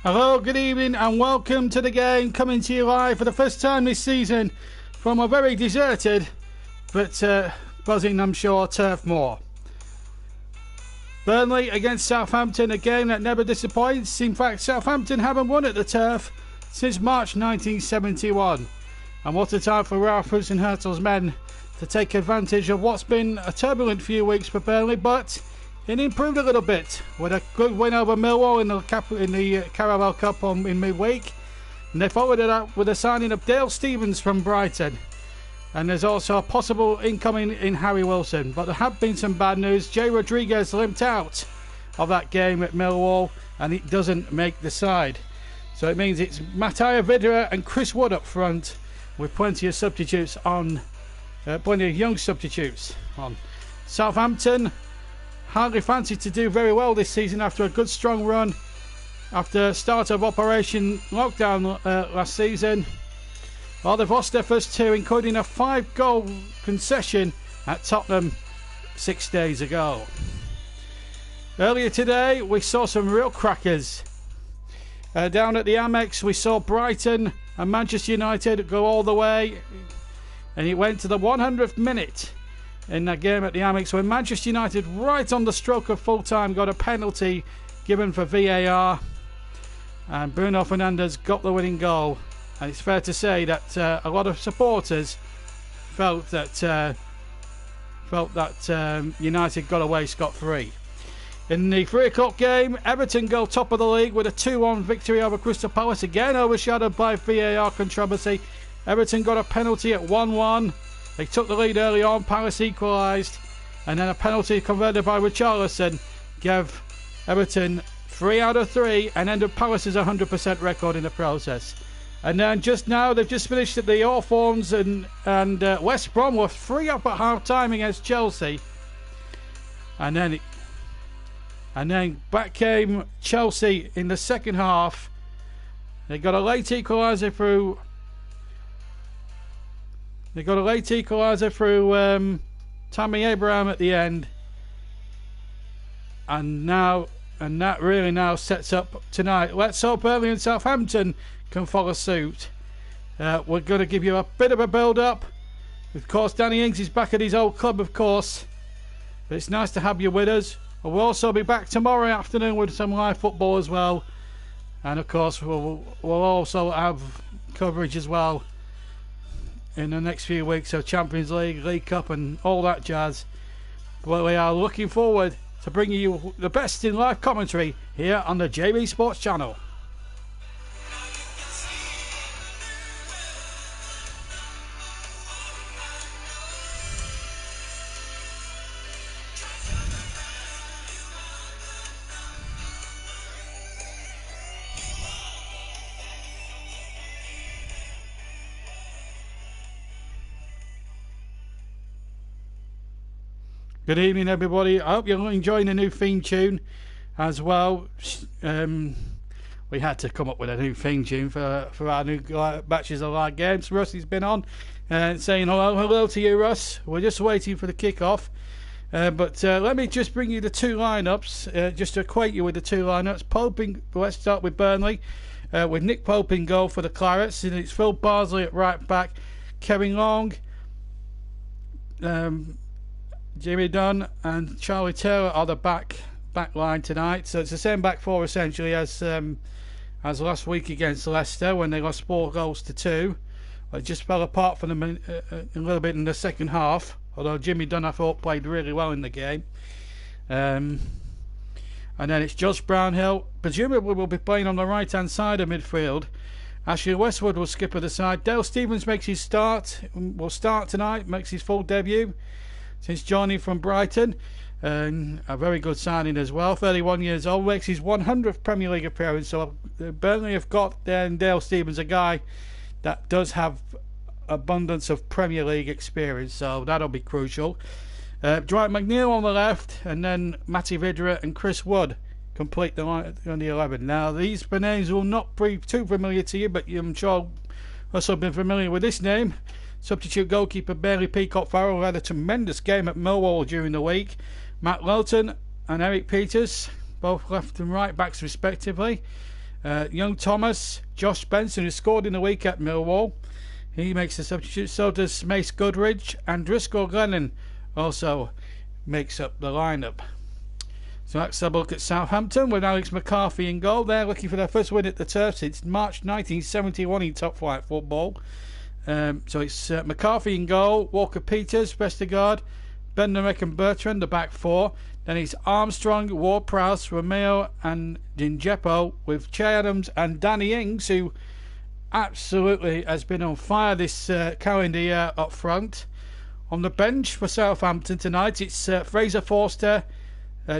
Hello, good evening and welcome to the game, coming to you live for the first time this season from a very deserted but buzzing, I'm sure, Turf Moor. Burnley against Southampton, a game that never disappoints. In fact, Southampton haven't won at the Turf since March 1971. And what a time for Ralph Hasenhüttl's men to take advantage of what's been a turbulent few weeks for Burnley, but it improved a little bit with a good win over Millwall in the Carabao Cup in midweek. And they followed it up with a signing of Dale Stephens from Brighton. And there's also a possible incoming in Harry Wilson. But there have been some bad news. Jay Rodriguez limped out of that game at Millwall and it doesn't make the side. So it means it's Matija Vidra and Chris Wood up front with plenty of substitutes on, plenty of young substitutes on. Southampton hardly fancied to do very well this season after a good strong run after start of Operation Lockdown last season. Well, they've lost their first two, including a 5-goal concession at Tottenham 6 days ago. Earlier today, we saw some real crackers. Down at the Amex, we saw Brighton and Manchester United go all the way. And it went to the 100th minute in that game at the Amex when Manchester United, right on the stroke of full time, got a penalty given for VAR. And Bruno Fernandes got the winning goal. And it's fair to say that a lot of supporters felt that United got away scot-free. In the 3 o'clock game, Everton go top of the league with a 2-1 victory over Crystal Palace, again overshadowed by VAR controversy. Everton got a penalty at 1-1. They took the lead early on, Palace equalised, and then a penalty converted by Richarlison gave Everton 3 out of 3 and ended Palace's 100% record in the process. And then just now, they've just finished at the Hawthorns and West Brom were 3 up at half time against Chelsea. And then back came Chelsea in the second half. They got a late equaliser through. Tammy Abraham at the end. And that really now sets up tonight. Let's hope Burnley and Southampton can follow suit. We're going to give you a bit of a build-up. Of course, Danny Ings is back at his old club, of course. But it's nice to have you with us. We'll also be back tomorrow afternoon with some live football as well. And of course, we'll also have coverage as well in the next few weeks of Champions League, League Cup and all that jazz. But we are looking forward to bringing you the best in live commentary here on the JB Sports Channel. Good evening, everybody. I hope you're enjoying the new theme tune as well. We had to come up with a new theme tune for our new batches of live games. Rusty's been on saying hello to you, Russ. We're just waiting for the kick-off. But let me just bring you the two lineups, just to acquaint you with the two lineups. Let's start with Burnley, with Nick Pope in goal for the Clarets. And it's Phil Barsley at right back, Kevin Long, Jimmy Dunn and Charlie Taylor are the back line tonight. So it's the same back four essentially as last week against Leicester when they lost 4-2. It just fell apart for them a little bit in the second half. Although Jimmy Dunn, I thought, played really well in the game. And then it's Josh Brownhill. Presumably will be playing on the right-hand side of midfield. Ashley Westwood will skip at the side. Dale Stephens will start tonight, makes his full debut since joining from Brighton. A very good signing as well. 31 years old, makes his 100th Premier League appearance. So Burnley have got Dale Stephens, a guy that does have abundance of Premier League experience, so that'll be crucial. Dwight McNeil on the left, and then Matty Vidra and Chris Wood complete the line on the 11. Now, these names will not be too familiar to you, but I'm sure also been familiar with this name. Substitute goalkeeper Bailey Peacock Farrell had a tremendous game at Millwall during the week. Matt Lowton and Eric Peters, both left and right backs respectively. Young Thomas, Josh Benson, who scored in the week at Millwall, he makes a substitute. So does Mace Goodridge, and Driscoll Glennon also makes up the lineup. So let's have a look at Southampton with Alex McCarthy in goal. They're looking for their first win at the Turf since March 1971 in top flight football. So it's McCarthy in goal, Walker Peters, Vestergaard, Bednarek and Bertrand, the back four. Then it's Armstrong, Ward-Prowse, Romeo and Dinjepo with Che Adams and Danny Ings, who absolutely has been on fire this calendar year up front. On the bench for Southampton tonight, it's Fraser Forster,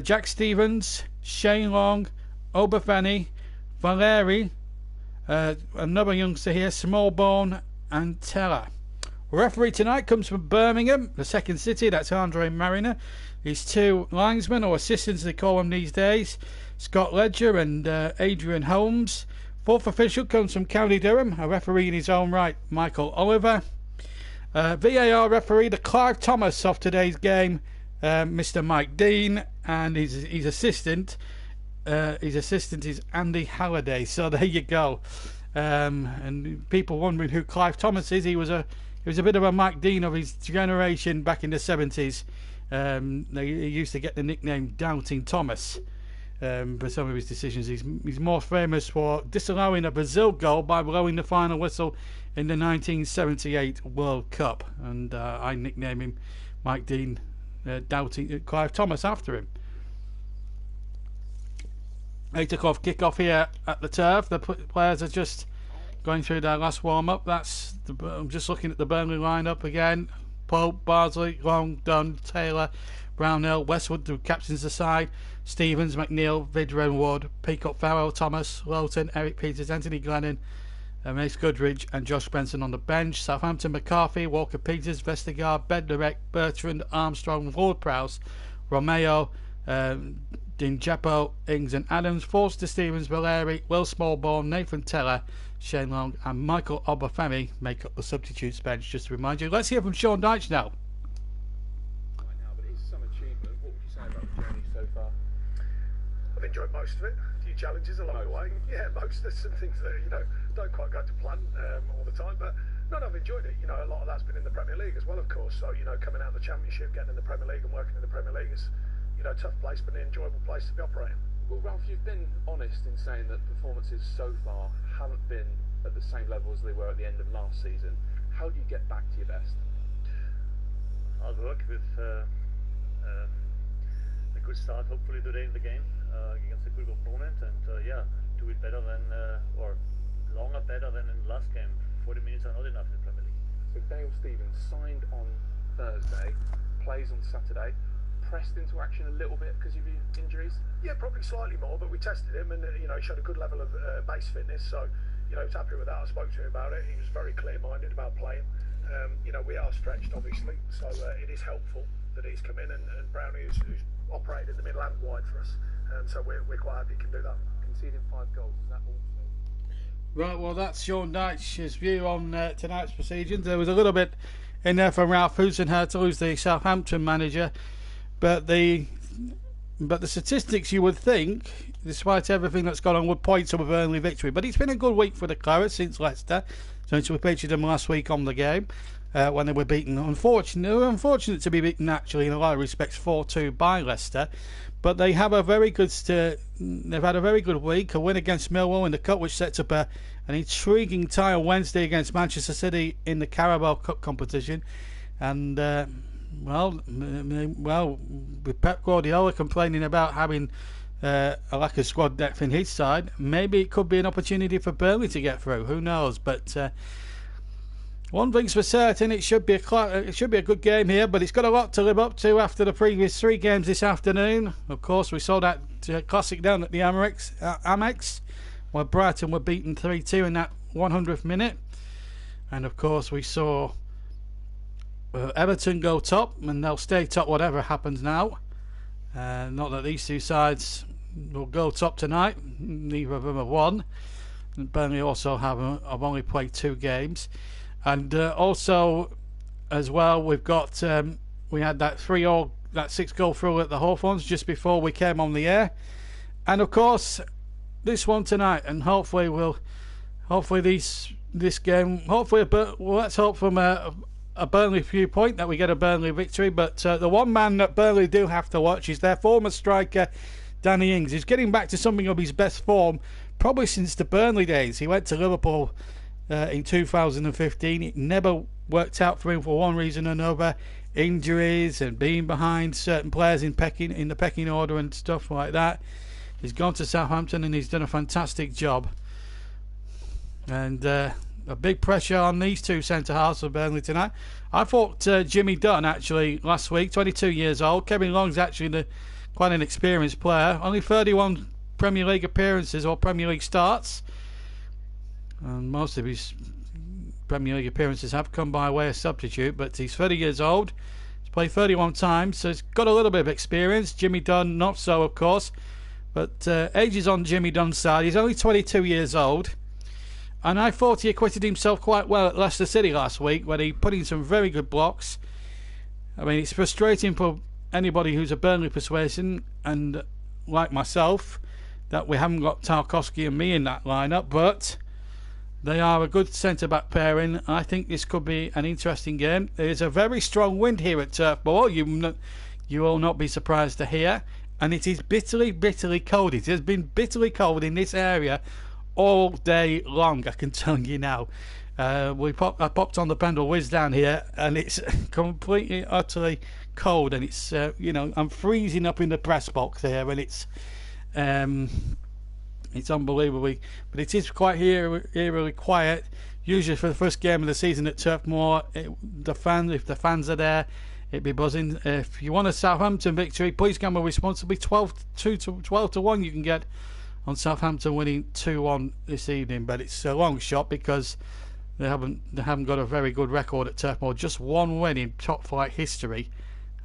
Jack Stevens, Shane Long, Obafemi, Valeri, another youngster here, Smallbone and Teller. Referee tonight comes from Birmingham, the second city, that's Andre Mariner. His two linesmen, or assistants they call them these days, Scott Ledger and Adrian Holmes. Fourth official comes from County Durham, a referee in his own right, Michael Oliver. VAR referee, the Clive Thomas of today's game, Mr. Mike Dean, and his assistant is Andy Halliday. So there you go. And people wondering who Clive Thomas is, he was a bit of a Mike Dean of his generation back in the 70s. He used to get the nickname Doubting Thomas for some of his decisions. He's more famous for disallowing a Brazil goal by blowing the final whistle in the 1978 World Cup, and I nickname him Mike Dean, Doubting Clive Thomas after him. 8 o'clock kickoff here at the Turf. The players are just going through their last warm-up. I'm just looking at the Burnley lineup again. Pope, Bardsley, Long, Dunn, Taylor, Brownhill, Westwood, who captains the side, Stevens, McNeil, Vidra and Wood, Peacock, Farrell, Thomas, Lowton, Eric Peters, Anthony Glennon, Mace Goodridge and Josh Benson on the bench. Southampton, McCarthy, Walker Peters, Vestergaard, Bednarek, Bertrand, Armstrong, Ward-Prowse, Romeo, Dinjepo, Ings and Adams, Forster, Stevens, Valeri, Will Smallbone, Nathan Teller, Shane Long and Michael Obafemi make up the substitutes bench, just to remind you. Let's hear from Sean Dyche now. Right now, but it's some achievement. What would you say about the journey so far? I've enjoyed most of it. A few challenges along the way. Yeah, there's some things that don't quite go to plan all the time, but no, I've enjoyed it. A lot of that's been in the Premier League as well, of course. So coming out of the Championship, getting in the Premier League and working in the Premier League is a tough place, but an enjoyable place to be operating. Well, Ralph, you've been honest in saying that performances so far haven't been at the same level as they were at the end of last season. How do you get back to your best? Hard work with a good start, hopefully today in the game against a good opponent, and do it better than or longer better than in the last game. 40 minutes are not enough in the Premier League. So Dale Stevens signed on Thursday, plays on Saturday. Pressed into action a little bit because of your injuries? Yeah, probably slightly more, but we tested him and he showed a good level of base fitness, so he was happy with that. I spoke to him about it. He was very clear-minded about playing. We are stretched obviously, so it is helpful that he's come in and Brownie who's operated in the middle and wide for us, so we're quite happy he can do that. Conceding 5 goals, is that also? Right, well that's Sean Dyche's view on tonight's proceedings. There was a little bit in there from Ralph Husenhertel, who's the Southampton manager. But the statistics, you would think, despite everything that's gone on, would point to a Burnley victory. But it's been a good week for the Clarets since Leicester, since we featured them last week on the game when they were beaten. Unfortunate to be beaten actually in a lot of respects 4-2 by Leicester. But they have a very good. They've had a very good week. A win against Millwall in the Cup, which sets up an intriguing tie on Wednesday against Manchester City in the Carabao Cup competition, and. Well, with Pep Guardiola complaining about having a lack of squad depth in his side, maybe it could be an opportunity for Burnley to get through. Who knows? But one thing's for certain: it should be a good game here. But it's got a lot to live up to after the previous 3 games this afternoon. Of course, we saw that classic down at the Amex, where Brighton were beaten 3-2 in that 100th minute, and of course we saw. Everton go top, and they'll stay top whatever happens now. Not that these two sides will go top tonight. Neither of them have won. And Burnley also have only played 2 games, and also as well we've got we had that 6-goal through at the Hawthorns just before we came on the air, and of course this one tonight, and hopefully this game, let's hope from a Burnley viewpoint that we get a Burnley victory. But the one man that Burnley do have to watch is their former striker, Danny Ings. He's getting back to something of his best form, probably since the Burnley days. He went to Liverpool in 2015. It never worked out for him for one reason or another. Injuries and being behind certain players in the pecking order and stuff like that. He's gone to Southampton and he's done a fantastic job. And a big pressure on these two centre-halves for Burnley tonight. I thought Jimmy Dunn, actually, last week, 22 years old. Kevin Long's actually quite an experienced player. Only 31 Premier League appearances or Premier League starts. And most of his Premier League appearances have come by way of substitute. But he's 30 years old. He's played 31 times, so he's got a little bit of experience. Jimmy Dunn, not so, of course. But age is on Jimmy Dunn's side. He's only 22 years old. And I thought he acquitted himself quite well at Leicester City last week, where he put in some very good blocks. I mean, it's frustrating for anybody who's a Burnley persuasion, and like myself, that we haven't got Tarkowski and me in that lineup, but they are a good centre-back pairing. I think this could be an interesting game. There is a very strong wind here at Turf Moor, you will not be surprised to hear, and it is bitterly, bitterly cold. It has been bitterly cold in this area all day long, I can tell you now. I popped on the Pendle Whiz down here, and it's completely, utterly cold, and it's I'm freezing up in the press box here, and it's unbelievably, but it is quite eerily quiet. Usually for the first game of the season at Turf Moor, if the fans are there, it'd be buzzing. If you want a Southampton victory, please gamble responsibly. 12 to 1 you can get on Southampton winning 2-1 this evening, but it's a long shot because they haven't got a very good record at Turf Moor. Just one win in top flight history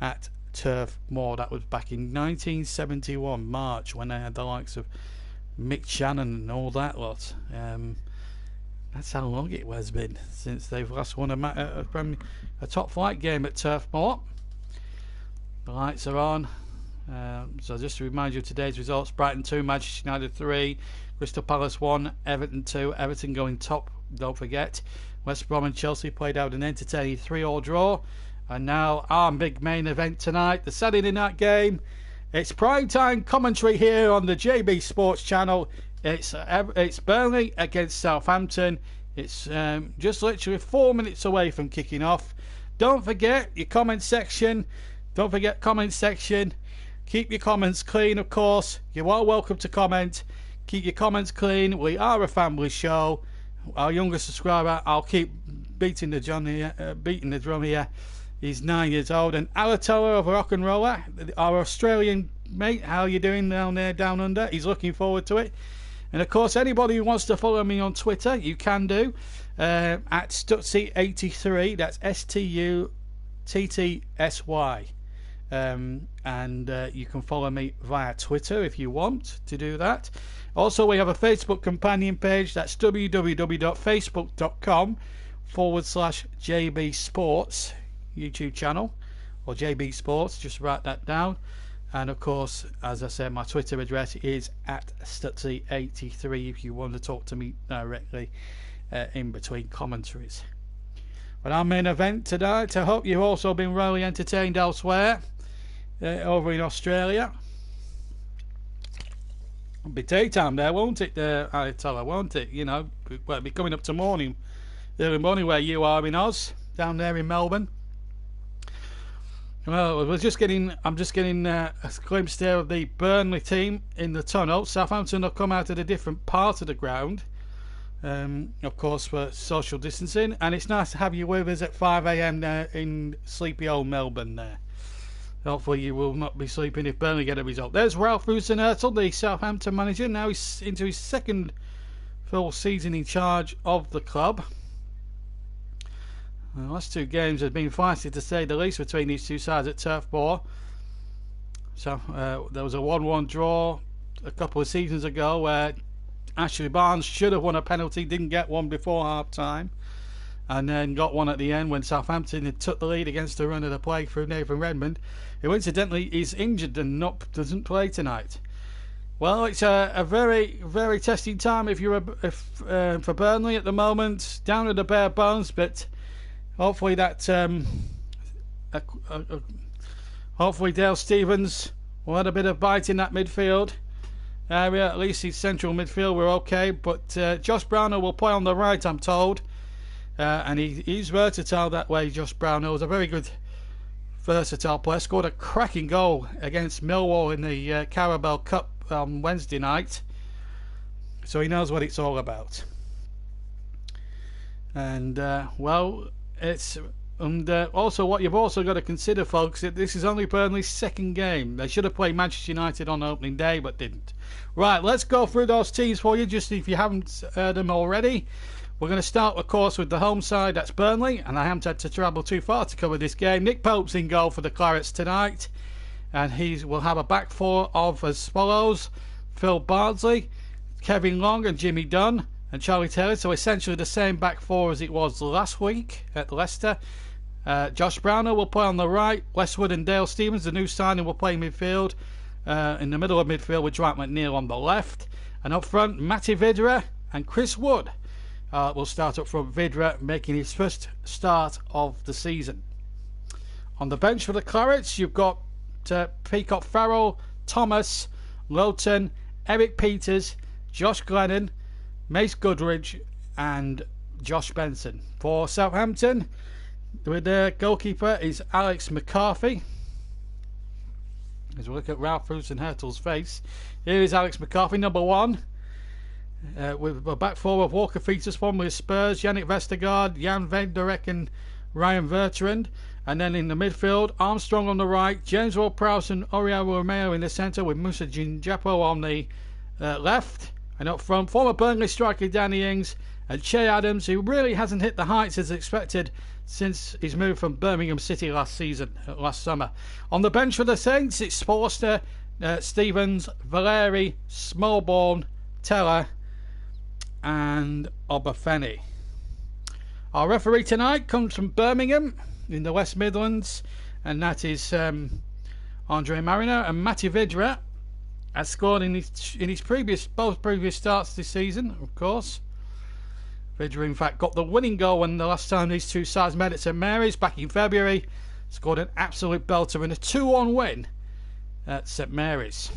at Turf Moor. That was back in 1971 March, when they had the likes of Mick Shannon and all that lot. That's how long it has been since they've last won a top flight game at Turf Moor. The lights are on. So just to remind you of today's results: Brighton 2, Manchester United 3, Crystal Palace 1, Everton 2, Everton going top, don't forget. West Brom and Chelsea played out an entertaining 3-3 draw. And now our big main event tonight, the Saturday night game. It's prime time commentary here on the JB Sports channel. It's Burnley against Southampton. It's just literally 4 minutes away from kicking off. Don't forget your comment section. Keep your comments clean, of course. You are welcome to comment. Keep your comments clean. We are a family show. Our youngest subscriber, I'll keep beating the drum here. He's 9 years old. And Alatola of Rock and Roller, our Australian mate, how you doing down there, down under? He's looking forward to it. And of course, anybody who wants to follow me on Twitter, you can do at Stutzy83. That's STUTTSY. And you can follow me via Twitter if you want to do that. Also, we have a Facebook companion page. That's www.facebook.com/JB Sports YouTube channel, or JB Sports. Just write that down. And of course, as I said, my Twitter address is at Stutzy83 if you want to talk to me directly in between commentaries. But our main event tonight, I hope you've also been really entertained elsewhere, over in Australia. It'll be daytime there, won't it? I tell her, won't it? You know, well, it'll be coming up to early morning where you are in Oz, down there in Melbourne. Well, I'm just getting a glimpse there of the Burnley team in the tunnel. Southampton have come out at a different part of the ground, of course, for social distancing, and it's nice to have you with us at 5 a.m. there in sleepy old Melbourne there. Hopefully you will not be sleeping if Burnley get a result. There's Ralph Rosenhertel, the Southampton manager. Now he's into his second full season in charge of the club. The last two games have been feisty, to say the least, between these two sides at Turf Moor. So there was a 1-1 draw a couple of seasons ago where Ashley Barnes should have won a penalty, didn't get one before half time, and then got one at the end when Southampton had took the lead against the run of the play through Nathan Redmond, who incidentally is injured and doesn't play tonight. Well, it's a very, very testing time for Burnley at the moment, down to the bare bones, but hopefully hopefully Dale Stephens will have a bit of bite in that midfield area. At least his central midfield we're okay, but Josh Brownhill will play on the right, I'm told, and he's versatile that way. Josh Brownhill is a very good versatile player. Scored a cracking goal against Millwall in the Carabao Cup on Wednesday night, so he knows what it's all about. And also what you've also got to consider, folks, that this is only Burnley's second game. They should have played Manchester United on opening day but didn't. Right, let's go through those teams for you, just if you haven't heard them already. We're going to start, of course, with the home side. That's Burnley, and I haven't had to travel too far to cover this game. Nick Pope's in goal for the Clarets tonight, and he will have a back four of as follows: Phil Bardsley, Kevin Long and Jimmy Dunn and Charlie Taylor, so essentially the same back four as it was last week at Leicester. Josh Brownhill will play on the right. Westwood and Dale Stephens, the new signing, will play midfield. In the middle of midfield with Dwight McNeil on the left, and up front Matty Vidra and Chris Wood will start up front. Vidra making his first start of the season. On the bench for the Clarets, you've got Peacock Farrell, Thomas, Lowton, Eric Peters, Josh Glennon, Mace Goodridge and Josh Benson. For Southampton, with their goalkeeper is Alex McCarthy. As we look at Ralph Rusenhertel's face, here is Alex McCarthy, number one. With a back four of Walker Peters, formerly Spurs, Yannick Vestergaard, Jan Venderek and Ryan Vertrand. And then in the midfield, Armstrong on the right, James Ward-Prowse and Oriol Romeo in the centre, with Musa Jinjapo on the left. And up front, former Burnley striker Danny Ings and Che Adams, who really hasn't hit the heights as expected since his move from Birmingham City last summer. On the bench for the Saints, it's Forster, Stevens, Valeri, Smallborn, Teller and Obafemi. Our referee tonight comes from Birmingham in the West Midlands, and that is Andre Mariner. And Matty Vidra has scored in his both previous starts this season, of course. Vidra, in fact, got the winning goal when the last time these two sides met at St Mary's back in February. Scored an absolute belter in a 2-1 win at St Mary's.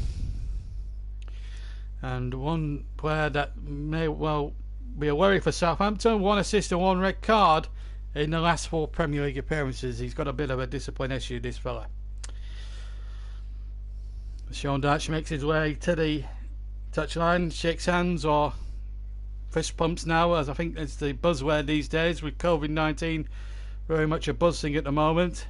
And one player that may well be a worry for Southampton, 1 assist and 1 red card in the last 4 Premier League appearances. He's got a bit of a discipline issue, this fella. Sean Dyche makes his way to the touchline, shakes hands or fist pumps now, as I think it's the buzzword these days with COVID-19 very much a buzz thing at the moment.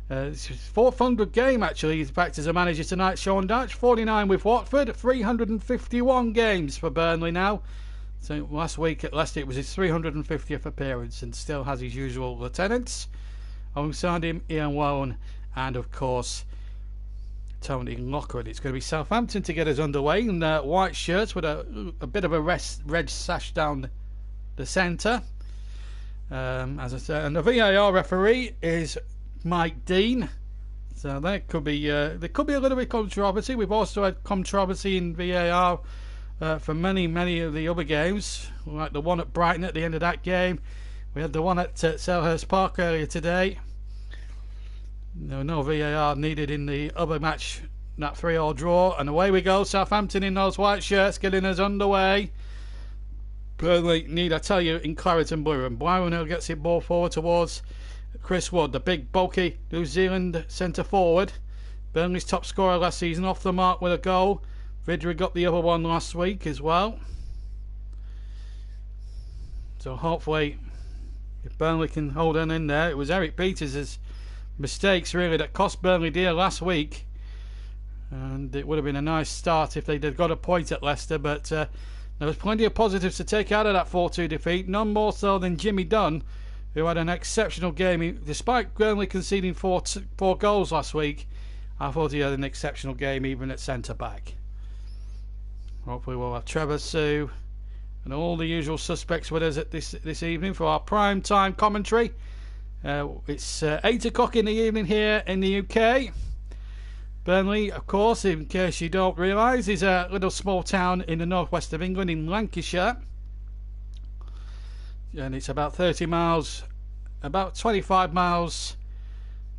It's his 400th game actually. He's backed as a manager tonight, Sean Dyche. 49 with Watford, 351 games for Burnley now. So last week at Leicester it was his 350th appearance, and still has his usual lieutenants alongside him, Ian Woan and of course Tony Lockwood. It's going to be Southampton to get us underway in white shirts with a bit of a red sash down the centre. As I said, and the VAR referee is Mike Dean. So there could be a little bit of controversy. We've also had controversy in VAR for many of the other games, like the one at Brighton at the end of that game. We had the one at Selhurst Park earlier today. No VAR needed in the other match, that 3-3 draw, and away we go. Southampton in those white shirts, getting us underway. Burnley need, I tell you, in claret and blue, and Brownhill gets it ball forward towards Chris Wood, the big bulky New Zealand centre forward. Burnley's top scorer last season, off the mark with a goal. Vidra got the other one last week as well. So hopefully if Burnley can hold on in there. It was Eric Peters' mistakes really that cost Burnley dear last week, and it would have been a nice start if they'd got a point at Leicester, but there was plenty of positives to take out of that 4-2 defeat, none more so than Jimmy Dunn, who had an exceptional game. Despite Burnley conceding four goals last week, I thought he had an exceptional game even at centre back. Hopefully we'll have Trevor, Sue and all the usual suspects with us at this evening for our prime time commentary. It's 8 o'clock in the evening here in the UK. Burnley, of course, in case you don't realise, is a little small town in the northwest of England, in Lancashire. And it's about 30 miles, about 25 miles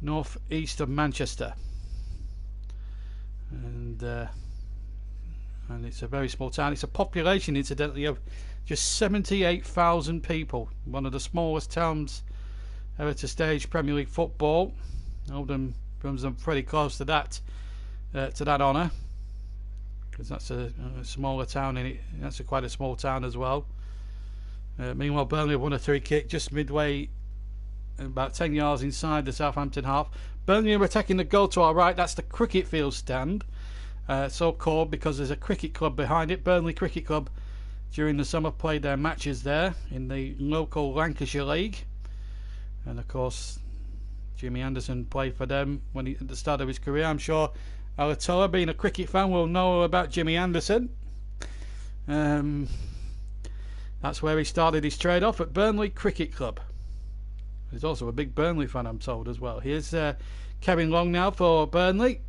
northeast of Manchester. And it's a very small town. It's a population, incidentally, of just 78,000 people. One of the smallest towns ever to stage Premier League football. Oldham comes them pretty close to that honour, because that's a smaller town in it. That's quite a small town as well. Meanwhile, Burnley have won a free kick just midway, about 10 yards inside the Southampton half. Burnley are attacking the goal to our right. That's the cricket field stand, so called because there's a cricket club behind it. Burnley Cricket Club, during the summer, played their matches there in the local Lancashire League. And of course, Jimmy Anderson played for them at the start of his career. I'm sure Alatoa, being a cricket fan, will know about Jimmy Anderson. That's where he started his trade off, at Burnley Cricket Club. He's also a big Burnley fan, I'm told, as well. Here's Kevin Long now for Burnley.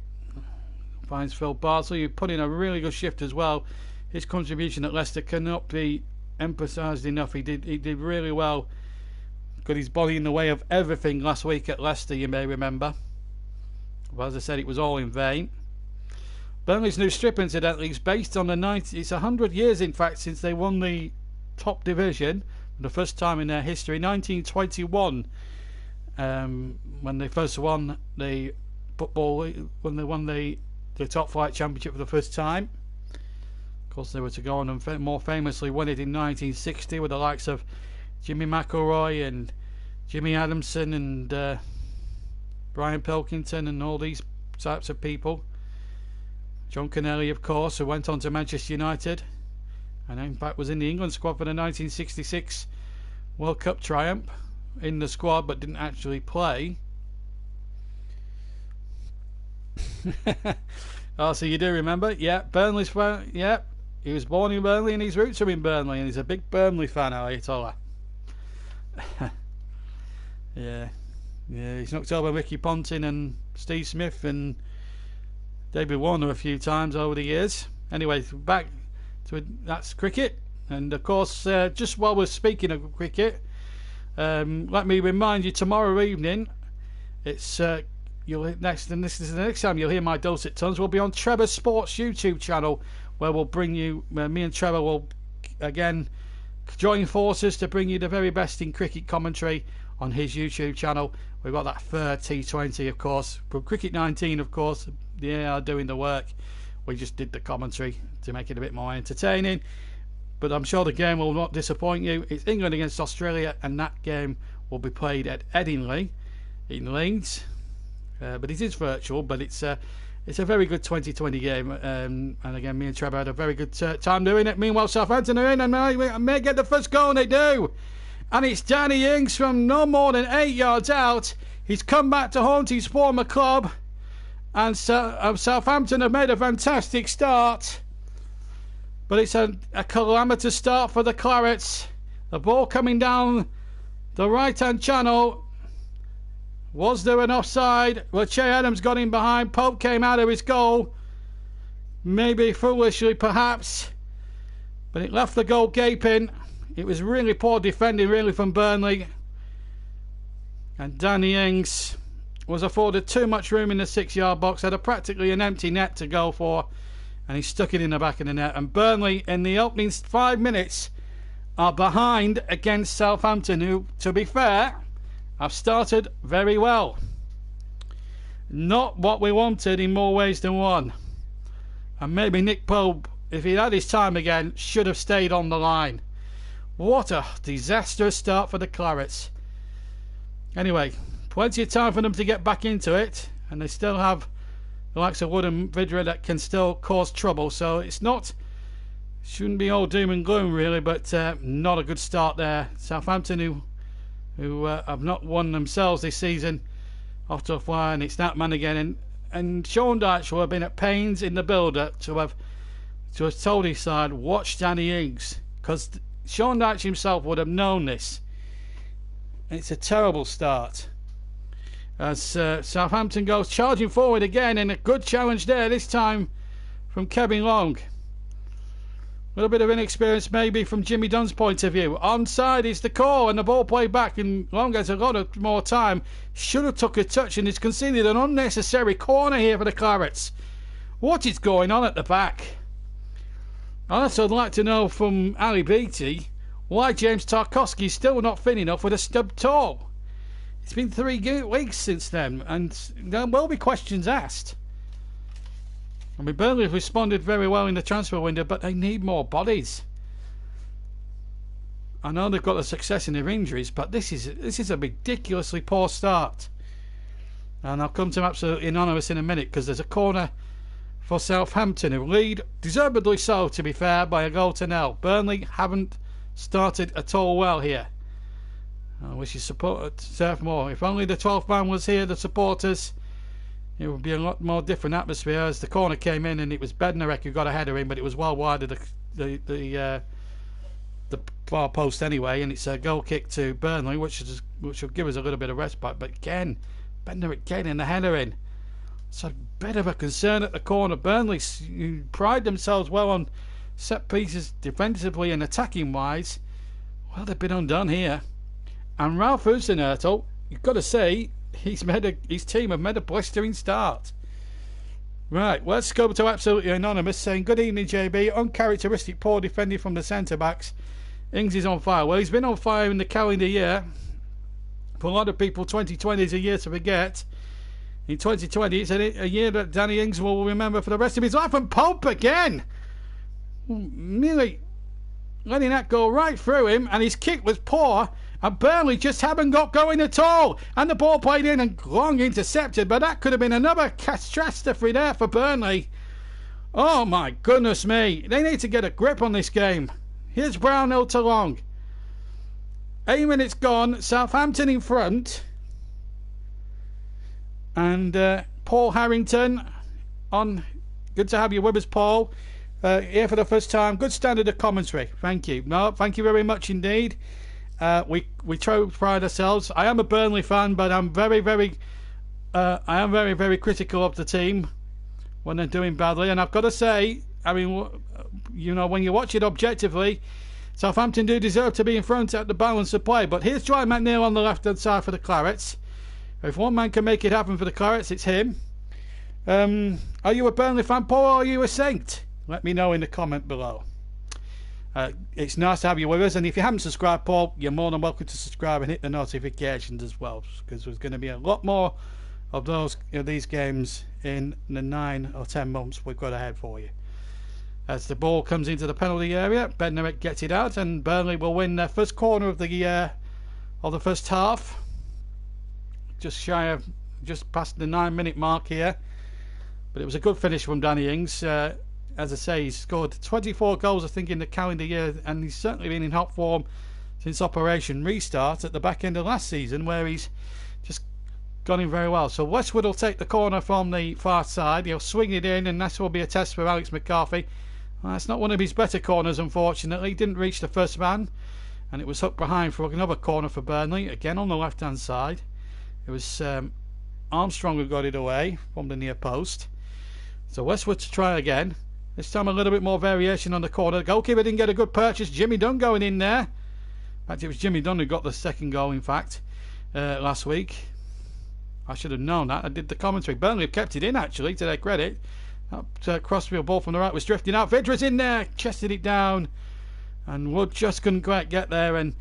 Finds Phil Bardsley, who put in a really good shift as well. His contribution at Leicester cannot be emphasised enough. He did really well. Got his body in the way of everything last week at Leicester, you may remember. But as I said, it was all in vain. Burnley's new strip, incidentally, is based on it's 100 years, in fact, since they won the top division for the first time in their history. 1921, when they first won the football, when they won the top flight championship for the first time. Of course, they were to go on and more famously win it in 1960 with the likes of Jimmy McIlroy and Jimmy Adamson and Brian Pilkington and all these types of people. John Kennelly, of course, who went on to Manchester United and in fact was in the England squad for the 1966 World Cup triumph, in the squad but didn't actually play. Oh, so you do remember? Yeah, Burnley's fan. Yeah, he was born in Burnley and his roots are in Burnley, and he's a big Burnley fan, Ayatollah. Yeah, he's knocked over Ricky Ponting and Steve Smith and David Warner a few times over the years. Anyway, back to that's cricket, and of course, just while we're speaking of cricket, let me remind you, tomorrow evening, it's this is the next time you'll hear my dulcet tones. We'll be on Trevor Sports YouTube channel, where we'll bring you, me and Trevor will again join forces to bring you the very best in cricket commentary on his YouTube channel. We've got that third T20, of course, from Cricket 19, of course. They are doing the work. We just did the commentary to make it a bit more entertaining, but I'm sure the game will not disappoint you. It's England against Australia, and that game will be played at Edingley in Leeds, but it is virtual, but it's a very good 2020 game, and again, me and Trevor had a very good time doing it. Meanwhile, Southampton are in and may get the first goal, and they do, and it's Danny Ings from no more than 8 yards out. He's come back to haunt his former club, and Southampton have made a fantastic start, but it's a calamitous start for the Clarets. The ball coming down the right hand channel. Was there an offside? Well, Che Adams got in behind. Pope came out of his goal, maybe foolishly perhaps, but it left the goal gaping. It was really poor defending, really, from Burnley, and Danny Ings was afforded too much room in the 6-yard box, had practically an empty net to go for, and he stuck it in the back of the net. And Burnley, in the opening 5 minutes, are behind against Southampton, who, to be fair, have started very well. Not what we wanted in more ways than one. And maybe Nick Pope, if he'd had his time again, should have stayed on the line. What a disastrous start for the Clarets. Anyway, plenty of time for them to get back into it, and they still have the likes of Wood and Vidra that can still cause trouble, so it's not, shouldn't be all doom and gloom really, but not a good start there. Southampton, who have not won themselves this season, off to a fly, and it's that man again, and Sean Dyche will have been at pains in the build-up to have told his side, watch Danny Ings, because Sean Dyche himself would have known this. It's a terrible start. As Southampton goes charging forward again, and a good challenge there, this time from Kevin Long. A little bit of inexperience maybe from Jimmy Dunn's point of view. Onside is the call, and the ball played back, and Long has a lot of more time. Should have took a touch, and he's conceded an unnecessary corner here for the Clarets. What is going on at the back? I'd also like to know from Ali Beattie why James Tarkowski is still not fit enough with a stubbed toe. It's been 3 weeks since then, and there will be questions asked. I mean, Burnley have responded very well in the transfer window, but they need more bodies. I know they've got the success in their injuries, but this is a ridiculously poor start. And I'll come to absolutely anonymous in a minute, because there's a corner for Southampton, who lead, deservedly so to be fair, by a goal to nil. Burnley haven't started at all well here. I wish you deserved more. If only the 12th man was here, the supporters, it would be a lot more different atmosphere. As the corner came in, and it was Bednarek who got a header in, but it was well wide of the far post anyway, and it's a goal kick to Burnley, which will give us a little bit of respite. But again, Bednarek getting the header in. It's a bit of a concern at the corner. Burnley pride themselves well on set pieces defensively and attacking wise. Well, they've been undone here. And Ralph Hudson-Hurtel, you've got to say, his team have made a blistering start. Right, let's go to absolutely anonymous, saying, good evening JB, uncharacteristic poor defending from the centre-backs. Ings is on fire. Well, he's been on fire in the calendar year. For a lot of people, 2020 is a year to forget. In 2020, it's a year that Danny Ings will remember for the rest of his life. And Pope again! Nearly letting that go right through him, and his kick was poor. And Burnley just haven't got going at all. And the ball played in and Long intercepted. But that could have been another catastrophe there for Burnley. Oh my goodness me. They need to get a grip on this game. Here's Brownhill to Long. 8 minutes gone. Southampton in front. And Paul Harrington on. Good to have you with us, Paul. Here for the first time. Good standard of commentary. Thank you. No, thank you very much indeed. We try to pride ourselves. I am a Burnley fan, but I'm very critical of the team when they're doing badly. And I've got to say, I mean, you know, when you watch it objectively, Southampton do deserve to be in front at the balance of play. But here's Dwight McNeil on the left-hand side for the Clarets. If one man can make it happen for the Clarets, it's him. Are you a Burnley fan, Paul, or are you a Saint? Let me know in the comment below. It's nice to have you with us, and if you haven't subscribed, Paul, you're more than welcome to subscribe and hit the notifications as well, because there's going to be a lot more of these games in the 9 or 10 months we've got ahead for you. As the ball comes into the penalty area, Bednarek gets it out, and Burnley will win their first corner of the first half. Just past the 9-minute mark here, but it was a good finish from Danny Ings. As I say, he's scored 24 goals, I think, in the calendar year, and he's certainly been in hot form since Operation Restart at the back end of last season, where he's just gone in very well. So Westwood will take the corner from the far side. He'll swing it in, and that will be a test for Alex McCarthy. Well, that's not one of his better corners, unfortunately. He didn't reach the first man, and it was hooked behind for another corner for Burnley, again on the left-hand side. It was Armstrong who got it away from the near post. So Westwood to try again. This time a little bit more variation on the corner. The goalkeeper didn't get a good purchase. Jimmy Dunn going in there. In fact, it was Jimmy Dunn who got the second goal, in fact, last week. I should have known that. I did the commentary. Burnley have kept it in, actually, to their credit. That crossfield ball from the right was drifting out. Vidra's in there, chested it down. And Wood just couldn't quite get there. And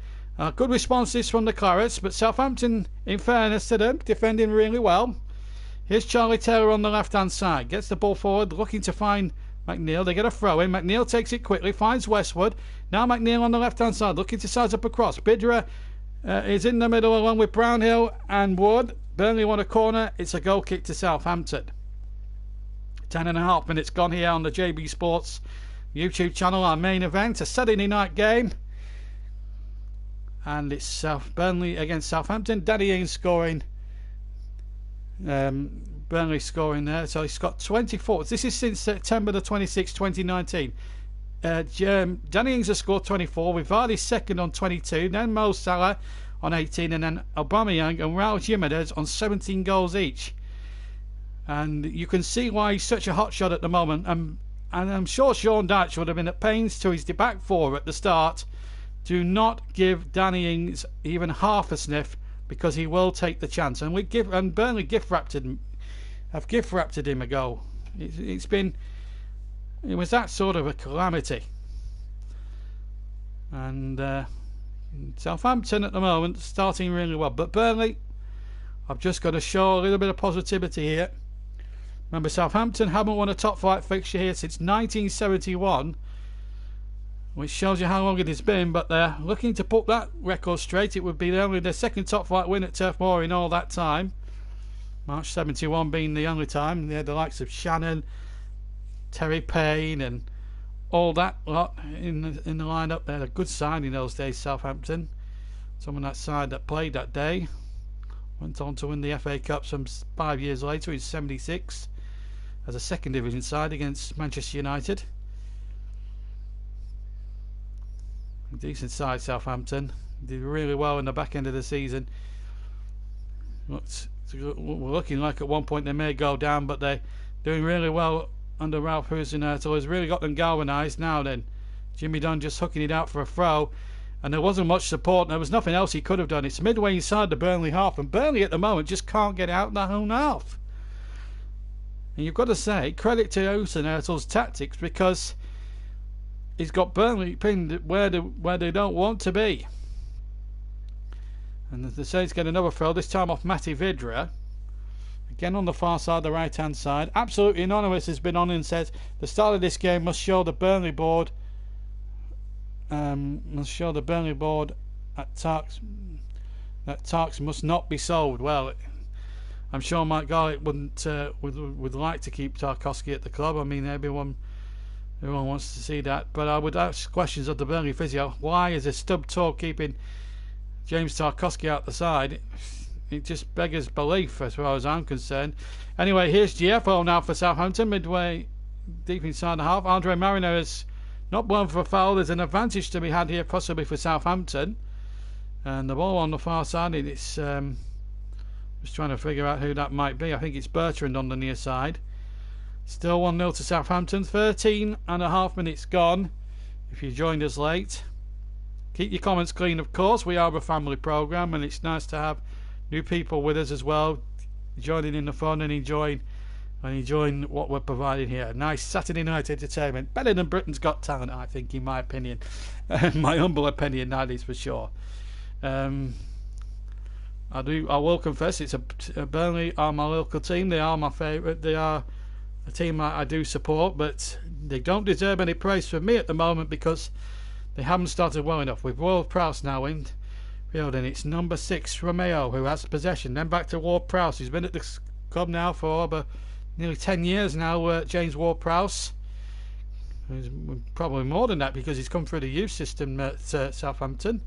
good responses from the Clarets. But Southampton, in fairness to them, defending really well. Here's Charlie Taylor on the left-hand side. Gets the ball forward, looking to find McNeil. They get a throw in. McNeil takes it quickly, finds Westwood. Now McNeil on the left-hand side, looking to size up across. Bidra is in the middle along with Brownhill and Wood. Burnley want a corner. It's a goal kick to Southampton. 10.5 minutes gone here on the JB Sports YouTube channel. Our main event, a Saturday night game. And it's Burnley against Southampton. Danny Ings scoring. Burnley scoring there. So he's got 24. This is since September the 26th, 2019. Danny Ings has scored 24, with Vardy second on 22. Then Mo Salah on 18, and then Aubameyang and Raul Jimenez on 17 goals each. And you can see why he's such a hot shot at the moment. And I'm sure Sean Dyche would have been at pains to his back four at the start. Do not give Danny Ings even half a sniff, because he will take the chance. And Burnley have gift wrapped him a goal. It was that sort of a calamity. And Southampton at the moment starting really well, but Burnley, I've just got to show a little bit of positivity here. Remember, Southampton haven't won a top flight fixture here since 1971, which shows you how long it has been, but they're looking to put that record straight. It would be only their second top flight win at Turf Moor in all that time, March 71 being the only time. They had the likes of Shannon, Terry Payne and all that lot in the lineup. They had a good side in those days, Southampton. Some of that side that played that day went on to win the FA Cup some 5 years later in '76 as a second division side against Manchester United. A decent side, Southampton. Did really well in the back end of the season. We're looking like at one point they may go down, but they're doing really well under Ralph Hasenhüttl. Has really got them galvanised now then. Jimmy Dunn just hooking it out for a throw, and there wasn't much support, and there was nothing else he could have done. It's midway inside the Burnley half, and Burnley at the moment just can't get out their own half. And you've got to say credit to Hasenhüttl's tactics, because he's got Burnley pinned where they don't want to be. And the Saints get another throw, this time off Matty Vidra. Again on the far side, the right hand side. Absolutely Anonymous has been on and said the start of this game must show the Burnley board at Tarks, that Tarks must not be sold. Well, I'm sure Mike Garlick would like to keep Tarkowski at the club. I mean, everyone wants to see that, but I would ask questions of the Burnley physio. Why is a stub toe keeping James Tarkowski out the side? It just beggars belief as far as I'm concerned. Anyway, here's GFO now for Southampton, midway deep inside the half. Andre Marino is not blown for a foul. There's an advantage to be had here possibly for Southampton, and the ball on the far side, it's just trying to figure out who that might be. I think it's Bertrand on the near side. Still 1-0 to Southampton. 13.5 minutes gone. If you joined us late, keep your comments clean, of course. We are a family programme, and it's nice to have new people with us as well, joining in the fun and enjoying what we're providing here. Nice Saturday night entertainment, better than Britain's Got Talent, I think, in my opinion. My humble opinion, that is for sure. I will confess, it's Burnley are my local team. They are my favourite. They are a team I do support, but they don't deserve any praise from me at the moment, because they haven't started well enough. With Ward-Prowse now in field, and it's number 6 Romeo who has possession. Then back to Ward-Prowse, who's been at the club now for over nearly 10 years now. James Ward-Prowse, probably more than that, because he's come through the youth system at Southampton.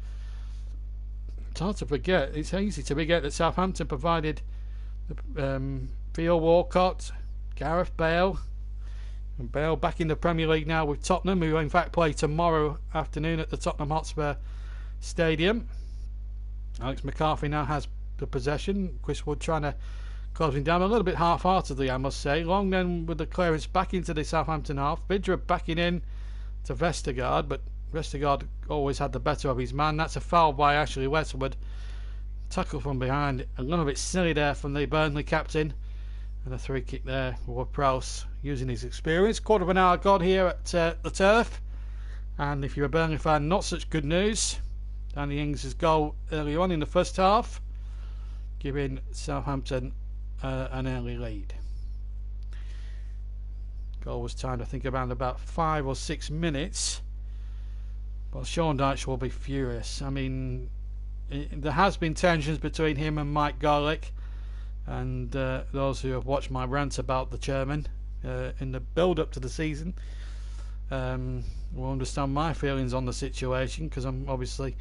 It's hard to forget. It's easy to forget that Southampton provided Theo Walcott, Gareth Bale, and Bale back in the Premier League now with Tottenham, who in fact play tomorrow afternoon at the Tottenham Hotspur Stadium. Alex McCarthy now has the possession. Chris Wood trying to close him down a little bit half-heartedly, I must say. Long then with the clearance back into the Southampton half. Vidra backing in to Vestergaard, but Vestergaard always had the better of his man. That's a foul by Ashley Westwood. Tackle from behind, a little bit silly there from the Burnley captain. And a free kick there for Prowse using his experience. Quarter of an hour gone here at the Turf. And if you're a Burnley fan, not such good news. Danny Ings' goal early on in the first half, giving Southampton an early lead. Goal was timed, I think, around about 5 or 6 minutes. Well, Sean Dyche will be furious. I mean, there has been tensions between him and Mike Garlick, and those who have watched my rant about the chairman in the build-up to the season will understand my feelings on the situation, because I'm obviously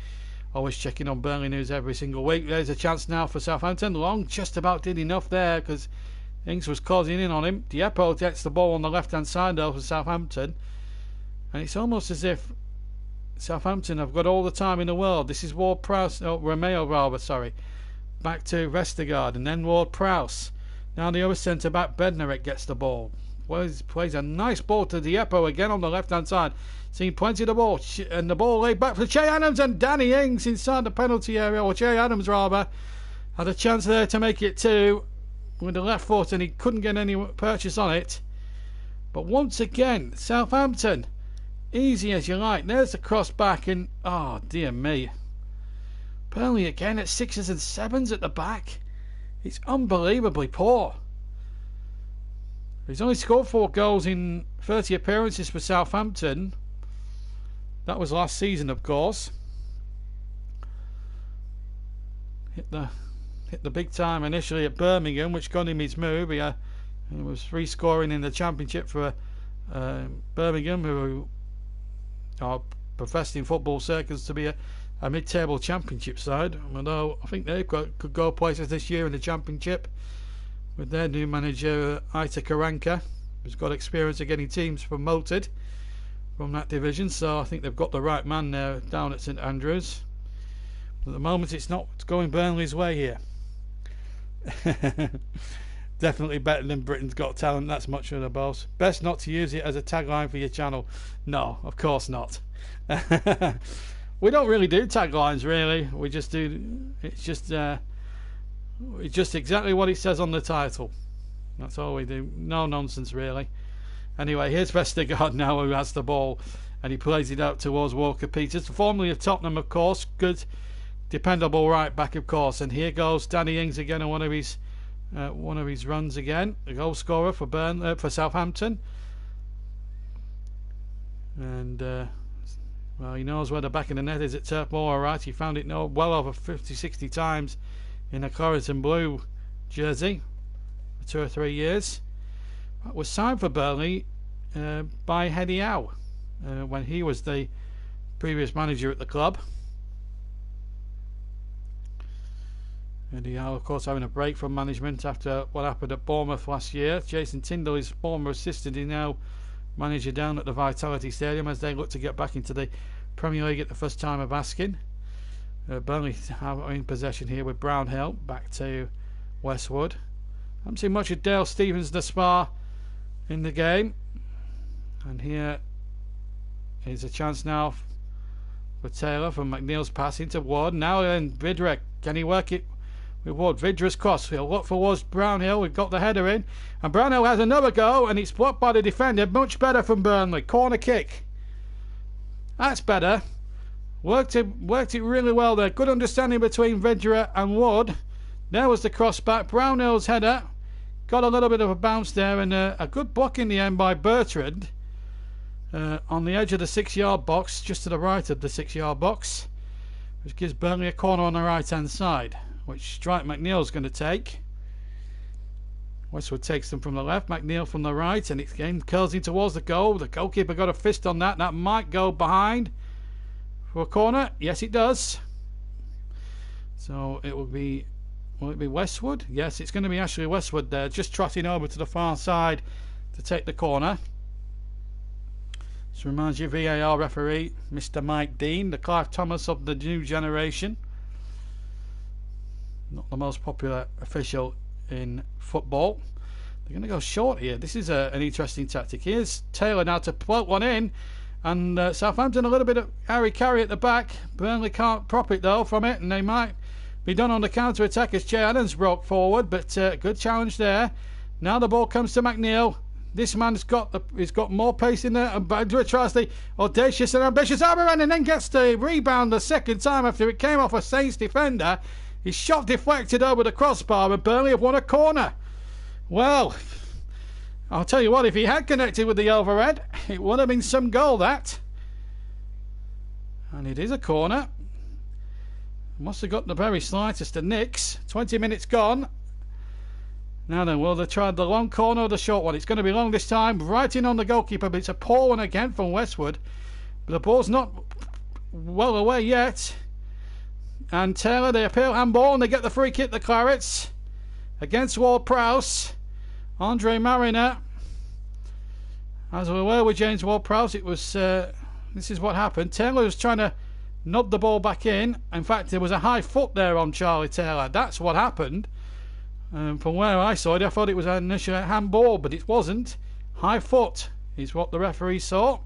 always checking on Burnley news every single week. There's a chance now for Southampton. Long just about did enough there, because Ings was closing in on him. Diepo gets the ball on the left-hand side though for Southampton, and it's almost as if Southampton have got all the time in the world. This is Ward-Prowse, Romeo rather, sorry. Back to Vestergaard and then Ward-Prowse. Now the other centre-back, Bednarek, gets the ball. Plays a nice ball to Diepo again on the left-hand side. Seen plenty of the ball. And the ball laid back for Che Adams, and Danny Ings inside the penalty area, or Che Adams rather, had a chance there to make it 2 with the left foot, and he couldn't get any purchase on it. But once again, Southampton, easy as you like. There's the cross back, and oh dear me. Burnley again at 6s and 7s at the back. It's unbelievably poor. He's only scored 4 goals in 30 appearances for Southampton. That was last season, of course. Hit the big time initially at Birmingham, which got him his move. He was free scoring in the Championship for Birmingham, who are professed in football circles to be a mid-table Championship side. Although I think they could go places this year in the Championship with their new manager Aita Karanka, who's got experience of getting teams promoted from that division. So I think they've got the right man there down at St Andrews. But at the moment it's going Burnley's way here. Definitely better than Britain's Got Talent, that's much of a boast. Best not to use it as a tagline for your channel. No, of course not. We don't really do taglines, really. We just do. It's just exactly what it says on the title. That's all we do. No nonsense, really. Anyway, here's Vestergaard now, who has the ball, and he plays it out towards Walker-Peters, formerly of Tottenham, of course. Good, dependable right back, of course. And here goes Danny Ings again on one of his runs again. A goal scorer for Southampton. And well, he knows where the back of the net is at Turf Moor, alright. He found it well over 50-60 times in a claret and blue jersey for 2 or 3 years. That was signed for Burnley by Eddie Howe when he was the previous manager at the club. Eddie Howe, of course, having a break from management after what happened at Bournemouth last year. Jason Tyndall, his former assistant, is now manager down at the Vitality Stadium as they look to get back into the Premier League at the first time of asking. Burnley are in possession here with Brownhill back to Westwood. I haven't seen much of Dale Stephens thus far in the game, and here is a chance now for Taylor from McNeil's pass into Ward. Now then, Vidra, can he work it with Ward? Vidra's cross, he'll look for Ward's Brownhill. We've got the header in, and Brownhill has another go, and it's blocked by the defender. Much better from Burnley. Corner kick. That's better. Worked it really well there. Good understanding between Vidra and Wood. There was the cross back. Brownhill's header got a little bit of a bounce there, and a good block in the end by Bertrand on the edge of the 6-yard box, just to the right of the 6-yard box, which gives Burnley a corner on the right hand side, which Strike McNeil's going to take. Westwood takes them from the left, McNeil from the right, and it again curls in towards the goal. The goalkeeper got a fist on that. That might go behind for a corner. Yes, it does. So it will be Westwood? Yes, it's going to be Ashley Westwood there, just trotting over to the far side to take the corner. This reminds you, VAR referee, Mr. Mike Dean, the Clive Thomas of the new generation. Not the most popular official in football. They're going to go short here. This is an interesting tactic. Here's Taylor now to float one in, and Southampton a little bit of harry-carry at the back. Burnley can't prop it though from it, and they might be done on the counter-attack as Che Adams broke forward, but good challenge there. Now the ball comes to McNeil. This man's got more pace in there, and Badra tries the audacious and ambitious overrun, and then gets the rebound the second time after it came off a Saints defender. His shot deflected over the crossbar, and Burnley have won a corner. Well, I'll tell you what, if he had connected with the overhead, it would have been some goal, that. And it is a corner. Must have got the very slightest of nicks. 20 minutes gone. Now then, will they try the long corner or the short one? It's going to be long this time, right in on the goalkeeper, but it's a poor one again from Westwood. But the ball's not well away yet. And Taylor, they appeal handball, and they get the free kick, the Clarets, against Ward-Prowse. Andre Mariner. As we were with James Ward-Prowse, it was this is what happened. Taylor was trying to nod the ball back in. In fact, there was a high foot there on Charlie Taylor. That's what happened. From where I saw it, I thought it was an initial handball, but it wasn't. High foot is what the referee saw.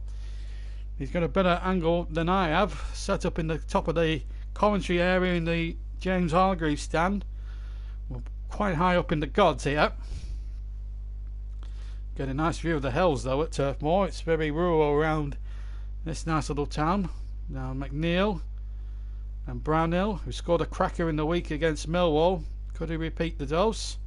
He's got a better angle than I have, set up in the top of the commentary area in the James Hargreaves stand. We're quite high up in the gods here. Get a nice view of the hills though at Turf Moor. It's very rural around this nice little town. Now McNeil and Brownhill, who scored a cracker in the week against Millwall. Could he repeat the dose?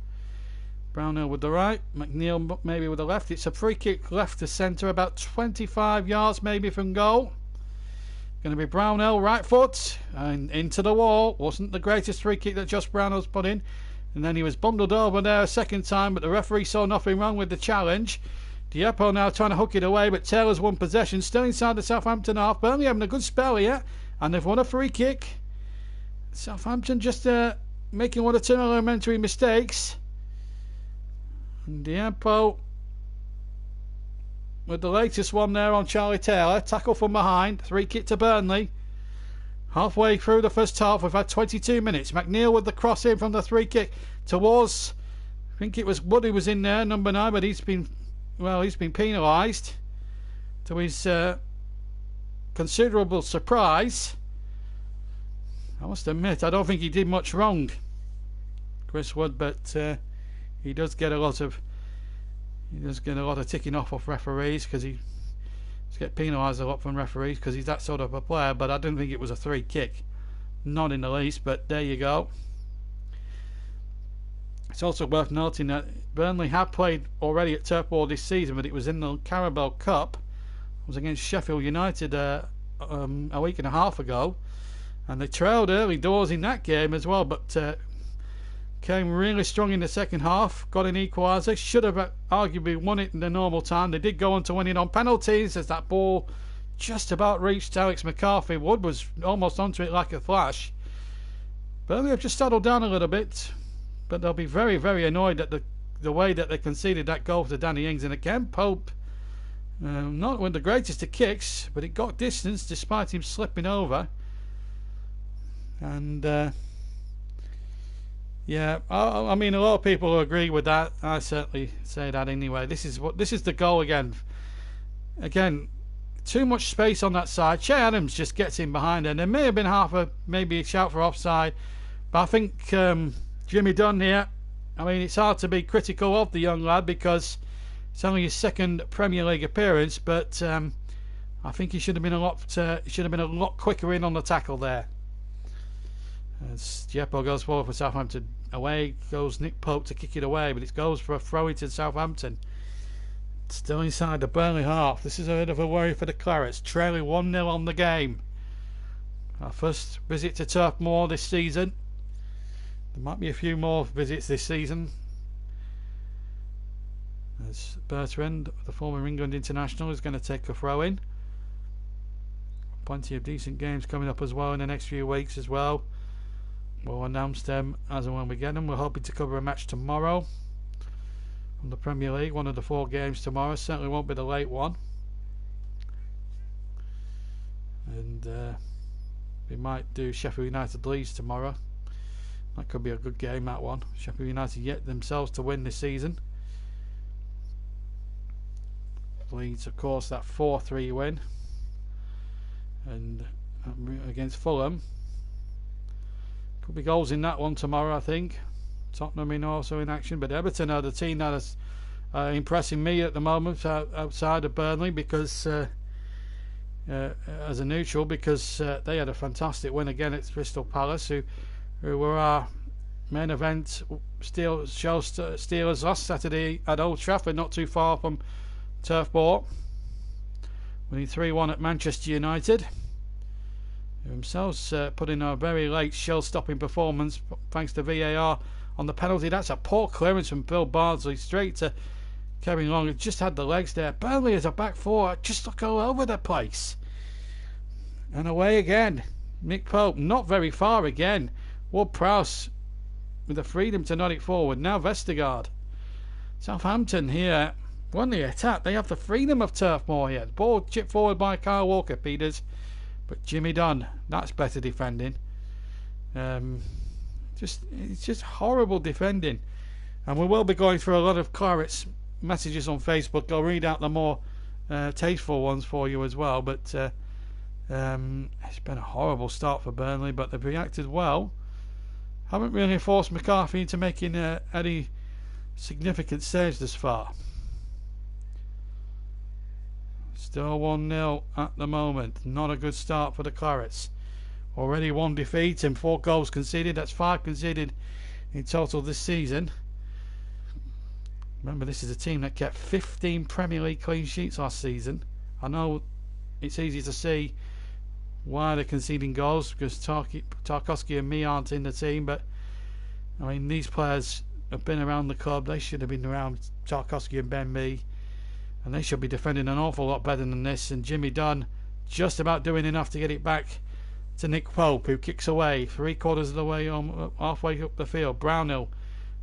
Brownhill with the right, McNeil maybe with the left. It's a free kick left to centre, about 25 yards maybe from goal. Going to be Brownhill, right foot, and into the wall. Wasn't the greatest free kick that Josh Brownhill's put in. And then he was bundled over there a second time, but the referee saw nothing wrong with the challenge. Diepo now trying to hook it away, but Taylor's won possession, still inside the Southampton half. Burnley having a good spell here, and they've won a free kick. Southampton just making one or two elementary mistakes. And Diepo with the latest one there on Charlie Taylor. Tackle from behind, free kick to Burnley. Halfway through the first half, we've had 22 minutes. McNeil with the cross in from the free kick towards, I think it was Woody was in there, number 9, but he's been penalised to his considerable surprise. I must admit, I don't think he did much wrong, Chris Wood, but he does get a lot of ticking off referees, because he get penalised a lot from referees because he's that sort of a player. But I didn't think it was a free kick, not in the least. But there you go. It's also worth noting that Burnley have played already at Turf Moor this season, but it was in the Carabao Cup. It was against Sheffield United a week and a half ago, and they trailed early doors in that game as well, but came really strong in the second half, got an equaliser, should have arguably won it in the normal time. They did go on to win it on penalties as that ball just about reached Alex McCarthy. Wood was almost onto it like a flash. Burnley have just settled down a little bit, but they'll be very, very annoyed at the way that they conceded that goal to Danny Ings. And again, Pope, not with the greatest of kicks, but it got distance despite him slipping over. And yeah, I mean, a lot of people agree with that. I certainly say that anyway. This is the goal again. Again, too much space on that side. Che Adams just gets in behind her. And there may have been maybe a shout for offside, but I think Jimmy Dunn here, I mean, it's hard to be critical of the young lad because it's only his second Premier League appearance, but I think he should have been a lot quicker in on the tackle there. As Diepo goes forward for Southampton, away goes Nick Pope to kick it away, but it goes for a throw to Southampton. Still inside the Burnley half. This is a bit of a worry for the Clarets, trailing 1-0 on the game. Our first visit to Turf Moor this season. There might be a few more visits this season, as Bertrand, the former England international, is going to take a throw in. Plenty of decent games coming up as well in the next few weeks as well. We'll announce them as and when we get them. We're hoping to cover a match tomorrow from the Premier League, one of the 4 games tomorrow. Certainly won't be the late one. And we might do Sheffield United Leeds tomorrow. That could be a good game, that one. Sheffield United yet themselves to win this season. Leeds, of course, that 4-3 win. And against Fulham. Could be goals in that one tomorrow, I think. Tottenham also in action, but Everton are the team that is impressing me at the moment outside of Burnley, because as a neutral, because they had a fantastic win again at Crystal Palace, who were our main event Steelers last Saturday at Old Trafford, not too far from Turf Moor, winning 3-1 at Manchester United. Themselves put in a very late shell-stopping performance thanks to VAR on the penalty. That's a poor clearance from Bill Bardsley straight to Kevin Long. It just had the legs there. Burnley as a back four just look all over the place. And away again. Nick Pope not very far again. Ward-Prowse with the freedom to nod it forward. Now Vestergaard. Southampton here When they attack, they have the freedom of Turf Moor here. The ball chipped forward by Kyle Walker Peters, but Jimmy Dunn, that's better defending. It's just horrible defending. And we will be going through a lot of Claret's messages on Facebook. I'll read out the more tasteful ones for you as well. But it's been a horrible start for Burnley, but they've reacted well. Haven't really forced McCarthy into making any significant saves this far. Still 1-0 at the moment. Not a good start for the Clarets. Already 1 defeat and 4 goals conceded. That's 5 conceded in total this season. Remember, this is a team that kept 15 Premier League clean sheets last season. I know it's easy to see why they're conceding goals, because Tarkowski and me aren't in the team, but I mean, these players have been around the club. They should have been around Tarkowski and Ben Mee, and they should be defending an awful lot better than this. And Jimmy Dunn just about doing enough to get it back to Nick Pope, who kicks away 3/4 of the way halfway up the field. Brownhill.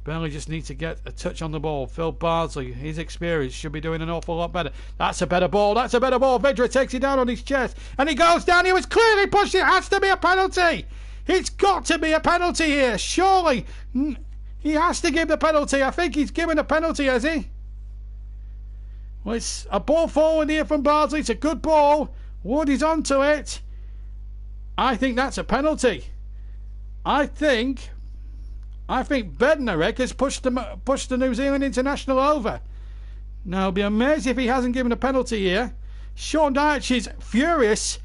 Burnley just need to get a touch on the ball. Phil Bardsley, his experience, should be doing an awful lot better. That's a better ball. That's a better ball. Vidra takes it down on his chest, and he goes down. He was clearly pushed. It has to be a penalty. It's got to be a penalty here. Surely he has to give the penalty. I think he's given a penalty, has he? Well, it's a ball forward here from Bardsley. It's a good ball. Wood is onto it. I think that's a penalty. I think Bednarek has pushed the New Zealand international over. Now, I'll be amazed if he hasn't given a penalty here. Sean Dyche is furious,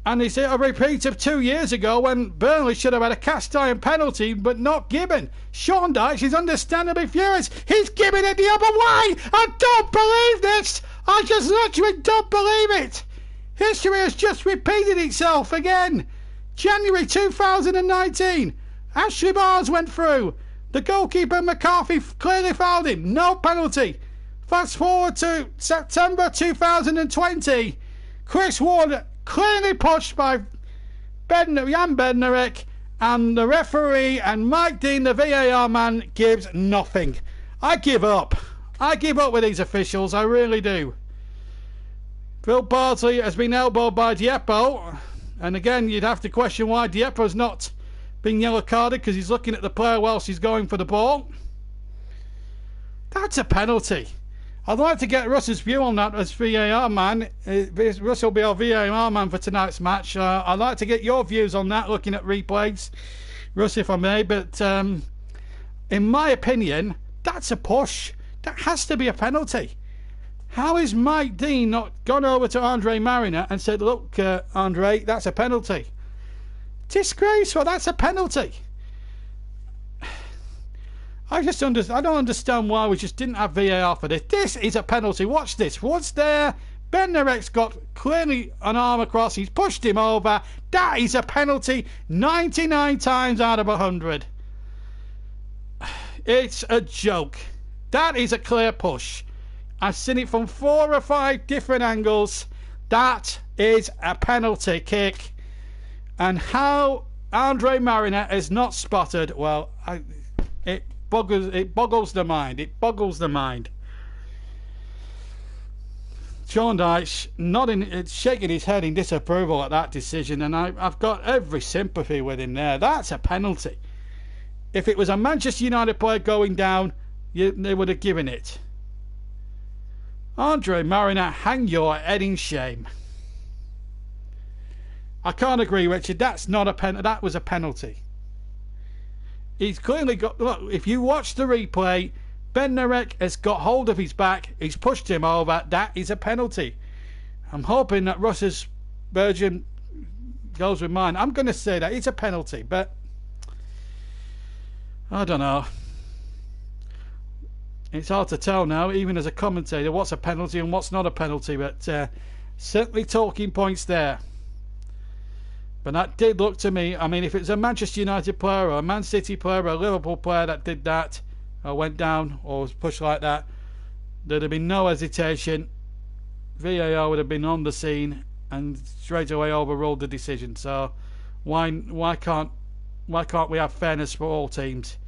and it's a repeat of 2 years ago when Burnley should have had a cast iron penalty but not given. Sean Dyche is understandably furious. He's giving it the other way. I don't believe this. I just literally don't believe it. History has just repeated itself again. January 2019. Ashley Barnes went through. The goalkeeper McCarthy clearly fouled him. No penalty. Fast forward to September 2020. Chris Ward clearly pushed by Jan Bednarek, and the referee and Mike Dean, the VAR man, gives nothing. I give up. I give up with these officials. I really do. Phil Bardsley has been elbowed by Diepo, and again you'd have to question why Diepo's not being yellow carded, because he's looking at the player whilst he's going for the ball. That's a penalty. I'd like to get Russ's view on that as VAR man. Russ will be our VAR man for tonight's match. I'd like to get your views on that, looking at replays, Russ, if I may. But in my opinion, that's a push. That has to be a penalty. How is Mike Dean not gone over to Andre Mariner and said, look, Andre, that's a penalty? Disgraceful. That's a penalty. I don't understand why we just didn't have VAR for this. This is a penalty. Watch this. What's there? Bednarek's got clearly an arm across. He's pushed him over. That is a penalty 99 times out of 100. It's a joke. That is a clear push. I've seen it from 4 or 5 different angles. That is a penalty kick. And how Andre Mariner is not spotted, well, it boggles the mind. It boggles the mind. Sean Dyche shaking his head in disapproval at that decision, and I've got every sympathy with him there. That's a penalty. If it was a Manchester United player going down, they would have given it. Andre Mariner, hang your head in shame. I can't agree, Richard. That's not a penalty. That was a penalty. He's clearly got. Look, if you watch the replay, Bednarek has got hold of his back. He's pushed him over. That is a penalty. I'm hoping that Russ's version goes with mine. I'm going to say that it's a penalty, but I don't know. It's hard to tell now, even as a commentator, what's a penalty and what's not a penalty. But certainly talking points there. But that did look to me, I mean, if it was a Manchester United player or a Man City player or a Liverpool player that did that, or went down or was pushed like that, there'd have been no hesitation. VAR would have been on the scene and straight away overruled the decision. So why can't we have fairness for all teams?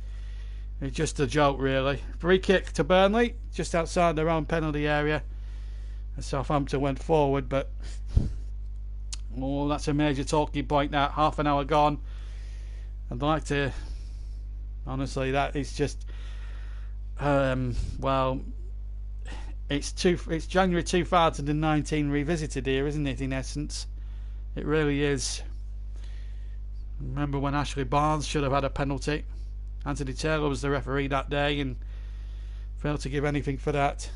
It's just a joke, really. Free kick to Burnley, just outside their own penalty area. And Southampton went forward, but that's a major talking point now. Half an hour gone. I'd like to, honestly, that is just, well, it's January 2019 revisited here, isn't it? In essence, it really is. Remember when Ashley Barnes should have had a penalty? Anthony Taylor was the referee that day and failed to give anything for that.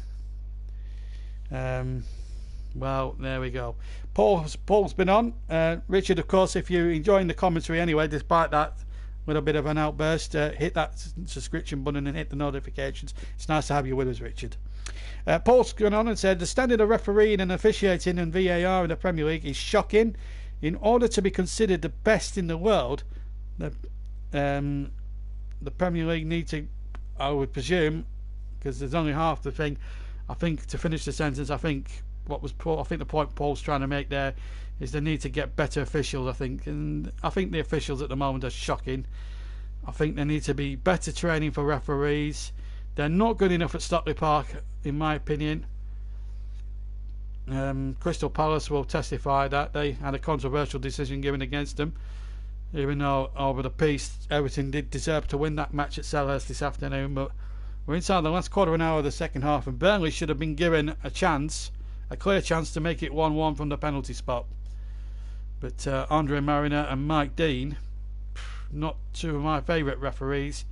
Well, there we go. Paul's been on. Richard, of course, if you're enjoying the commentary anyway, despite that little bit of an outburst, hit that subscription button and hit the notifications. It's nice to have you with us, Richard. Paul's gone on and said the standard of refereeing and officiating and VAR in the Premier League is shocking. In order to be considered the best in the world, the Premier League need to, I would presume, because there's only half the thing. I think to finish the sentence, I think the point Paul's trying to make there is they need to get better officials. I think the officials at the moment are shocking. I think there needs to be better training for referees. They're not good enough at Stockley Park, in my opinion. Crystal Palace will testify that they had a controversial decision given against them, even though over the piece Everton did deserve to win that match at Selhurst this afternoon. But we're inside the last quarter of an hour of the second half, and Burnley should have been given a clear chance to make it 1-1 from the penalty spot. But Andre Mariner and Mike Dean, not two of my favourite referees,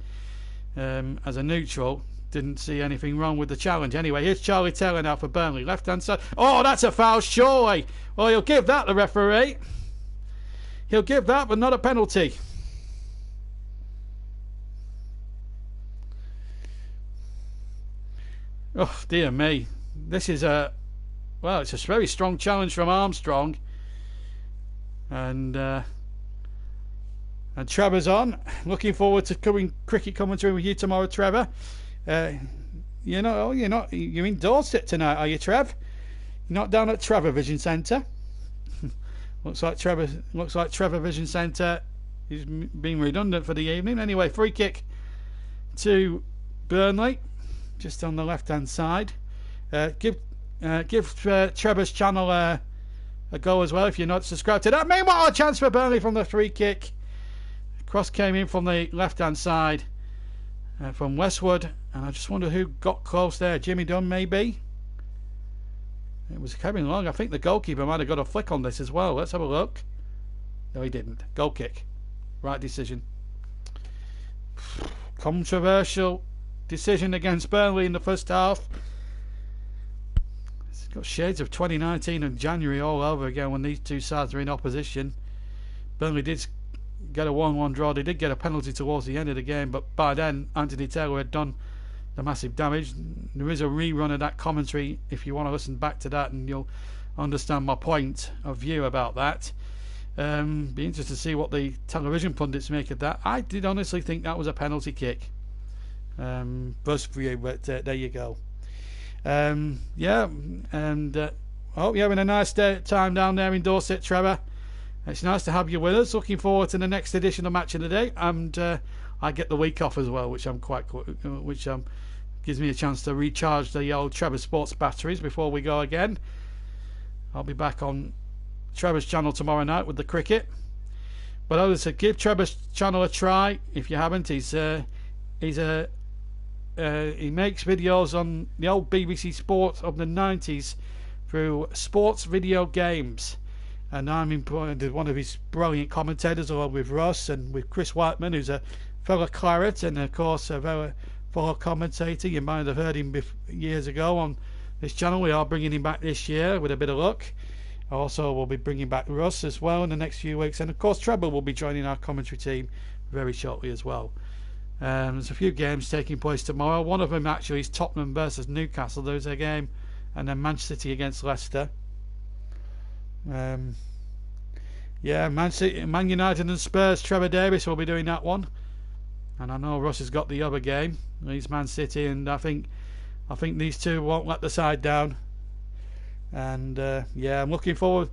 as a neutral, didn't see anything wrong with the challenge. Anyway, here's Charlie Taylor now for Burnley. Left hand side. Oh, that's a foul, surely. Well, he'll give that, the referee. He'll give that, but not a penalty. Oh, dear me. This is it's a very strong challenge from Armstrong. And Trevor's on. Looking forward to coming cricket commentary with you tomorrow, Trevor. You're in Dorset tonight, are you, Trev? You're not down at Trevor Vision Centre. Looks like Trevor Vision Centre is being redundant for the evening. Anyway, free kick to Burnley, just on the left-hand side. Give Trevor's channel a go as well if you're not subscribed to that. Meanwhile, a chance for Burnley from the free kick. Cross came in from the left-hand side from Westwood, and I just wonder who got close there. Jimmy Dunn, maybe? It was Kevin Long. I think the goalkeeper might have got a flick on this as well. Let's have a look. No, he didn't. Goal kick. Right decision. Controversial decision against Burnley in the first half. It's got shades of 2019 and January all over again when these two sides are in opposition. Burnley did get a 1-1 draw. They did get a penalty towards the end of the game, but by then Anthony Taylor had done the massive damage. There is a rerun of that commentary if you want to listen back to that, and you'll understand my point of view about that. Be interested to see what the television pundits make of that. I did honestly think that was a penalty kick. Buzz for you, but there you go. Hope you're having a nice time down there in Dorset, Trevor. It's nice to have you with us. Looking forward to the next edition of Match of the Day, and I get the week off as well, which gives me a chance to recharge the old Trevor Sports batteries before we go again. I'll be back on Trevor's channel tomorrow night with the cricket. But I would say give Trevor's channel a try if you haven't. He makes videos on the old BBC Sport of the 90s through sports video games. And I'm employed as one of his brilliant commentators, along with Ross and with Chris Whiteman, who's a fellow Claret and, of course, a fellow commentator. You might have heard him years ago on this channel. We are bringing him back this year with a bit of luck. Also, we'll be bringing back Russ as well in the next few weeks. And, of course, Trevor will be joining our commentary team very shortly as well. There's a few games taking place tomorrow. One of them, actually, is Tottenham versus Newcastle. There's a game. And then Manchester City against Leicester. Man United and Spurs. Trevor Davis will be doing that one, and I know Russ has got the other game. He's Man City, and I think these two won't let the side down. And I'm looking forward.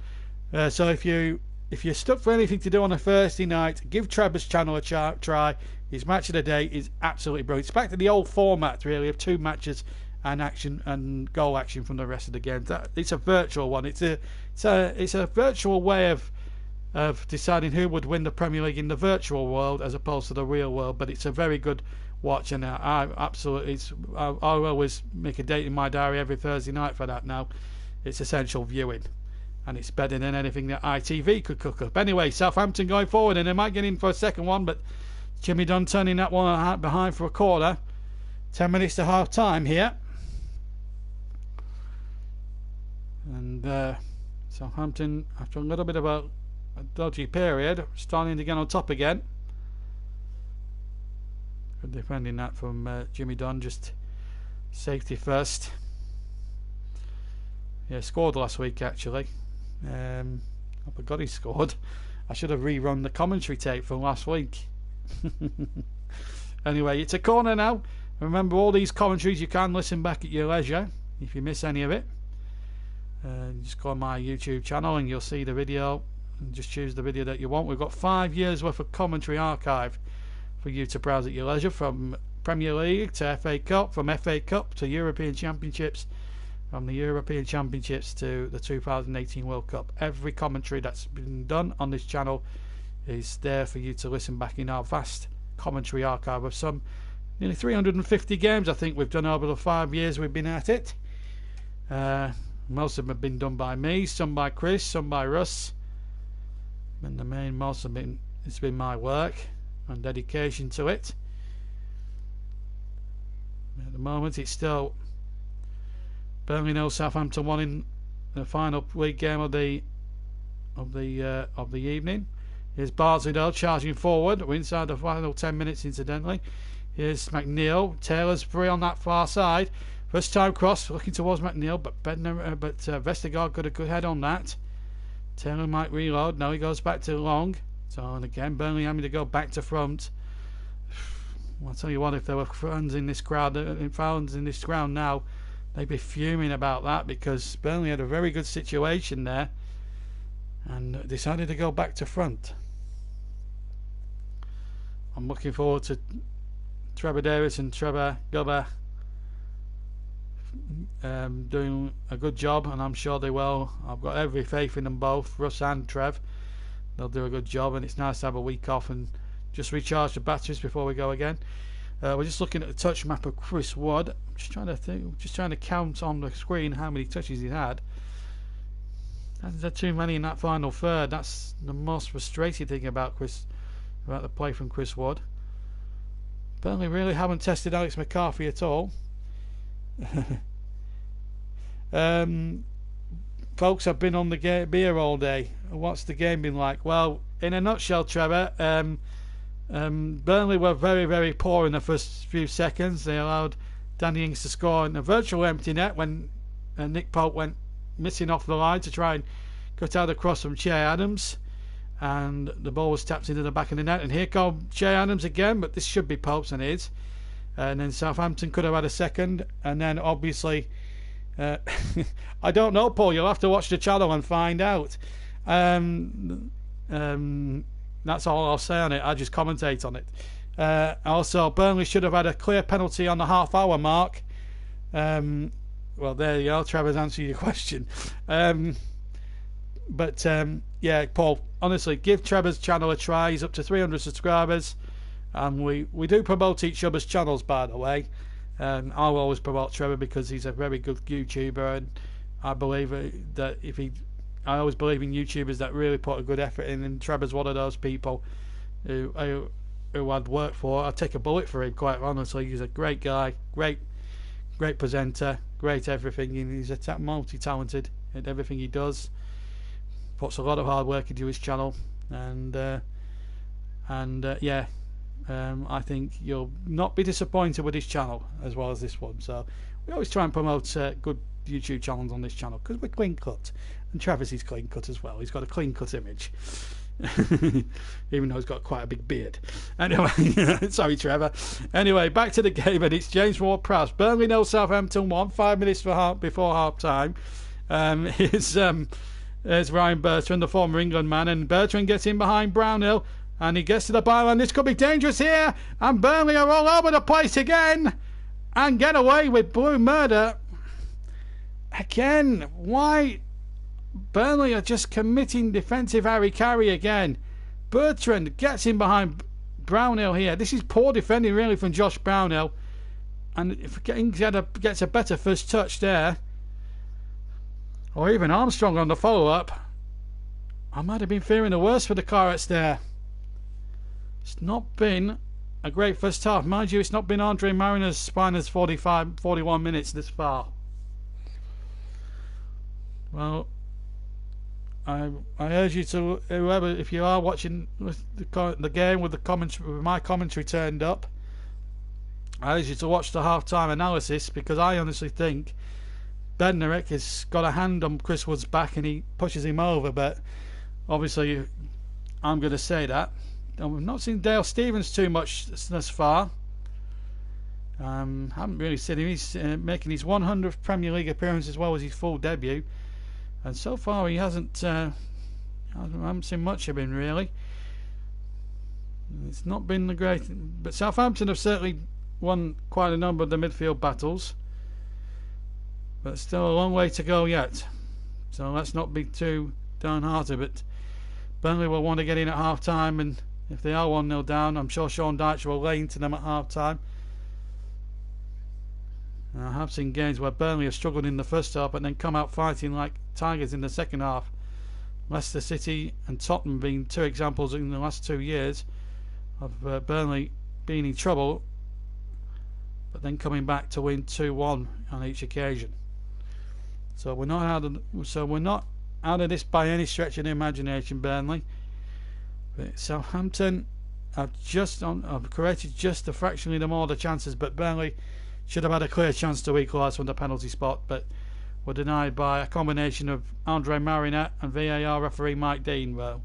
So if you if you're stuck for anything to do on a Thursday night, give Trevor's channel a try. His match of the day is absolutely brilliant. It's back to the old format, really, of 2 matches and action and goal action from the rest of the games. It's a virtual one. It's a virtual way of deciding who would win the Premier League in the virtual world as opposed to the real world. But it's a very good watch, and I always make a date in my diary every Thursday night for that now. It's essential viewing, and it's better than anything that ITV could cook up. Anyway, Southampton going forward, and they might get in for a second one, but Jimmy Dunn turning that one behind for a corner. 10 minutes to half time here, and Southampton, after a little bit of a dodgy period, starting to get on top again. Good defending that from Jimmy Dunn, just safety first. Yeah, scored last week actually. I forgot he scored. I should have rerun the commentary tape from last week. Anyway, it's a corner now. Remember, all these commentaries you can listen back at your leisure if you miss any of it. Just go on my YouTube channel and you'll see the video, and just choose the video that you want. We've got 5 years worth of commentary archive for you to browse at your leisure, from Premier League to FA Cup, from FA Cup to European Championships, from the European Championships to the 2018 World Cup. Every commentary that's been done on this channel is there for you to listen back in our vast commentary archive of some nearly 350 games I think we've done over the 5 years we've been at it. Most of them have been done by me, some by Chris, some by Russ, and the main most have been, it's been my work and dedication to it. At the moment it's still Burnley 0, Southampton 1 in the final league game of the evening. Here's Bardsley though, charging forward. We're inside the final 10 minutes incidentally. Here's McNeil. Taylor's free on that far side. First time cross, looking towards McNeil, but Vestergaard got a good head on that. Taylor might reload. Now he goes back to Long. So, and again, Burnley having to go back to front. I'll tell you what, if there were fans in this crowd, now, they'd be fuming about that, because Burnley had a very good situation there and decided to go back to front. I'm looking forward to Trevor Davis and Trevor Gubber doing a good job, and I'm sure they will. I've got every faith in them both, Russ and Trev. They'll do a good job, and it's nice to have a week off and just recharge the batteries before we go again. We're just looking at the touch map of Chris Wood. I'm just trying to count on the screen how many touches he's had. There's too many in that final third. That's the most frustrating thing about the play from Chris Wood. Burnley really haven't tested Alex McCarthy at all. Folks, I've been on the beer all day. What's the game been like? Well, in a nutshell, Trevor, Burnley were very, very poor in the first few seconds. They allowed Danny Ings to score in a virtual empty net when Nick Pope went missing off the line to try and cut out a cross from Che Adams, and the ball was tapped into the back of the net, and here comes Che Adams again, but this should be Pope's, and is. And then Southampton could have had a second, and then obviously I don't know, Paul, you'll have to watch the channel and find out. That's all I'll say on it. I just commentate on it. Also, Burnley should have had a clear penalty on the half-hour mark. Well, there you go. Trevor's answered your question. Yeah, Paul, honestly, give Trevor's channel a try. He's up to 300 subscribers. And we do promote each other's channels, by the way. I'll always promote Trevor because he's a very good YouTuber, and I believe that I always believe in YouTubers that really put a good effort in, and Trevor's one of those people who I'd work for. I'd take a bullet for him, quite honestly. He's a great guy, great presenter, great everything. He's multi-talented in everything he does. Puts a lot of hard work into his channel, and I think you'll not be disappointed with his channel as well as this one. So we always try and promote good YouTube channels on this channel because we're clean cut, and Travis is clean cut as well. He's got a clean cut image, even though he's got quite a big beard. Anyway, sorry Trevor. Anyway, back to the game, and it's James Ward-Prowse. Burnley 0, Southampton 1. 5 minutes before half time. Here's There's Ryan Bertrand, the former England man, and Bertrand gets in behind Brownhill, and he gets to the byline. This could be dangerous here, and Burnley are all over the place again, and get away with blue murder. Again, why? Burnley are just committing defensive harry-carry again. Bertrand gets in behind Brownhill here. This is poor defending really from Josh Brownhill, and if gets a better first touch there, or even Armstrong on the follow-up, I might have been fearing the worst for the Clarets there. It's not been a great first half. Mind you, it's not been Andre Mariner's finest 41 minutes this far. Well, I urge you to, whoever, if you are watching the game with my commentary turned up, I urge you to watch the half-time analysis, because I honestly think Bednarek has got a hand on Chris Wood's back and he pushes him over, but obviously I'm going to say that. I've not seen Dale Stephens too much thus far. Haven't really seen him. He's making his 100th Premier League appearance as well as his full debut, and so far he hasn't. I haven't seen much of him really. It's not been the great, but Southampton have certainly won quite a number of the midfield battles, but still a long way to go yet. So let's not be too downhearted. But Burnley will want to get in at half time, and if they are 1-0 down, I'm sure Sean Dyche will lay into them at half time. I have seen games where Burnley have struggled in the first half but then come out fighting like tigers in the second half. Leicester City and Tottenham being two examples in the last 2 years of Burnley being in trouble but then coming back to win 2-1 on each occasion. So we're not out of this by any stretch of the imagination, Burnley. But Southampton have created just a fractionally the more the chances, but Burnley should have had a clear chance to equalise from the penalty spot, but were denied by a combination of Andre Mariner and VAR referee Mike Dean. Well,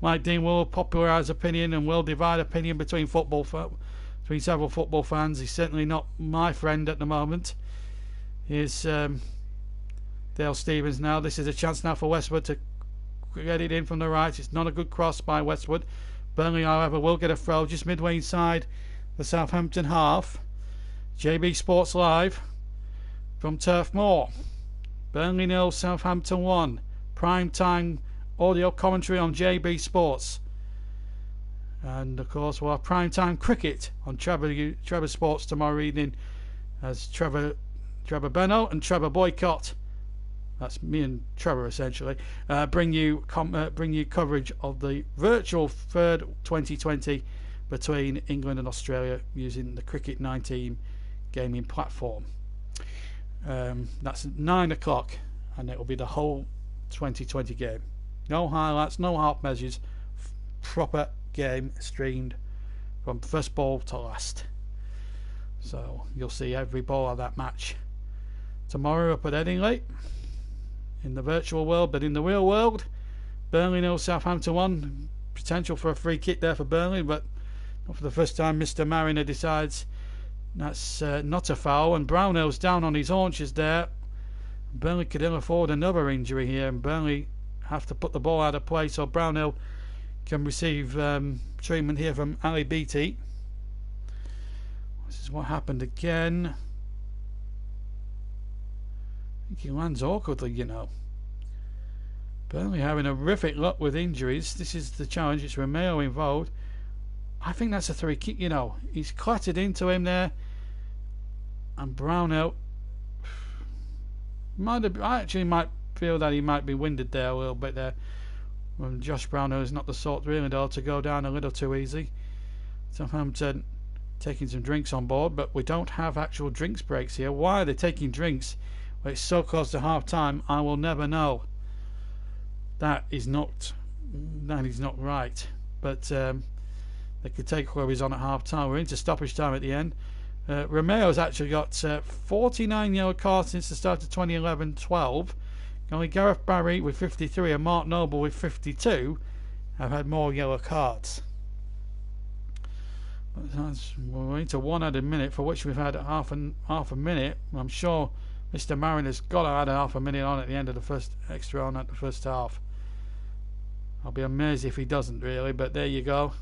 Mike Dean will popularise opinion and will divide opinion between several football fans. He's certainly not my friend at the moment. Here's Dale Stephens now. This is a chance now for Westwood to get it in from the right. It's not a good cross by Westwood. Burnley, however, will get a throw just midway inside the Southampton half. JB Sports Live from Turf Moor. Burnley 0, Southampton 1. Prime time audio commentary on JB Sports. And of course we'll have prime time cricket on Trevor Sports tomorrow evening, as Trevor Benno and Trevor Boycott, that's me and Trevor essentially, bring you coverage of the virtual third 2020 between England and Australia using the Cricket 19 gaming platform. That's at 9 o'clock, and it will be the whole 2020 game. No highlights, no half measures, proper game streamed from first ball to last. So you'll see every ball of that match tomorrow up at Headingley in the virtual world, but in the real world, Burnley 0, Southampton 1. Potential for a free kick there for Burnley, but not for the first time. Mr. Mariner decides that's not a foul, and Brownhill's down on his haunches there. Burnley could ill afford another injury here, and Burnley have to put the ball out of play so Brownhill can receive treatment here from Ali Beattie. This is what happened again. I think he lands awkwardly, you know. Burnley having horrific luck with injuries. This is the challenge. It's Romeo involved. I think that's a free kick, you know. He's clattered into him there, and Brownhill I actually might feel that he might be winded there a little bit there. Josh Brownhill is not the sort really though to go down a little too easy. Southampton taking some drinks on board, but we don't have actual drinks breaks here. Why are they taking drinks when it's so close to half time? I will never know. That is not right. But they could take whoever is on at half time. We're into stoppage time at the end. Romeo's actually got 49 yellow cards since the start of 2011-12. Only Gareth Barry with 53 and Mark Noble with 52 have had more yellow cards. We're into one added minute, for which we've had half a minute. I'm sure Mr. Mariner's got to add half a minute on at the end of the first extra on at the first half. I'll be amazed if he doesn't, really, but there you go.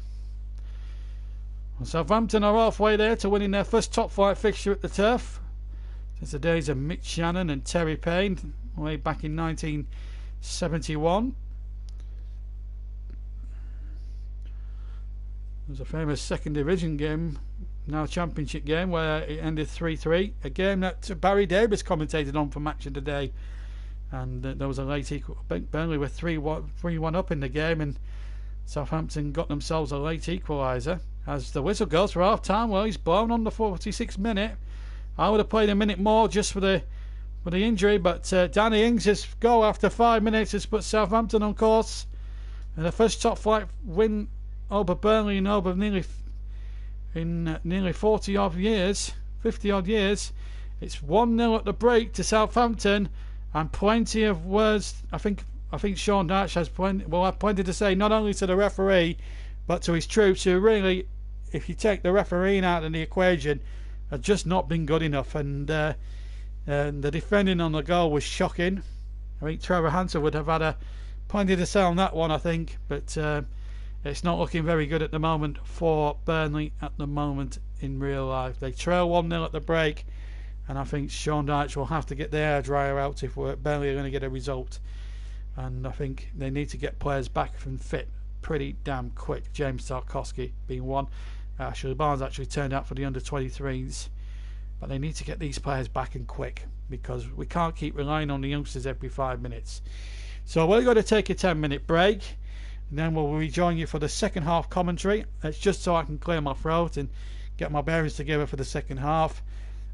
Well, Southampton are halfway there to winning their first top flight fixture at the Turf since the days of Mick Shannon and Terry Payne way back in 1971. There's a famous second division game, now championship game, where it ended 3-3. A game that Barry Davis commentated on for Match of the Day. And there was a late equal. Burnley were 3-1 up in the game, and Southampton got themselves a late equaliser. As the whistle goes for half time, well, he's blown on the 46th minute. I would have played a minute more just for the injury, but Danny Ings' goal after 5 minutes has put Southampton on course. And the first top flight win over Burnley in over nearly 40 odd years, 50 odd years. It's 1-0 at the break to Southampton, and plenty of words. I think Sean Dyche has plenty to say, not only to the referee but to his troops, who really, if you take the referee out of the equation, have just not been good enough. And the defending on the goal was shocking. I think Trevor Hansen would have had plenty to say on that one, I think, but it's not looking very good at the moment for Burnley at the moment in real life. They trail 1-0 at the break, and I think Sean Dyche will have to get their hairdryer out if Burnley are going to get a result. And I think they need to get players back from fit pretty damn quick. James Tarkowski being one. Ashley Barnes actually turned out for the under-23s. But they need to get these players back and quick, because we can't keep relying on the youngsters every 5 minutes. So we're going to take a 10-minute break, and then we'll rejoin you for the second half commentary. It's just so I can clear my throat and get my bearings together for the second half,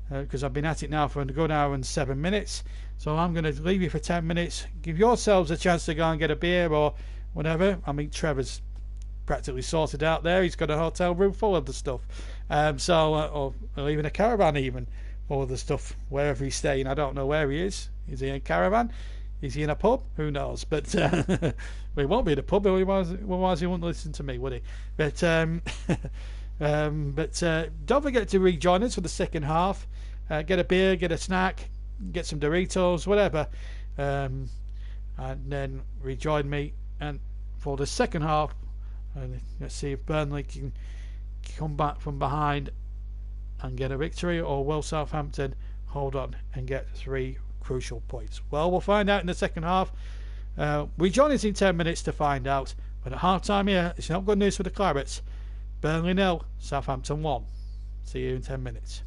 because I've been at it now for a good hour and 7 minutes. So I'm going to leave you for 10 minutes. Give yourselves a chance to go and get a beer or whatever. I mean, Trevor's practically sorted out there. He's got a hotel room full of the stuff. Or even a caravan even full of the stuff, wherever he's staying. I don't know where he is. Is he in a caravan? Is he in a pub? Who knows? But well, he won't be in a pub, otherwise he wouldn't listen to me, would he? But don't forget to rejoin us for the second half. Get a beer, get a snack, get some Doritos, whatever, and then rejoin me and for the second half. And let's see if Burnley can come back from behind and get a victory, or will Southampton hold on and get 3 crucial points. Well, we'll find out in the second half. Rejoin us in 10 minutes to find out. But at half time here, it's not good news for the Clarets. Burnley 0, Southampton 1. See you in 10 minutes.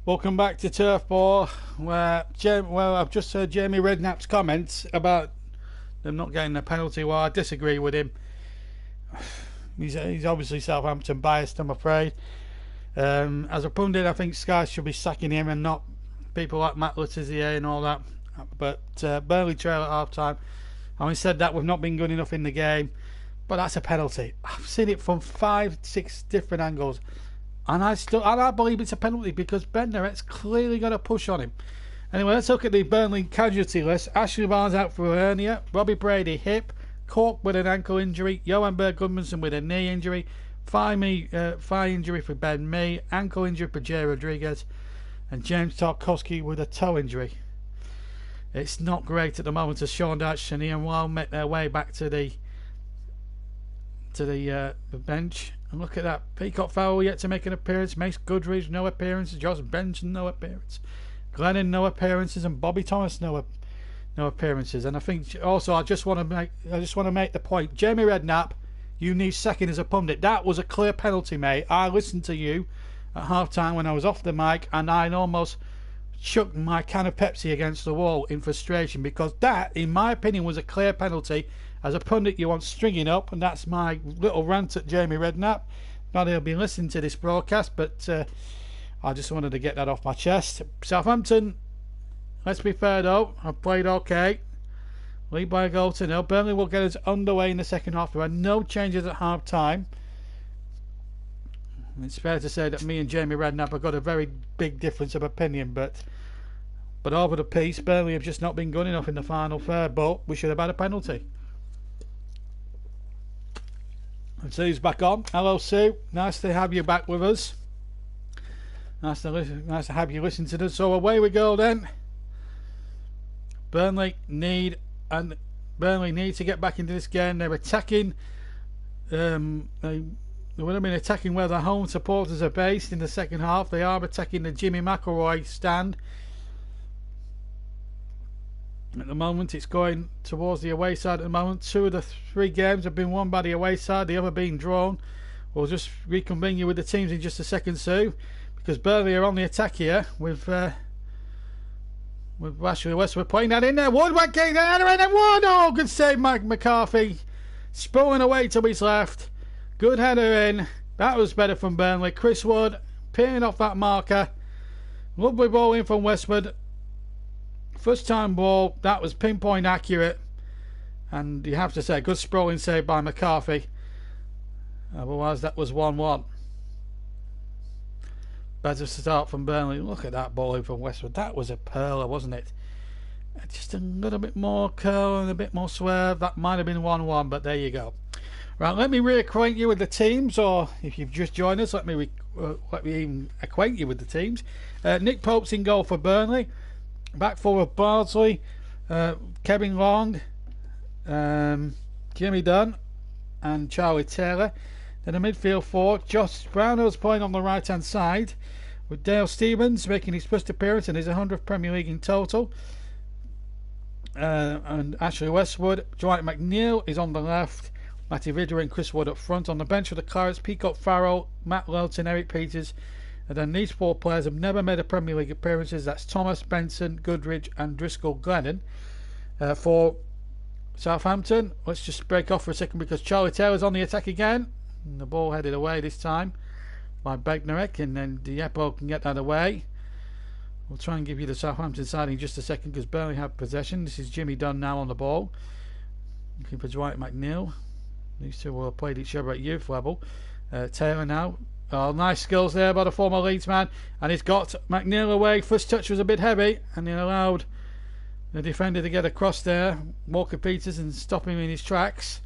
Welcome back to Turf Ball, where I've just heard Jamie Redknapp's comments about them not getting a penalty. Well, I disagree with him. He's obviously Southampton biased, I'm afraid. As a pundit, I think Sky should be sacking him and not people like Matt Letizia and all that. But Burnley trail at half time. Having said that, we've not been good enough in the game. But that's a penalty. I've seen it from 5-6 different angles. And I believe it's a penalty because Bednarek's clearly got a push on him. Anyway, let's look at the Burnley casualty list. Ashley Barnes out for a hernia. Robbie Brady hip. Cork with an ankle injury. Johan Berg Gudmundsson with a knee injury. Thigh injury for Ben Mee. Ankle injury for Jay Rodriguez. And James Tarkowski with a toe injury. It's not great at the moment as Sean Dyche and Ian Wild make their way back to the bench. And look at that. Peacock Farrell yet to make an appearance. Mace Goodridge no appearance. Josh Benson no appearance. Glennon no appearances, and Bobby Thomas no appearances. And I think also I just want to make the point. Jamie Redknapp, you need second as a pundit. That was a clear penalty, mate. I listened to you at half time when I was off the mic, and I almost chucked my can of Pepsi against the wall in frustration because that, in my opinion, was a clear penalty. As a pundit, you want stringing up, and that's my little rant at Jamie Redknapp. Not he'll be listening to this broadcast, but I just wanted to get that off my chest. Southampton, let's be fair though, have played okay. Lead by a goal to nil. Burnley will get us underway in the second half. There are no changes at half time. It's fair to say that me and Jamie Redknapp have got a very big difference of opinion, but over the piece, Burnley have just not been good enough in the final third, but we should have had a penalty. And Sue's back on. Hello, Sue. Nice to have you back with us. Nice to have you listen to us. So away we go then. Burnley need to get back into this game. They're attacking. They would have been attacking where the home supporters are based in the second half. They are attacking the Jimmy McElroy stand. At the moment, it's going towards the away side. At the moment, 2 of the 3 games have been won by the away side. The other being drawn. We'll just reconvene you with the teams in just a second, Sue, because Burnley are on the attack here with Ashley Westwood putting that in there. Woodward getting that in there. Oh, good save, Mike McCarthy. Spilling away to his left. Good header in. That was better from Burnley. Chris Wood peering off that marker. Lovely ball in from Westwood. First time ball. That was pinpoint accurate. And you have to say, good sprawling save by McCarthy. Otherwise, that was 1-1. Better start from Burnley. Look at that ball in from Westwood. That was a pearler, wasn't it? Just a little bit more curl and a bit more swerve. That might have been 1-1, but there you go. Right, let me reacquaint you with the teams, or if you've just joined us, let me even acquaint you with the teams. Nick Pope's in goal for Burnley. Back forward Bardsley, Kevin Long, Jimmy Dunn, and Charlie Taylor. Then a midfield 4, Josh Brownhill's playing on the right hand side, with Dale Stephens making his first appearance and his 100th Premier League in total. And Ashley Westwood. Dwight McNeil is on the left. Matty Vidra and Chris Wood up front. On the bench for the Clarets, Peacock Farrell, Matt Lelton, Eric Peters. And then these 4 players have never made a Premier League appearances. That's Thomas, Benson, Goodridge and Driscoll Glennon. For Southampton, let's just break off for a second because Charlie Taylor's on the attack again. And the ball headed away this time by Bednarek, and then Diepo can get that away. We'll try and give you the Southampton side in just a second because Burnley have possession. This is Jimmy Dunn now on the ball. Looking for Dwight McNeil. These two will have played each other at youth level. Taylor now. Oh, nice skills there by the former Leeds man. And he's got McNeil away. First touch was a bit heavy, and he allowed the defender to get across there. Walker Peters, and stop him in his tracks.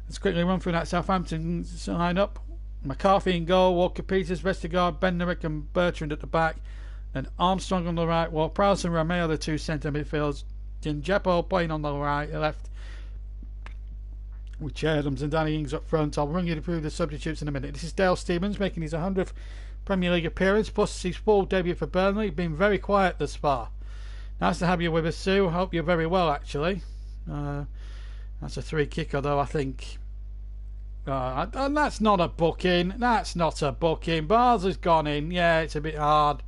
Let's quickly run through that Southampton line-up. McCarthy in goal. Walker Peters, Vestergaard, Bednarek and Bertrand at the back. And Armstrong on the right. While Prowse and Romeo are the 2 centre midfields. Djepo playing on the left. With Che Adams and Danny Ings up front. I'll run you through the substitutes in a minute. This is Dale Stephens making his 100th Premier League appearance, plus his full debut for Burnley. Been very quiet thus far. Nice to have you with us, Sue. Hope you're very well, actually. That's a 3 kicker, though, I think. And that's not a booking. That's not a booking. Bars has gone in. Yeah, it's a bit hard.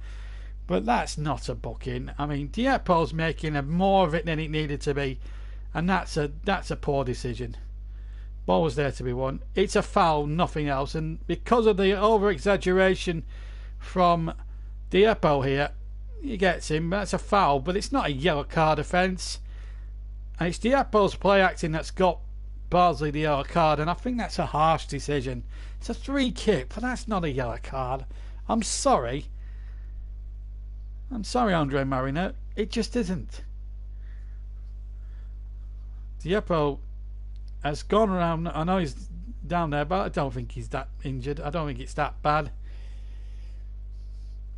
But that's not a booking. I mean, Diepo's making more of it than it needed to be, and that's a poor decision. Ball was there to be won. It's a foul, nothing else, and because of the over-exaggeration from Diepo here, he gets him. That's a foul, but it's not a yellow card offence. And it's Diepo's play acting that's got Bardsley the yellow card, and I think that's a harsh decision. It's a free kick, but that's not a yellow card. I'm sorry. I'm sorry, Andre Mariner. It just isn't. Diepo has gone around. I know he's down there, but I don't think he's that injured. I don't think it's that bad.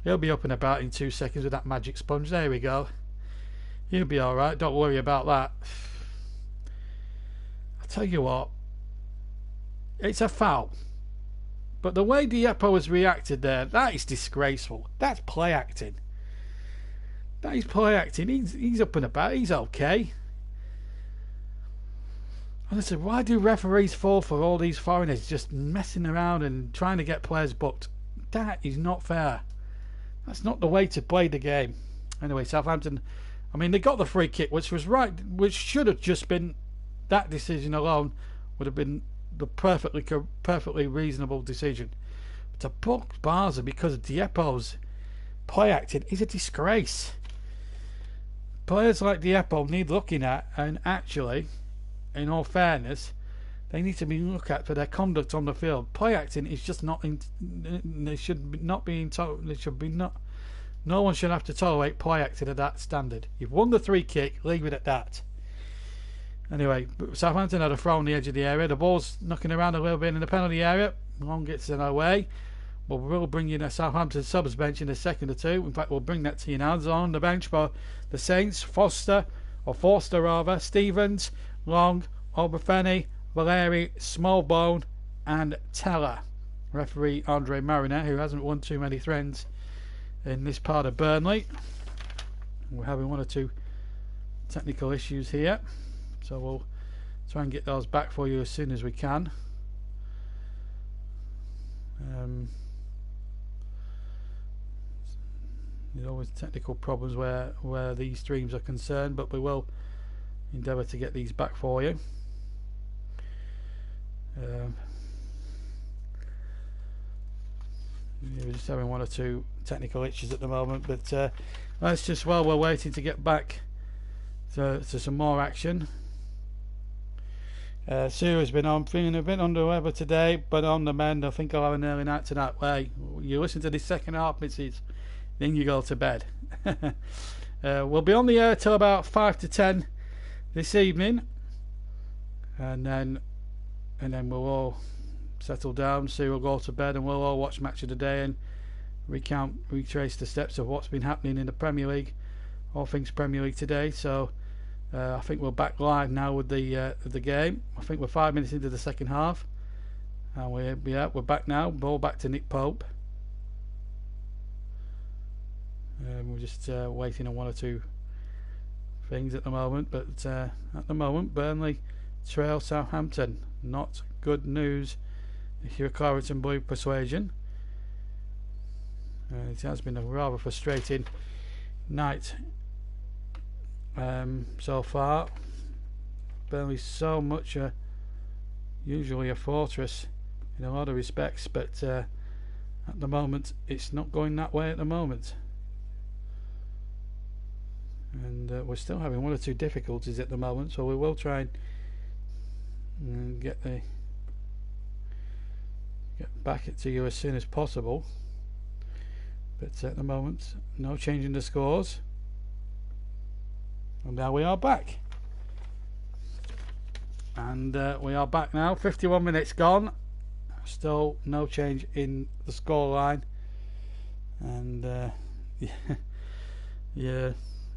He'll be up and about in 2 seconds with that magic sponge. There we go. He'll be alright. Don't worry about that. I'll tell you what. It's a foul. But the way Diepo has reacted there, that is disgraceful. That's play acting. That is play acting. He's up and about. He's okay. Honestly, why do referees fall for all these foreigners just messing around and trying to get players booked? That is not fair. That's not the way to play the game. Anyway, Southampton, I mean, they got the free kick, which was right, which should have just been, that decision alone would have been the perfectly reasonable decision. But to book Barza because of Diepo's play acting is a disgrace. Players like Diepo need looking at, and actually, in all fairness, they need to be looked at for their conduct on the field. Play acting is just not. They should not be. They should be not. No one should have to tolerate play acting at that standard. You've won the free kick. Leave it at that. Anyway, Southampton had a throw on the edge of the area. The ball's knocking around a little bit in the penalty area. Long gets in our way. But we'll bring you the Southampton subs bench in a second or two. In fact, we'll bring that to you now. So on the bench for the Saints, Forster rather, Stevens, Long, Obafemi, Valeri, Smallbone and Teller. Referee Andre Mariner, who hasn't won too many friends in this part of Burnley. We're having one or two technical issues here, so we'll try and get those back for you as soon as we can. There's always technical problems where these streams are concerned, but we will endeavour to get these back for you. We're just having one or two technical issues at the moment, but that's just while we're waiting to get back to some more action. Sue has been on, feeling a bit under the weather today, but on the mend. I think I'll have an early night tonight. Well, you listen to this second half, Mrs. Then you go to bed. We'll be on the air till about 5 to 10 this evening, and then we'll all settle down. Sue will go to bed, and we'll all watch Match of the Day and retrace the steps of what's been happening in the Premier League, all things Premier League today. So I think we're back live now with the game. I think we're 5 minutes into the second half, and we're back now. Ball back to Nick Pope. We're just waiting on one or two things at the moment, but at the moment Burnley trail Southampton. Not good news if you're a Claret and Blue persuasion. It has been a rather frustrating night so far. Burnley's so much usually a fortress in a lot of respects, but at the moment it's not going that way at the moment. And we're still having one or two difficulties at the moment, so we will try and get back it to you as soon as possible. But at the moment, no change in the scores, and now we are back. And we are back now. 51 minutes gone. Still no change in the scoreline. And yeah.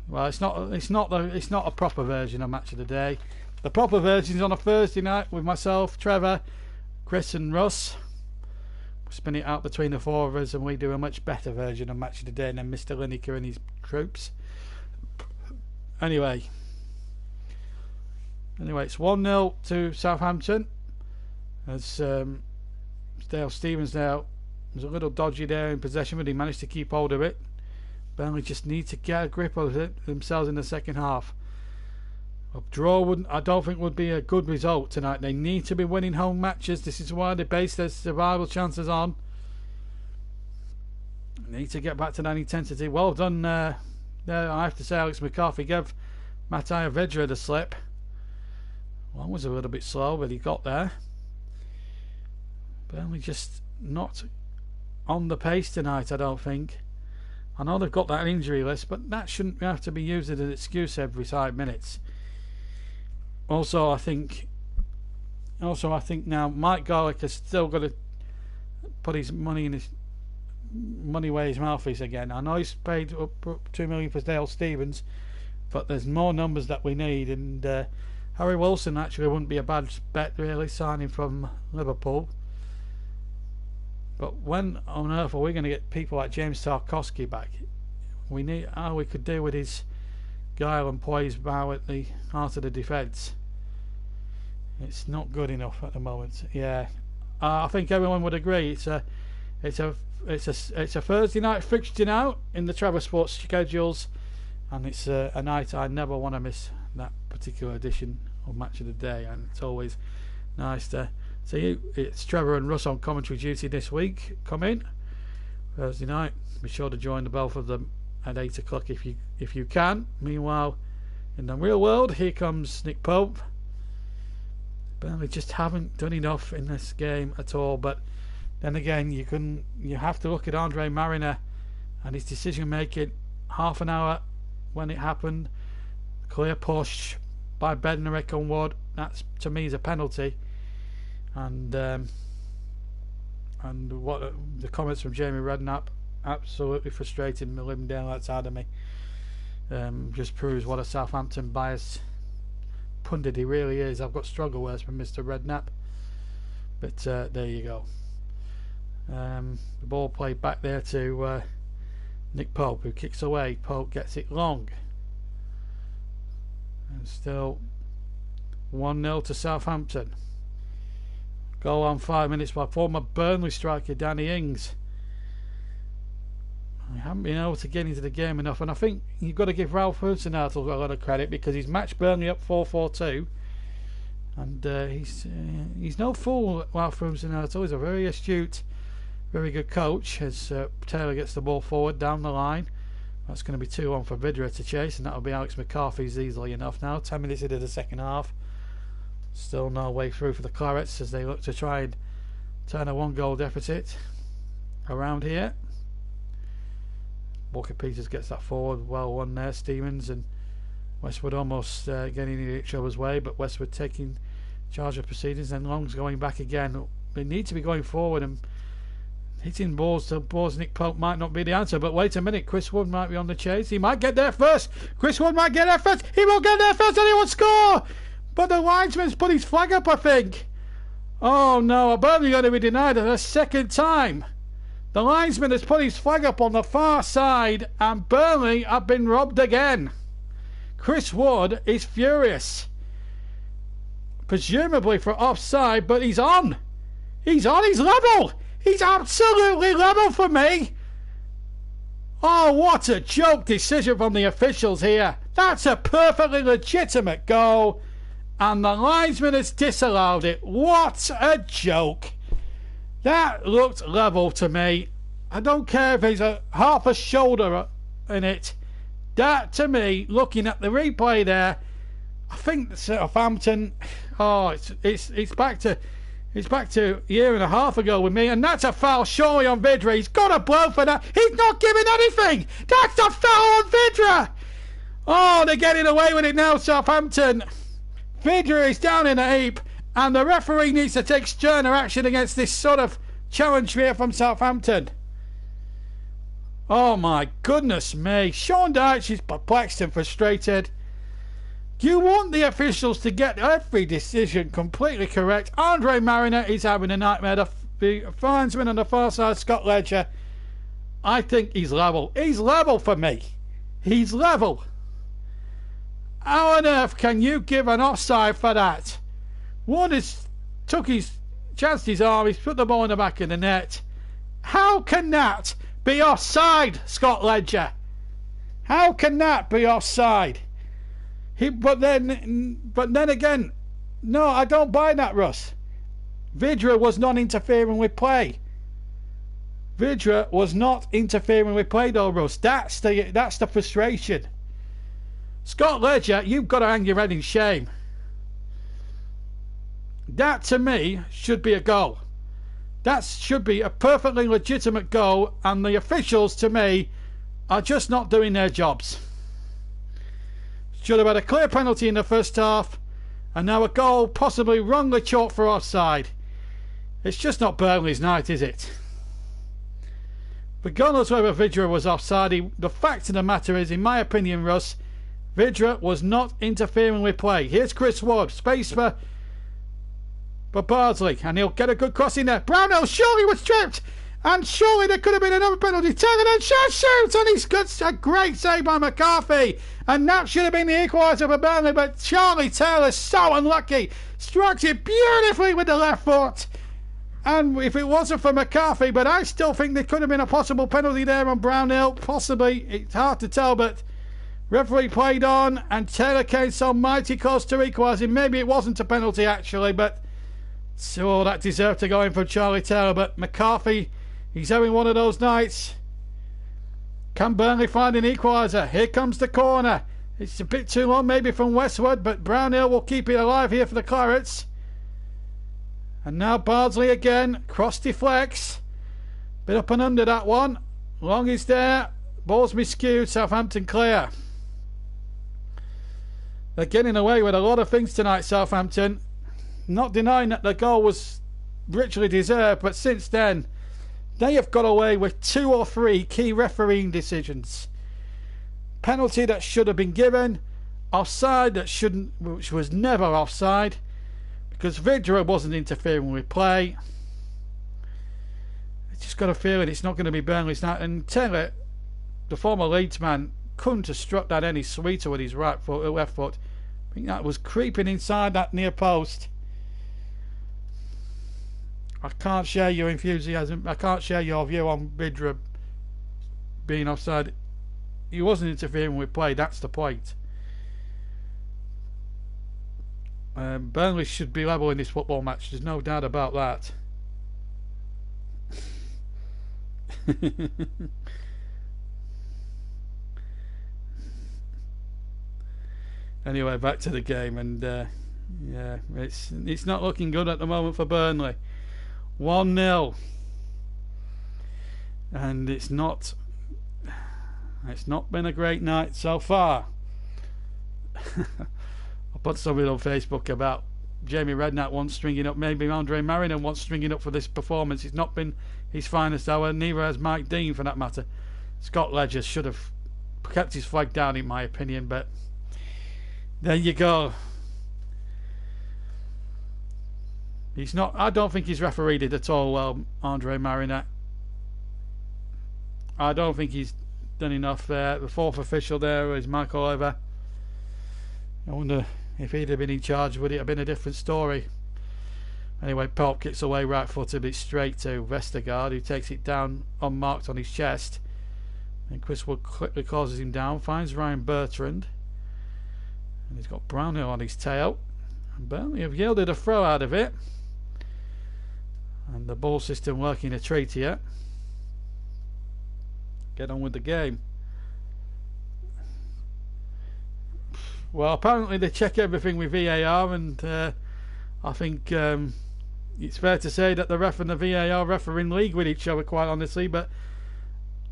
Well, it's not a proper version of Match of the Day. The proper version is on a Thursday night with myself, Trevor, Chris and Russ. We spin it out between the four of us, and we do a much better version of Match of the Day than Mr. Lineker and his troops. Anyway, it's 1-0 to Southampton. As Dale Stevens now was a little dodgy there in possession, but he managed to keep hold of it. Burnley just need to get a grip of it themselves in the second half. A draw I don't think would be a good result tonight. They need to be winning home matches. This is why they base their survival chances on. Need to get back to that intensity. Well done there. I have to say, Alex McCarthy gave Matija Vedra the slip. One was a little bit slow, but he got there. Burnley just not on the pace tonight, I don't think. I know they've got that injury list, but that shouldn't have to be used as an excuse every 5 minutes. Also, I think now Mike Garlick has still got to put his money where his mouth is again. I know he's paid up $2 million for Dale Stevens, but there's more numbers that we need, and Harry Wilson actually wouldn't be a bad bet really, signing from Liverpool. But when on earth are we going to get people like James Tarkowski back? We need how we could do with his guile and poise bow at the heart of the defence. It's not good enough at the moment. Yeah, I think everyone would agree. It's a Thursday night fixture now in the Trevor Sports schedules, and it's a night I never want to miss. That particular edition of Match of the Day, and it's always nice to see you. It's Trevor and Russ on commentary duty this week. Come in Thursday night. Be sure to join the both of them at 8 o'clock if you can. Meanwhile, in the real world, here comes Nick Pope. Burnley just haven't done enough in this game at all. But then again, you have to look at Andre Mariner and his decision making. Half an hour when it happened, clear push by Bednarek on Wood. That's, to me, is a penalty. And what the comments from Jamie Redknapp, absolutely frustrating the living daylights out of me. Just proves what a Southampton biased pundit he really is. I've got struggle words from Mr. Redknapp, but there you go. The ball played back there to Nick Pope, who kicks away. Pope gets it long, and still 1-0 to Southampton. Goal on 5 minutes by former Burnley striker Danny Ings. I haven't been able to get into the game enough, and I think you've got to give Ralph Hudson-Hurst a lot of credit, because he's matched Burnley up 4-4-2, and he's no fool. Ralph Hudson-Hurst. He's a very astute, very good coach. As Taylor gets the ball forward down the line, that's going to be 2-1 for Vidra to chase, and that'll be Alex McCarthy's easily enough now. 10 minutes into the second half. Still no way through for the Clarets as they look to try and turn a 1-goal deficit around here. Walker Peters gets that forward, well won there. Stevens and Westwood almost getting in each other's way, but Westwood taking charge of proceedings. Then Long's going back again. They need to be going forward, and hitting balls to Nick Pope might not be the answer. But wait a minute, Chris Wood might be on the chase. He might get there first. Chris Wood might get there first. He will get there first and he will score! But the linesman's put his flag up, I think. Oh no, Burnley going to be denied it a second time. The linesman has put his flag up on the far side, and Burnley have been robbed again. Chris Wood is furious. Presumably for offside, but he's on. He's level. He's absolutely level for me. Oh, what a joke decision from the officials here. That's a perfectly legitimate goal, and the linesman has disallowed it. What a joke. That looked level to me. I don't care if there's a half a shoulder in it. That, to me, looking at the replay there, I think Southampton. Oh, it's back to a year and a half ago with me, and that's a foul surely on Vidra. He's got a blow for that. He's not giving anything. That's a foul on Vidra. Oh, they're getting away with it now, Southampton. Vidra is down in a heap, and the referee needs to take sterner action against this sort of challenge here from Southampton. Oh my goodness me. Sean Dyche is perplexed and frustrated. You want the officials to get every decision completely correct. Andre Mariner is having a nightmare. The linesman on the far side, Scott Ledger, I think he's level. He's level for me. He's level. How on earth can you give an offside for that? One has took his chanced his arm, he's put the ball in the back of the net. How can that be offside, Scott Ledger? How can that be offside? But then again, no, I don't buy that, Russ. Vydra was not interfering with play. Vydra was not interfering with play, though, Russ. That's the frustration. Scott Ledger, you've got to hang your head in shame. That, to me, should be a goal. That should be a perfectly legitimate goal, and the officials, to me, are just not doing their jobs. Should have had a clear penalty in the first half, and now a goal possibly wrongly chalked for offside. It's just not Burnley's night, is it? Regardless whether Vydra was offside, the fact of the matter is, in my opinion, Russ, Vydra was not interfering with play. Here's Chris Ward, space for Bardsley, and he'll get a good cross in there. Brownhill surely was tripped, and surely there could have been another penalty. Taylor then shoots, and he's got a great save by McCarthy, and that should have been the equaliser for Burnley, but Charlie Taylor's so unlucky. Strikes it beautifully with the left foot. And if it wasn't for McCarthy, but I still think there could have been a possible penalty there on Brownhill. Possibly, it's hard to tell, but referee played on, and Taylor came so mighty close to equalising. Maybe it wasn't a penalty actually, but so that deserved to go in from Charlie Taylor. But McCarthy, he's having one of those nights. Can Burnley find an equaliser? Here comes the corner. It's a bit too long maybe from Westwood, but Brownhill will keep it alive here for the Clarets. And now Bardsley again, cross deflects, bit up and under that one. Long is there, ball's miscued, Southampton clear. They're getting away with a lot of things tonight, Southampton. Not denying that the goal was richly deserved, but since then they have got away with 2 or 3 key refereeing decisions. Penalty that should have been given, offside that shouldn't, which was never offside, because Vydra wasn't interfering with play. I just got a feeling it's not going to be Burnley's night. And Taylor, the former Leeds man, couldn't have struck that any sweeter with his left foot. I think that was creeping inside that near post. I can't share your enthusiasm. I can't share your view on Vydra being offside. He wasn't interfering with play. That's the point. Burnley should be level in this football match. There's no doubt about that. Anyway, back to the game, and yeah, it's not looking good at the moment for Burnley. 1-0, and it's not been a great night so far. I put something on Facebook about Jamie Redknapp once stringing up, maybe Andre Mariner once stringing up for this performance. It's not been his finest hour, neither has Mike Dean for that matter. Scott Ledger should have kept his flag down in my opinion, but there you go. He's not. I don't think he's refereed it at all well, Andre Mariner. I don't think he's done enough there. The fourth official there is Michael Oliver. I wonder if he'd have been in charge, would it have been a different story? Anyway, Pope kicks away right footed, but straight to Vestergaard, who takes it down unmarked on his chest. And Chris Wood quickly closes him down, finds Ryan Bertrand. And he's got Brownhill on his tail. And Burnley have yielded a throw out of it. And the ball system working a treat here. Get on with the game. Well, apparently they check everything with VAR, and I think it's fair to say that the ref and the VAR ref are in league with each other, quite honestly. But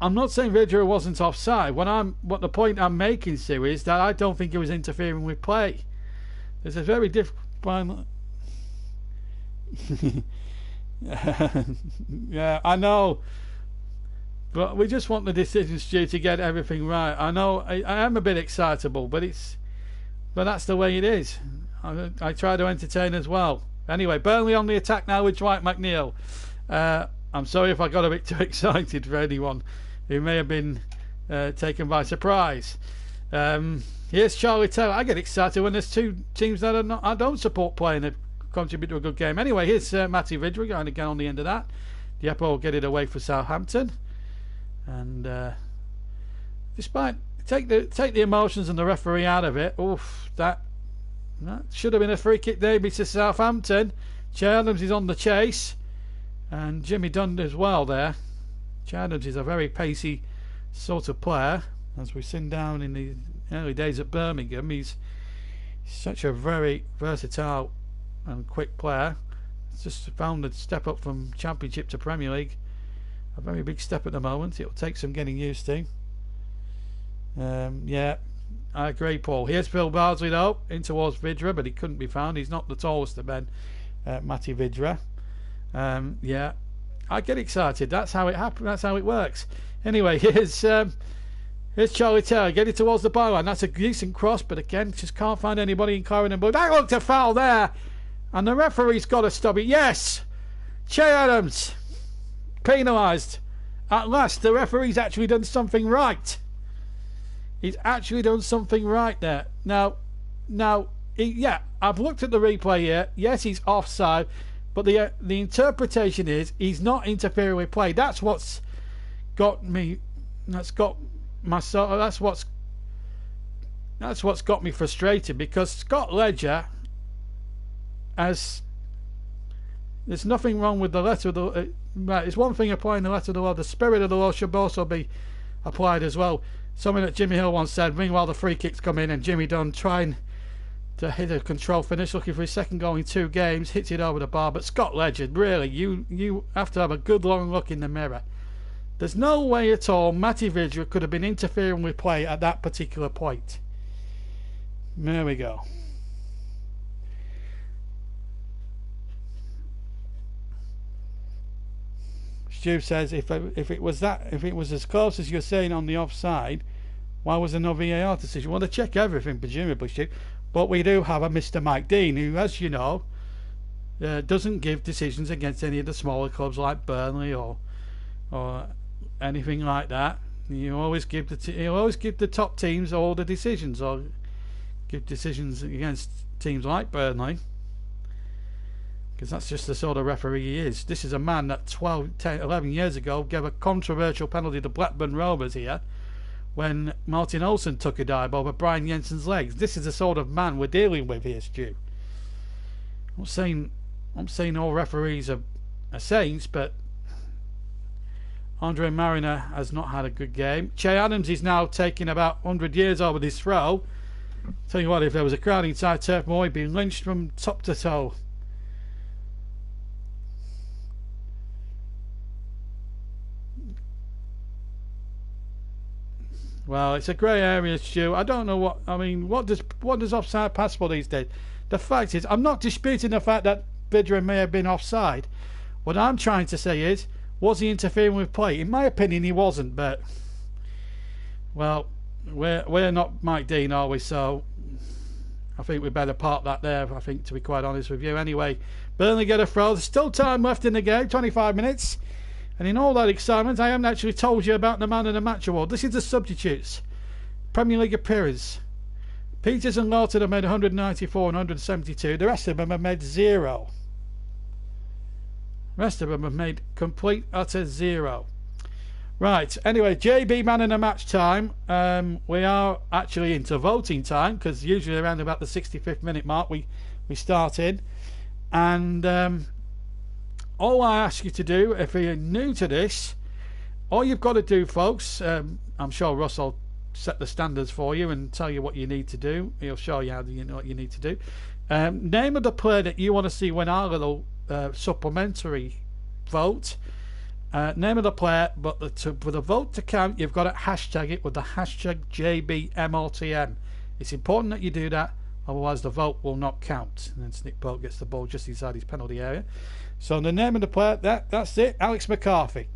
I'm not saying Vydra wasn't offside. What the point I'm making, Sue, is that I don't think he was interfering with play. There's a very different. Yeah, I know. But we just want the decision, Stu, to get everything right. I know I am a bit excitable, but that's the way it is. I try to entertain as well. Anyway, Burnley on the attack now with Dwight McNeil. I'm sorry if I got a bit too excited for anyone who may have been taken by surprise. Here's Charlie Taylor. I get excited when there's two teams that I don't support playing that contribute to a good game. Anyway, here's Matty Vydra going to get on the end of that. Dieppe will get it away for Southampton. And despite take the emotions and the referee out of it. Oof, that should have been a free kick maybe to Southampton. Che Adams is on the chase, and Jimmy Dunn as well there. Che Adams is a very pacey sort of player, as we've seen down in the early days at Birmingham. He's such a very versatile and quick player. He's just found a step up from Championship to Premier League. A very big step at the moment. It'll take some getting used to. Yeah, I agree, Paul. Here's Phil Bardsley though, in towards Vidra, but he couldn't be found. He's not the tallest of men, Matty Vidra. Yeah, I get excited. That's how it happens. That's how it works. Anyway, here's Charlie Taylor getting towards the byline. That's a decent cross, but again, just can't find anybody in Clarendon Blue. That looked a foul there, and the referee's got to stop it. Yes, Che Adams penalised. At last, the referee's actually done something right. He's actually done something right there. Now, yeah, I've looked at the replay here. Yes, he's offside, but the interpretation is he's not interfering with play. That's what's got me. That's what's got me frustrated, because Scott Ledger has. There's nothing wrong with the letter of the. Right, it's one thing applying the letter of the law. The spirit of the law should also be applied as well. Something that Jimmy Hill once said. Meanwhile, the free kicks come in, and Jimmy Dunn trying to hit a control finish, looking for his second goal in 2 games, hits it over the bar. But Scott Ledger, really, you have to have a good long look in the mirror. There's no way at all Matty Vidra could have been interfering with play at that particular point. There we go. Stu says if it was as close as you're saying on the offside, why was there no VAR decision? Well, they check everything presumably, Stu, but we do have a Mr. Mike Dean who, as you know, doesn't give decisions against any of the smaller clubs like Burnley or anything like that. He'll always give the top teams all the decisions, or give decisions against teams like Burnley, because that's just the sort of referee he is. This is a man that 11 years ago gave a controversial penalty to Blackburn Rovers here when Martin Olsen took a dive over Brian Jensen's legs. This is the sort of man we're dealing with here, Stu. I'm saying all referees are saints, but Andre Mariner has not had a good game. Che Adams is now taking about 100 years over this throw. Tell you what, if there was a crowd inside Turf Moor, he'd be lynched from top to toe. Well, it's a grey area, Stu. I don't know what I mean. What does offside pass for these days? The fact is, I'm not disputing the fact that Vidra may have been offside. What I'm trying to say is, was he interfering with play? In my opinion, he wasn't. But well, we're not Mike Dean, are we? So I think we better park that there. I think, to be quite honest with you. Anyway, Burnley get a throw. There's still time left in the game. 25 minutes. And in all that excitement, I haven't actually told you about the Man of the Match award. This is the substitutes. Premier League appearance. Peters and Lawton have made 194 and 172. The rest of them have made 0. The rest of them have made complete, utter 0. Right, anyway, JB Man of the Match time. We are actually into voting time, because usually around about the 65th minute mark we start in. And all I ask you to do, if you're new to this, all you've got to do, folks, I'm sure Russ will set the standards for you and tell you what you need to do. He'll show you what you need to do. Name of the player that you want to see win our little supplementary vote. Name of the player, but for the vote to count, you've got to hashtag it with the hashtag JBMLTM. It's important that you do that, otherwise the vote will not count. And then Nick Pope gets the ball just inside his penalty area. So the name of the player, that's it, Alex McCarthy.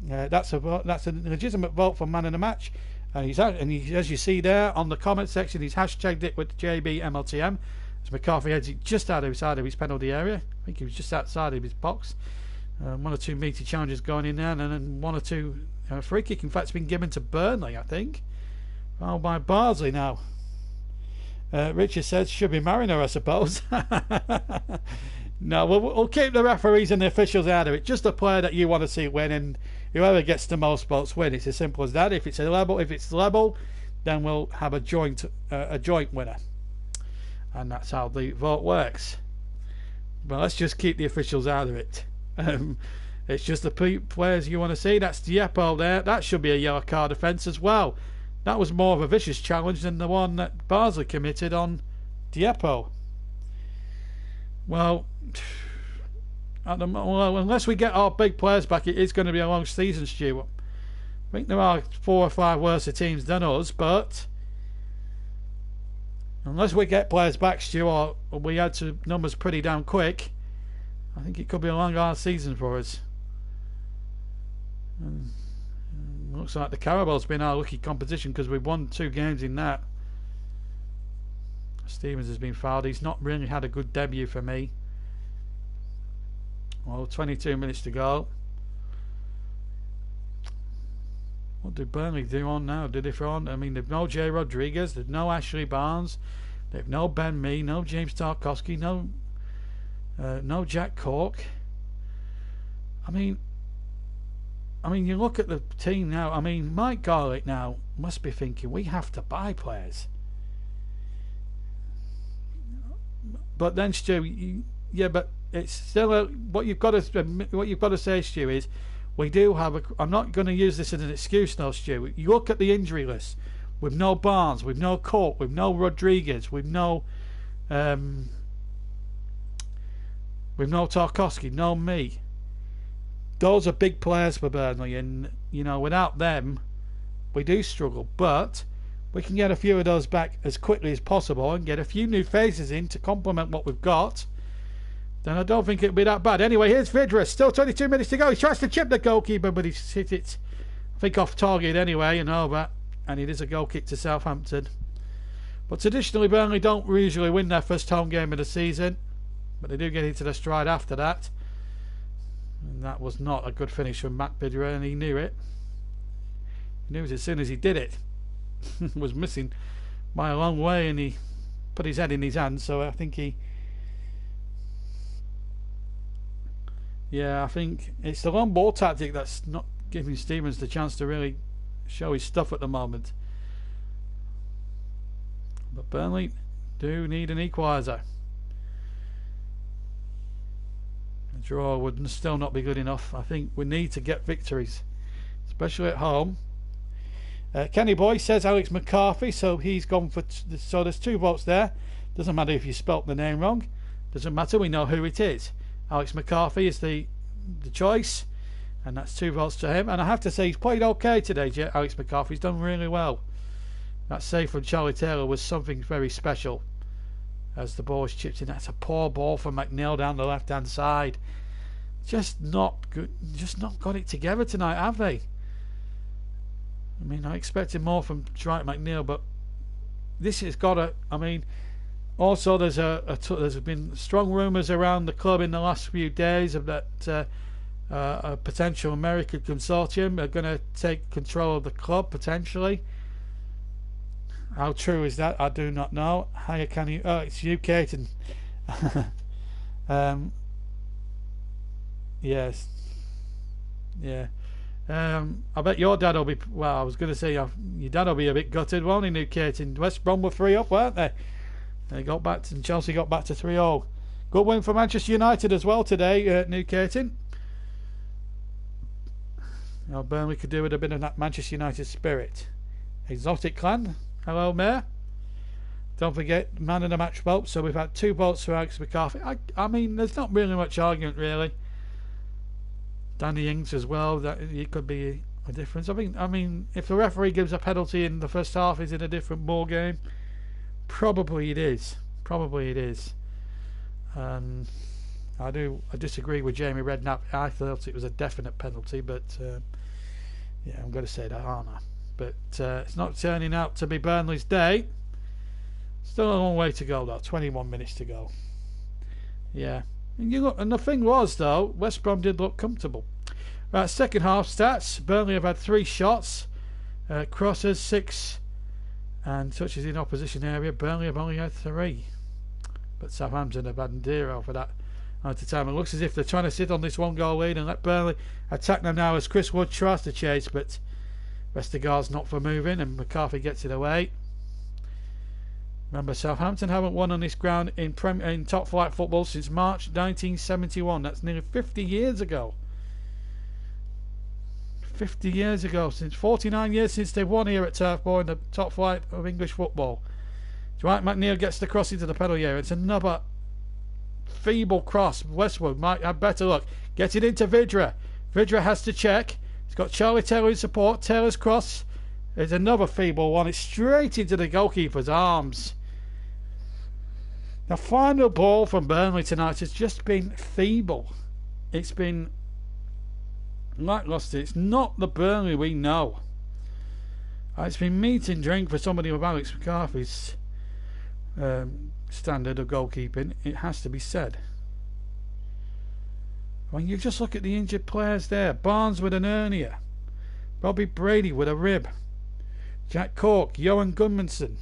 That's a legitimate vote for Man of the Match, and he's as you see there on the comment section, he's hashtagged it with JBMLTM. As McCarthy heads it just outside of his penalty area. I think he was just outside of his box. 1 or 2 meaty challenges going in there, and then 1 or 2 free kick. In fact, it's been given to Burnley, I think. Oh, by Bardsley now. Richard says should be Mariner, I suppose. No, we'll keep the referees and the officials out of it. Just a player that you want to see win, and whoever gets the most votes win. It's as simple as that. If it's level, then we'll have a joint winner, and that's how the vote works. But let's just keep the officials out of it. It's just the players you want to see. That's Diepo there. That should be a yellow card offence as well. That was more of a vicious challenge than the one that Barnsley committed on Diepo. Well, unless we get our big players back, it is going to be a long season, Stu. I think there are 4 or 5 worse teams than us, but unless we get players back, Stu, or we add to numbers pretty damn quick, I think it could be a long, hard season for us. And looks like the Carabal's been our lucky competition because we've won 2 games in that. Stevens has been fouled. He's not really had a good debut for me. Well, 22 minutes to go. What did Burnley do on now? Did they throw on? I mean, they've no Jay Rodriguez, they've no Ashley Barnes, they've no Ben Mee, no James Tarkowski, no Jack Cork. I mean, you look at the team now. I mean, Mike Garlick now must be thinking we have to buy players. But then, Stu, yeah, but it's still what you've got to say, Stu, is we do have a. I'm not going to use this as an excuse, no, Stu. You look at the injury list. We've no Barnes, we've no Cork, we've no Rodriguez, we've no Tarkowski, no me. Those are big players for Burnley, and without them, we do struggle. But we can get a few of those back as quickly as possible and get a few new faces in to complement what we've got. Then I don't think it'll be that bad. Anyway, here's Vidra. Still 22 minutes to go. He tries to chip the goalkeeper, but he's hit it, I think, off target anyway, and over. And it is a goal kick to Southampton. But traditionally, Burnley don't usually win their first home game of the season, but they do get into the stride after that. And that was not a good finish from Matt Vidra, and he knew it. He knew it as soon as he did it. Was missing by a long way, and he put his head in his hand, so I think I think it's the long ball tactic that's not giving Stevens the chance to really show his stuff at the moment. But Burnley do need an equaliser. A draw would still not be good enough. I think we need to get victories, especially at home. Kenny Boy says Alex McCarthy, so he's gone for so there's 2 votes there. Doesn't matter if you spelt the name wrong, doesn't matter, we know who it is. Alex McCarthy is the choice, and that's 2 votes to him. And I have to say, he's played okay today, Alex McCarthy's done really well. That save from Charlie Taylor was something very special as the ball was chipped in. That's a poor ball from McNeil down the left hand side. Just not good, just not got it together tonight, have they? I mean, I expected more from Dwight McNeil, but this has got to. I mean, also there's been strong rumours around the club in the last few days of that a potential American consortium are going to take control of the club potentially. How true is that? I do not know. How can you? Oh, it's you, Caton. Yes. Yeah. I bet your dad will be. Well, I was going to say your dad will be a bit gutted, won't he, New Caton? West Brom were 3-up, weren't they? They got back to, and Chelsea got back to 3-0. Good win for Manchester United as well today, New Caton. Burnley could do with a bit of that Manchester United spirit. Exotic Clan, hello, Mayor. Don't forget, man of the match vote. So we've had 2 votes for Alex McCarthy. I mean, there's not really much argument, really. Danny Ings as well. That it could be a difference. I mean, if the referee gives a penalty in the first half, is it a different ball game? Probably it is. I disagree with Jamie Redknapp. I thought it was a definite penalty, but yeah, I'm going to say that, aren't I? But it's not turning out to be Burnley's day. Still a long way to go, though. 21 minutes to go. Yeah. And the thing was, though, West Brom did look comfortable. Right, second half stats. Burnley have had 3 shots, crosses 6, and touches in opposition area. Burnley have only had 3, but Southampton have had 0 for that at the time. It looks as if they're trying to sit on this 1-goal lead and let Burnley attack them now as Chris Wood tries to chase, but Vestergaard's not for moving and McCarthy gets it away. Remember, Southampton haven't won on this ground in top flight football since March 1971. That's nearly 50 years ago. 50 years ago, since 49 years since they've won here at Turf Moor in the top flight of English football. Dwight McNeil gets the cross into the penalty area. It's another feeble cross. Westwood might have better luck. Get it into Vidra. Vidra has to check. He's got Charlie Taylor in support. Taylor's cross is another feeble one. It's straight into the goalkeeper's arms. The final ball from Burnley tonight has just been feeble. It's been lacklustre. It's not the Burnley we know. It's been meat and drink for somebody with Alex McCarthy's standard of goalkeeping, it has to be said. When you just look at the injured players there, Barnes with an hernia, Robbie Brady with a rib, Jack Cork, Johan Gudmundsson,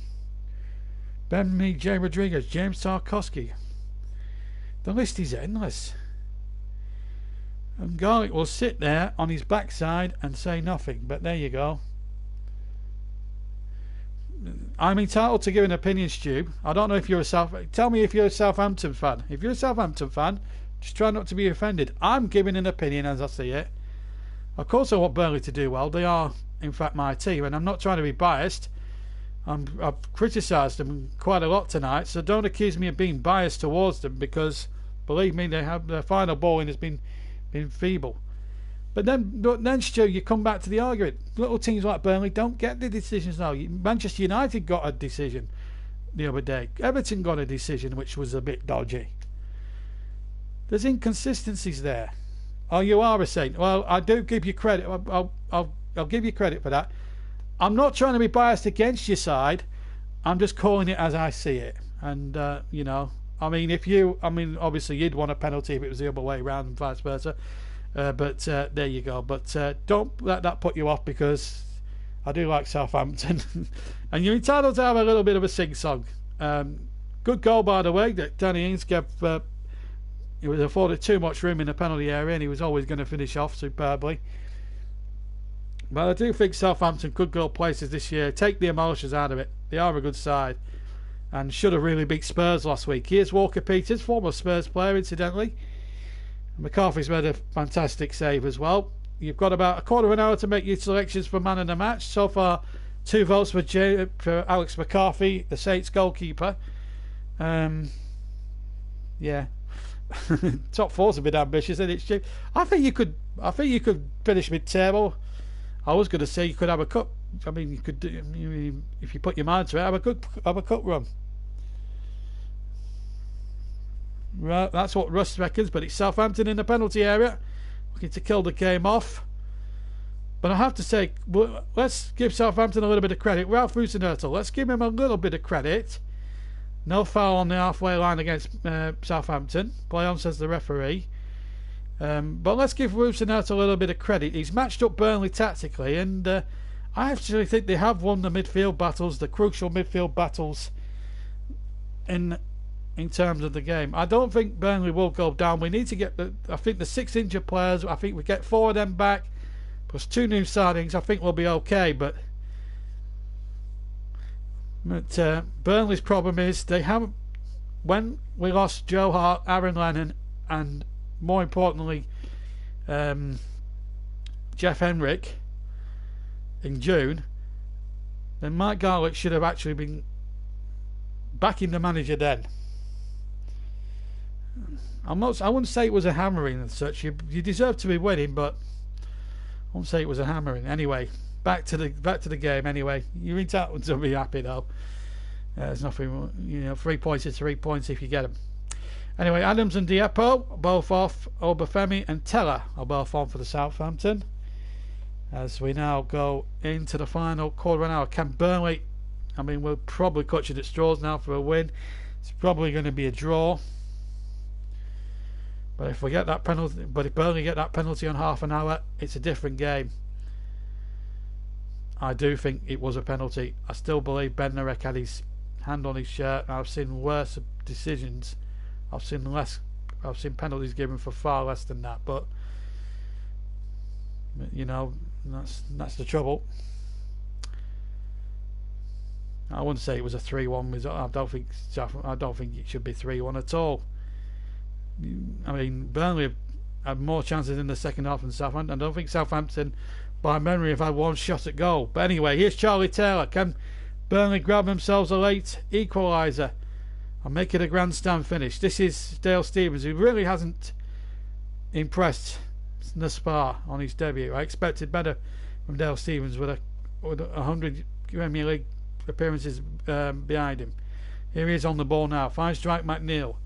Ben Mee, Jay Rodriguez, James Tarkowski. The list is endless. And Garlick will sit there on his backside and say nothing, but there you go. I'm entitled to give an opinion, Stu. I don't know if you're tell me if you're a Southampton fan. If you're a Southampton fan, just try not to be offended. I'm giving an opinion as I see it. Of course I want Burnley to do well. They are, in fact, my team, and I'm not trying to be biased. I've criticised them quite a lot tonight, so don't accuse me of being biased towards them, because, believe me, they have their final bowling has been feeble. But then, Stu, you come back to the argument. Little teams like Burnley don't get the decisions now. Manchester United got a decision the other day. Everton got a decision which was a bit dodgy. There's inconsistencies there. Oh, you are a saint. Well, I do give you credit. I'll give you credit for that. I'm not trying to be biased against your side. I'm just calling it as I see it. And you know, obviously you'd want a penalty if it was the other way around and vice versa. But there you go. But don't let that put you off, because I do like Southampton. And you're entitled to have a little bit of a sing-song. Good goal, by the way, that Danny Ings gave. He was afforded too much room in the penalty area, and he was always going to finish off superbly. But I do think Southampton could go places this year. Take the emotions out of it. They are a good side, and should have really beat Spurs last week. Here's Walker Peters, former Spurs player, incidentally. McCarthy's made a fantastic save as well. You've got about a quarter of an hour to make your selections for man of the match. So far, 2 votes for Alex McCarthy, the Saints goalkeeper. Yeah. Top 4's a bit ambitious, isn't it, Stu? I think you could finish mid-table. I was going to say you could have a cup. I mean, you could do, if you put your mind to it, have a cup run. Right, that's what Russ reckons, but it's Southampton in the penalty area, looking to kill the game off. But I have to say, let's give Southampton a little bit of credit. Ralph Rusenhurtel, let's give him a little bit of credit. No foul on the halfway line against Southampton. Play on, says the referee. But let's give Rusenhurtel a little bit of credit. He's matched up Burnley tactically, and I actually think they have won the midfield battles, the crucial midfield battles in terms of the game. I don't think Burnley will go down. We need to get I think the 6 injured players, I think we get 4 of them back, plus 2 new signings. I think we'll be okay, but Burnley's problem is they haven't. When we lost Joe Hart, Aaron Lennon, and more importantly Jeff Henrik in June, then Mike Garlick should have actually been backing the manager then. I wouldn't say it was a hammering as such. You deserve to be winning, but I wouldn't say it was a hammering. Anyway, back to the game. Anyway, you're entitled to be happy though. There's nothing, 3 points is 3 points if you get them. Anyway, Adams and Diepo both off. Obafemi and Teller are both on for the Southampton. As we now go into the final quarter of an hour, can Burnley? I mean, we're probably clutching at straws now for a win. It's probably going to be a draw. But if we get that penalty, if Burnley get that penalty on half an hour, it's a different game. I do think it was a penalty. I still believe Bednarek had his hand on his shirt. I've seen worse decisions. I've seen less I've seen penalties given for far less than that, but you know, that's the trouble. I wouldn't say it was a 3-1 result. I don't think it should be 3-1 at all. I mean, Burnley had more chances in the second half than Southampton. I don't think Southampton, by memory, have had one shot at goal. But anyway, here's Charlie Taylor. Can Burnley grab themselves a late equaliser and make it a grandstand finish? This is Dale Stephens, who really hasn't impressed thus far on his debut. I expected better from Dale Stephens with 100 Premier League appearances behind him. Here he is on the ball now. Fine strike, McNeil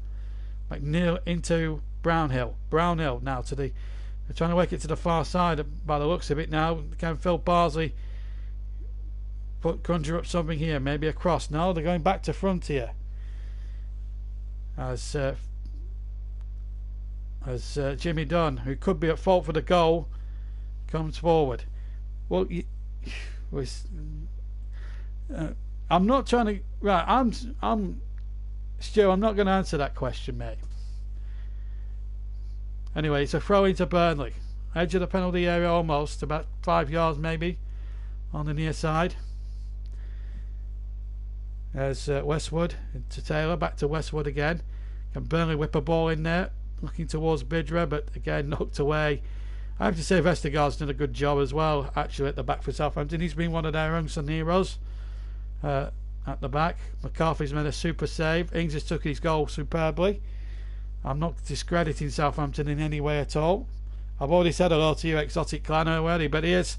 into Brownhill now to they're trying to work it to the far side by the looks of it now. Can Phil Barsley conjure up something here? Maybe a cross? No, they're going back to front here as Jimmy Dunn, who could be at fault for the goal, comes forward. Well, I'm not trying to. Right, I'm Stu. I'm not going to answer that question, mate. Anyway, it's a throw into Burnley, edge of the penalty area, almost about 5 yards maybe on the near side. There's Westwood to Taylor, back to Westwood again. Can Burnley whip a ball in there, looking towards Bidra, but again knocked away. I have to say Vestergaard's done a good job as well, actually, at the back for Southampton. He's been one of their unsung heroes at the back. McCarthy's made a super save. Ings has took his goal superbly. I'm not discrediting Southampton in any way at all. I've already said hello to you, Exotic Clan, already, but here's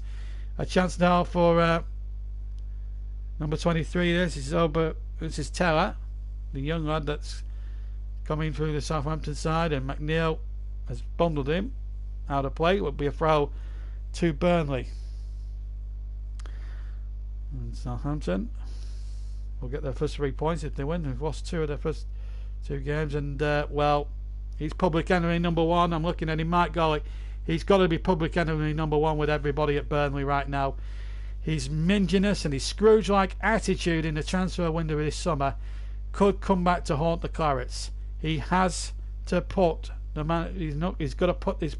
a chance now for number 23. This is Taylor, the young lad that's coming through the Southampton side, and McNeil has bundled him out of play. It would be a throw to Burnley. And Southampton will get their first 3 points if they win. They've lost 2 of their first 2 games, and well, he's public enemy number 1. I'm looking at him, Mike Golly. He's got to be public enemy number 1 with everybody at Burnley right now. His minginess and his Scrooge-like attitude in the transfer window this summer could come back to haunt the Clarets. He has to put the man. He's got to put his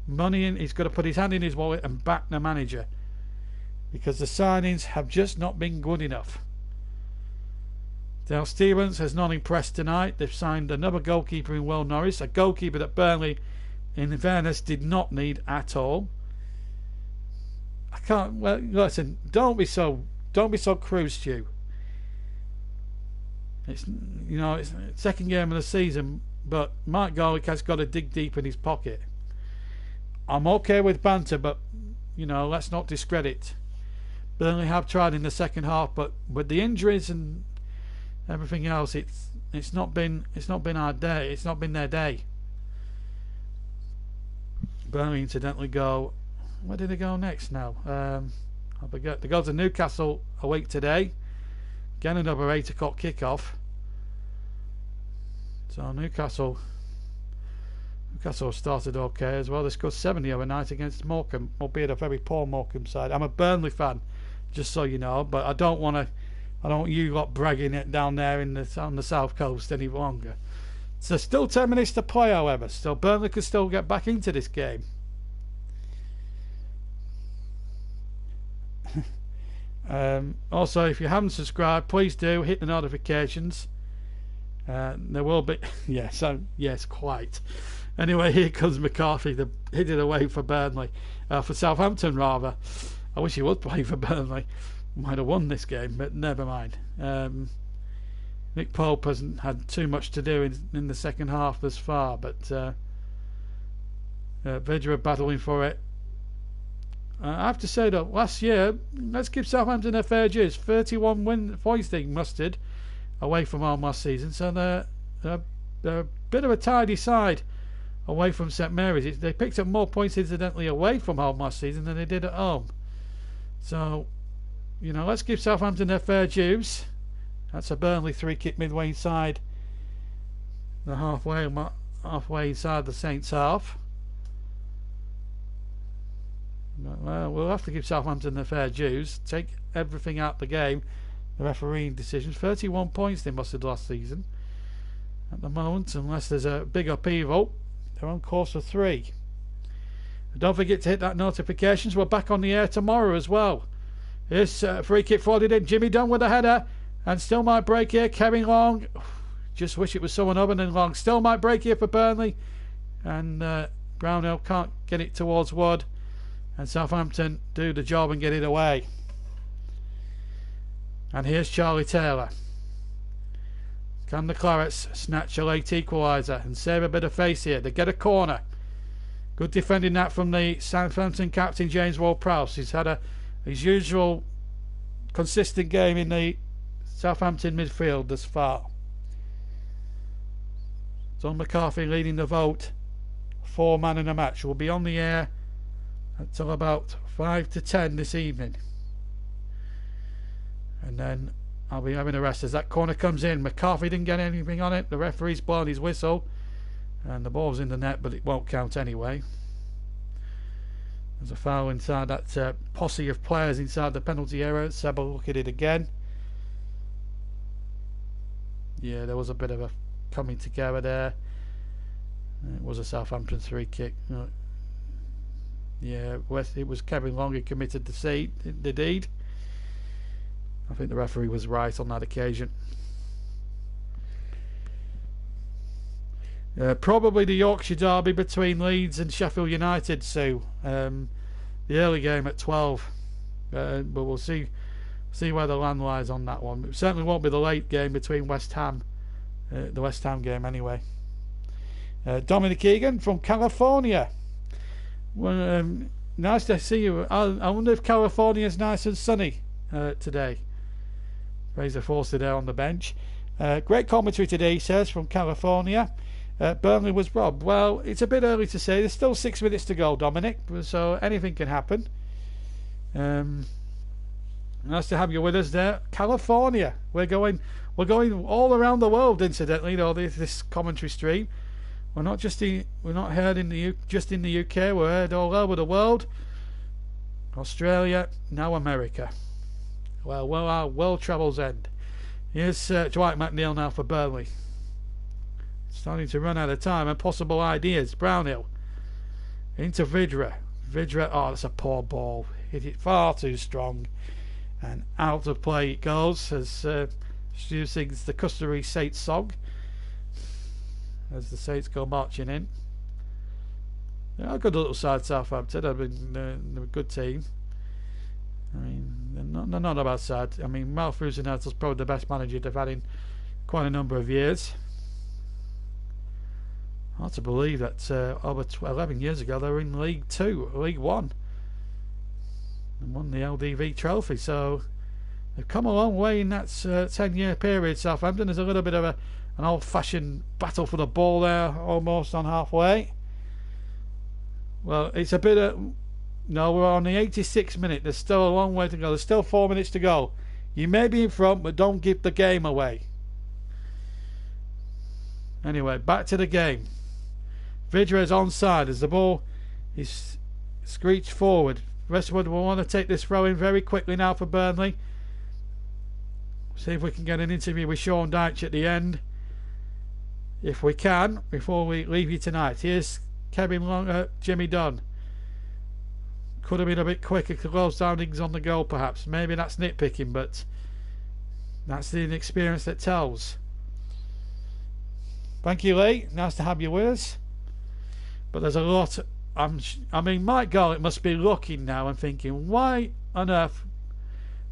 money in. He's got to put his hand in his wallet and back the manager, because the signings have just not been good enough. Dale Stephens has not impressed tonight. They've signed another goalkeeper in Will Norris, a goalkeeper that Burnley, in fairness, did not need at all. I can't. Well, listen. Don't be so crude, Stu. It's it's second game of the season, but Mike Garlick has got to dig deep in his pocket. I'm okay with banter, but let's not discredit. Burnley have tried in the second half, but with the injuries and everything else, it's not been our day. It's not been their day. Burnley incidentally go. Where did they go next now? I forget. They go to Newcastle a week today. Again, another 8 o'clock kickoff. So Newcastle started okay as well. They scored 70 the other night against Morecambe, albeit a very poor Morecambe side. I'm a Burnley fan, just so you know, but I don't want you lot bragging it down there on the south coast any longer. So still 10 minutes to play, however. Still, Burnley could still get back into this game. Also, if you haven't subscribed, please do hit the notifications. There will be yes, quite. Anyway, here comes McCarthy to hit it away for Burnley, for Southampton rather. I wish he would play for Burnley. Might have won this game, but never mind. Nick Pope hasn't had too much to do in the second half thus far, but Vidra battling for it. I have to say though, last year, let's give Southampton their fair dues. 31 points they mustered away from home last season, so they're a bit of a tidy side away from St Mary's. They picked up more points incidentally away from home last season than they did at home. So, let's give Southampton their fair dues. That's a Burnley 3-kick midway inside the halfway inside the Saints half. Well, we'll have to give Southampton their fair dues. Take everything out the game. The refereeing decisions. 31 points they mustered last season. at the moment, unless there's a big upheaval. They're on course for 3. Don't forget to hit that notifications. We're back on the air tomorrow as well. This free kick floated in. Jimmy Dunn with a header, and still might break here. Kevin Long, just wish it was someone other than Long. Still might break here for Burnley, and Brownhill can't get it towards Wood, and Southampton do the job and get it away. And here's Charlie Taylor. Can the Clarets snatch a late equaliser and save a bit of face here? They get a corner. Good defending that from the Southampton captain James Ward-Prowse. He's had his usual consistent game in the Southampton midfield thus far. Don McCarthy leading the vote. 4 man in a match. Will be on the air until about 5 to 10 this evening. And then I'll be having a rest as that corner comes in. McCarthy didn't get anything on it. The referee's blown his whistle. And the ball's in the net, but it won't count anyway. There's a foul inside that posse of players inside the penalty area. Let's have a look at it again. Yeah, there was a bit of a coming together there. It was a Southampton free kick. Yeah, it was Kevin Long who committed the deed. I think the referee was right on that occasion. Probably the Yorkshire derby between Leeds and Sheffield United, Sue. The early game at 12, but we'll see where the land lies on that one. It certainly won't be the late game between West Ham, the West Ham game anyway. Dominic Egan from California. Well, nice to see you. I wonder if California is nice and sunny today. Fraser Forster there on the bench. Great commentary today, he says, from California. Burnley was robbed. Well, it's a bit early to say. There's still 6 minutes to go, Dominic, so anything can happen. Nice to have you with us there. California. We're going all around the world, incidentally. You know, this commentary stream. We're not heard just in the UK. We're heard all over the world. Australia, now America. Well, our world travels end. Here's Dwight McNeil now for Burnley. Starting to run out of time and possible ideas. Brownhill into Vidra. Oh, that's a poor ball. Hit it far too strong, and out of play it goes as Stu sings the customary Saints song as the Saints go marching in. Yeah, a good little side, Southampton. They've been a good team. I mean, they're not a bad side. I mean, Mal Fusenhurtl's probably the best manager they've had in quite a number of years. Hard to believe that over 11 years ago they were in League 2, League 1, and won the LDV trophy. So they've come a long way in that 10-year period. Southampton is a little bit of an old-fashioned battle for the ball there, almost on halfway. Well, it's a bit of... No, we're on the 86th minute. There's still a long way to go. There's still 4 minutes to go. You may be in front, but don't give the game away. Anyway, back to the game. Vidra is onside as the ball is screeched forward. Westwood will want to take this throw in very quickly now for Burnley. See if we can get an interview with Sean Dyche at the end. If we can, before we leave you tonight. Here's Kevin Long, Jimmy Dunn. Could have been a bit quicker to close down things on the goal perhaps. Maybe that's nitpicking, but that's the inexperience that tells. Thank you, Lee. Nice to have you with us. But there's a lot. I mean, Mike Garlick must be looking now and thinking, why on earth?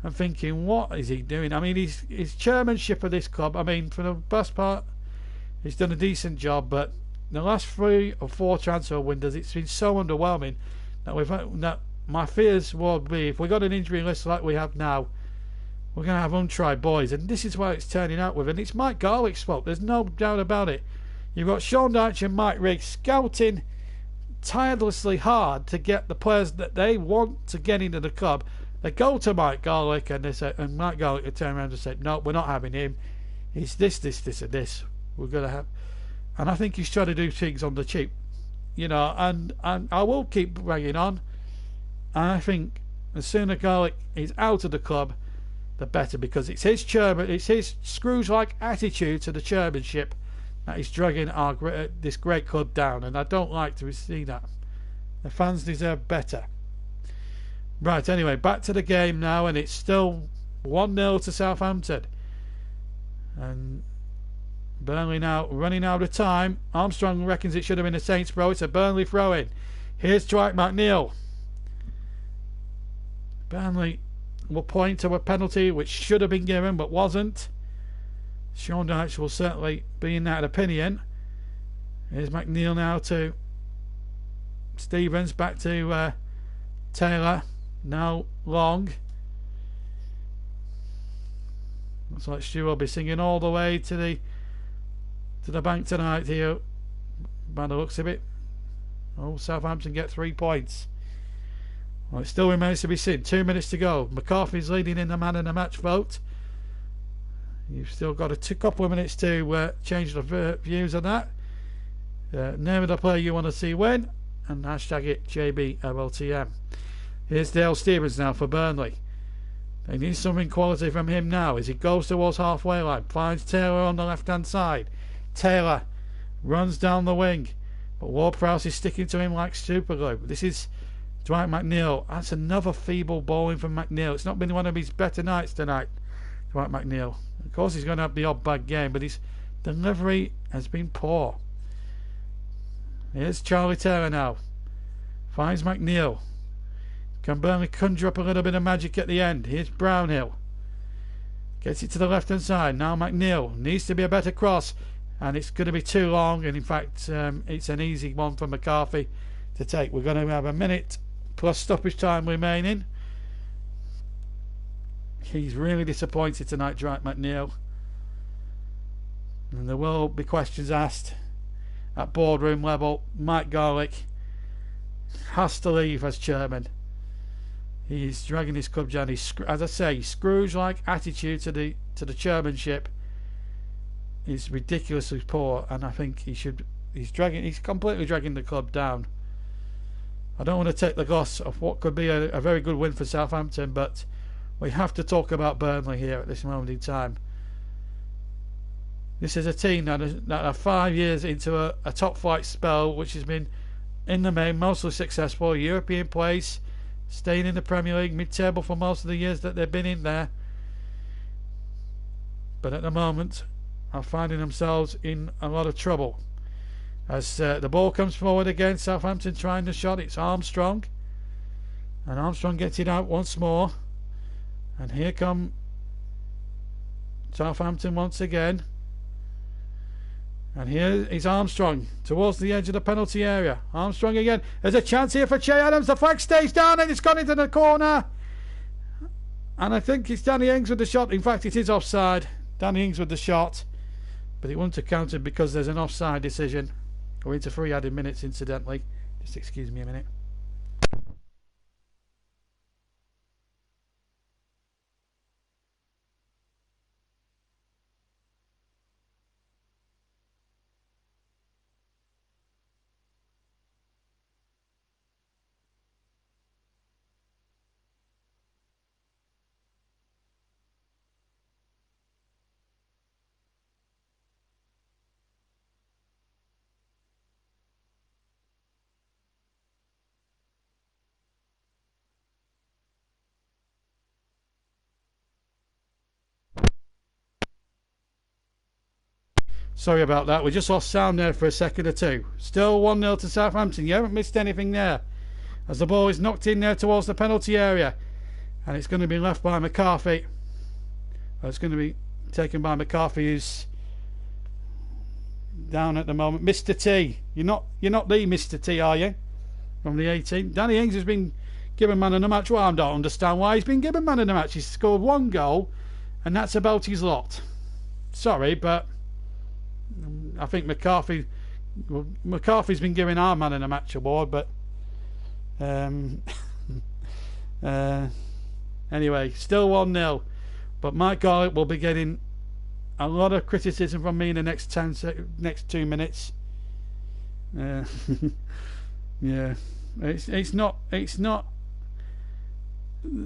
I'm thinking, what is he doing? I mean, his chairmanship of this club, I mean, for the best part, he's done a decent job, but the last 3 or 4 transfer windows, it's been so underwhelming that my fears would be, if we got an injury list like we have now, we're going to have untried boys, and this is why it's turning out with, and it's Mike Garlick's fault. There's no doubt about it. You've got Sean Dyche and Mike Riggs scouting tirelessly hard to get the players that they want to get into the club. They go to Mike Garlick and they say, and Mike Garlick will turn around and say, no, we're not having him. He's this, and this. We're going to have, and I think he's trying to do things on the cheap, you know. And I will keep banging on. And I think the sooner Garlick is out of the club, the better, because it's his chairman, it's his Scrooge-like attitude to the chairmanship that is dragging this great club down, and I don't like to see that. The fans deserve better. Right, anyway, back to the game now, and it's still 1-0 to Southampton. And Burnley now running out of time. Armstrong reckons it should have been a Saints throw. It's a Burnley throw-in. Here's Dwight McNeil. Burnley will point to a penalty which should have been given but wasn't. Sean Dyche will certainly be in that opinion. Here's McNeil now to Stevens, back to Taylor. Now Long. Looks like Stu will be singing all the way to the bank tonight here, by the looks of it. Oh, Southampton get 3 points. Well, it still remains to be seen. 2 minutes to go. McCarthy's leading in the man of the match vote. You've still got a couple of minutes to change the views on that. Name of the player you want to see win, and hashtag it JBLTM. Here's Dale Stevens now for Burnley. They need something quality from him now as he goes towards halfway line. Finds Taylor on the left hand side. Taylor runs down the wing, but Ward-Prowse is sticking to him like super glue. This is Dwight McNeil. That's another feeble bowling from McNeil. It's not been one of his better nights tonight, Dwight McNeil. Of course he's going to have the odd bad game, but his delivery has been poor. Here's Charlie Taylor now. Finds McNeil. Can Burnley conjure up a little bit of magic at the end? Here's Brownhill. Gets it to the left hand side. Now McNeil. Needs to be a better cross, and it's going to be too long, and in fact it's an easy one for McCarthy to take. We're going to have a minute plus stoppage time remaining. He's really disappointed tonight, Dwight McNeil, and there will be questions asked at boardroom level. Mike Garlick has to leave as chairman. He's dragging his club down. He's, as I say, Scrooge-like attitude to the chairmanship is ridiculously poor, and I think he's completely dragging the club down. I don't want to take the gloss of what could be a very good win for Southampton, but we have to talk about Burnley here at this moment in time. This is a team that are 5 years into a top flight spell, which has been in the main mostly successful. European place, staying in the Premier League, mid-table for most of the years that they've been in there, but at the moment are finding themselves in a lot of trouble as the ball comes forward again. Southampton trying the shot. It's Armstrong, and Armstrong gets it out once more, and here come Southampton once again. And here is Armstrong towards the edge of the penalty area. Armstrong again. There's a chance here for Che Adams. The flag stays down and it's gone into the corner. And I think it's Danny Ings with the shot. In fact, it is offside. Danny Ings with the shot. But it wouldn't have counted because there's an offside decision. We're into 3 added minutes, incidentally. Just excuse me a minute. Sorry about that. We just lost sound there for a second or two. Still 1-0 to Southampton. You haven't missed anything there, as the ball is knocked in there towards the penalty area, and it's going to be left by McCarthy. It's going to be taken by McCarthy, who's down at the moment. Mr. T. You're not the Mr. T, are you? From the 18. Danny Ings has been given man of the match. Well, I don't understand why he's been given man of the match. He's scored 1 goal, and that's about his lot. Sorry, but I think McCarthy's been given our man in the match award, but anyway, still 1-0. But Mike Garlick will be getting a lot of criticism from me in the next 2 minutes. Yeah, it's not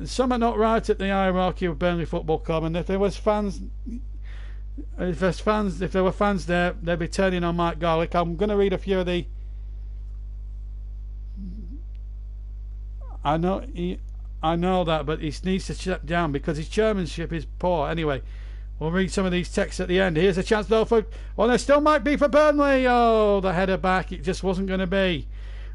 some are not right at the hierarchy of Burnley Football Club, and if there was fans if there were fans there, they'd be turning on Mike Garlick. I'm going to read a few of the. I know that, but he needs to step down because his chairmanship is poor. Anyway, we'll read some of these texts at the end. Here's a chance though for. Well, there still might be for Burnley. Oh, the header back. It just wasn't going to be.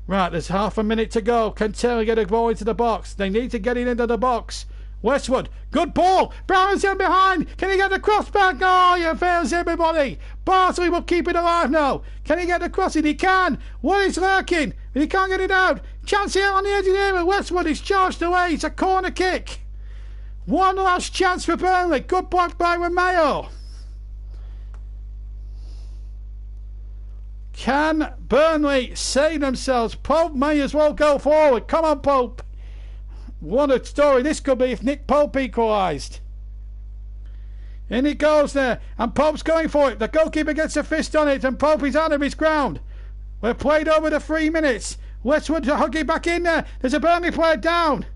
Right, there's half a minute to go. Can Taylor get a ball into the box? They need to get it into the box. Westwood, good ball. Brown's in behind. Can he get the cross back? Oh, you fails everybody. Bartley will keep it alive now. Can he get the cross in? He can. What is lurking? He can't get it out. Chance here on the edge of the area. Westwood is charged away. It's a corner kick. One last chance for Burnley. Good block by Romeo. Can Burnley save themselves? Pope may as well go forward. Come on, Pope. What a story this could be if Nick Pope equalised. In it goes there. And Pope's going for it. The goalkeeper gets a fist on it. And Pope is out of his ground. We're played over the 3 minutes. Westwood to hug it back in there. There's a Burnley player down.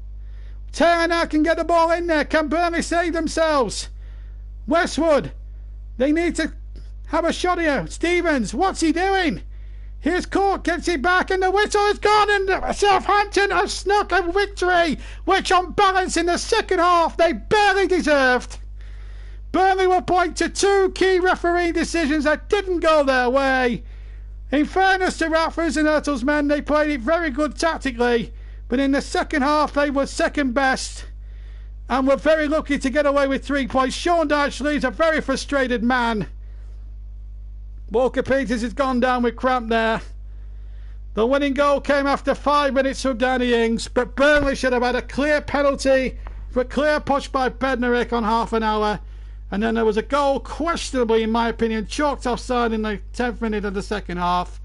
Taylor now can get the ball in there. Can Burnley save themselves? Westwood. They need to have a shot here. Stevens, what's he doing? Here's Court, gets it back, and the whistle is gone, and Southampton have snuck a victory, which on balance in the second half they barely deserved. Burnley will point to 2 key referee decisions that didn't go their way. In fairness to Raffers and Hurtle's men, they played it very good tactically, but in the second half they were second best and were very lucky to get away with 3 points. Sean Dyche leaves a very frustrated man. Walker Peters has gone down with cramp there. The winning goal came after 5 minutes from Danny Ings, but Burnley should have had a clear penalty for a clear push by Bednarek on half an hour. And then there was a goal, questionably in my opinion, chalked offside in the 10th minute of the second half.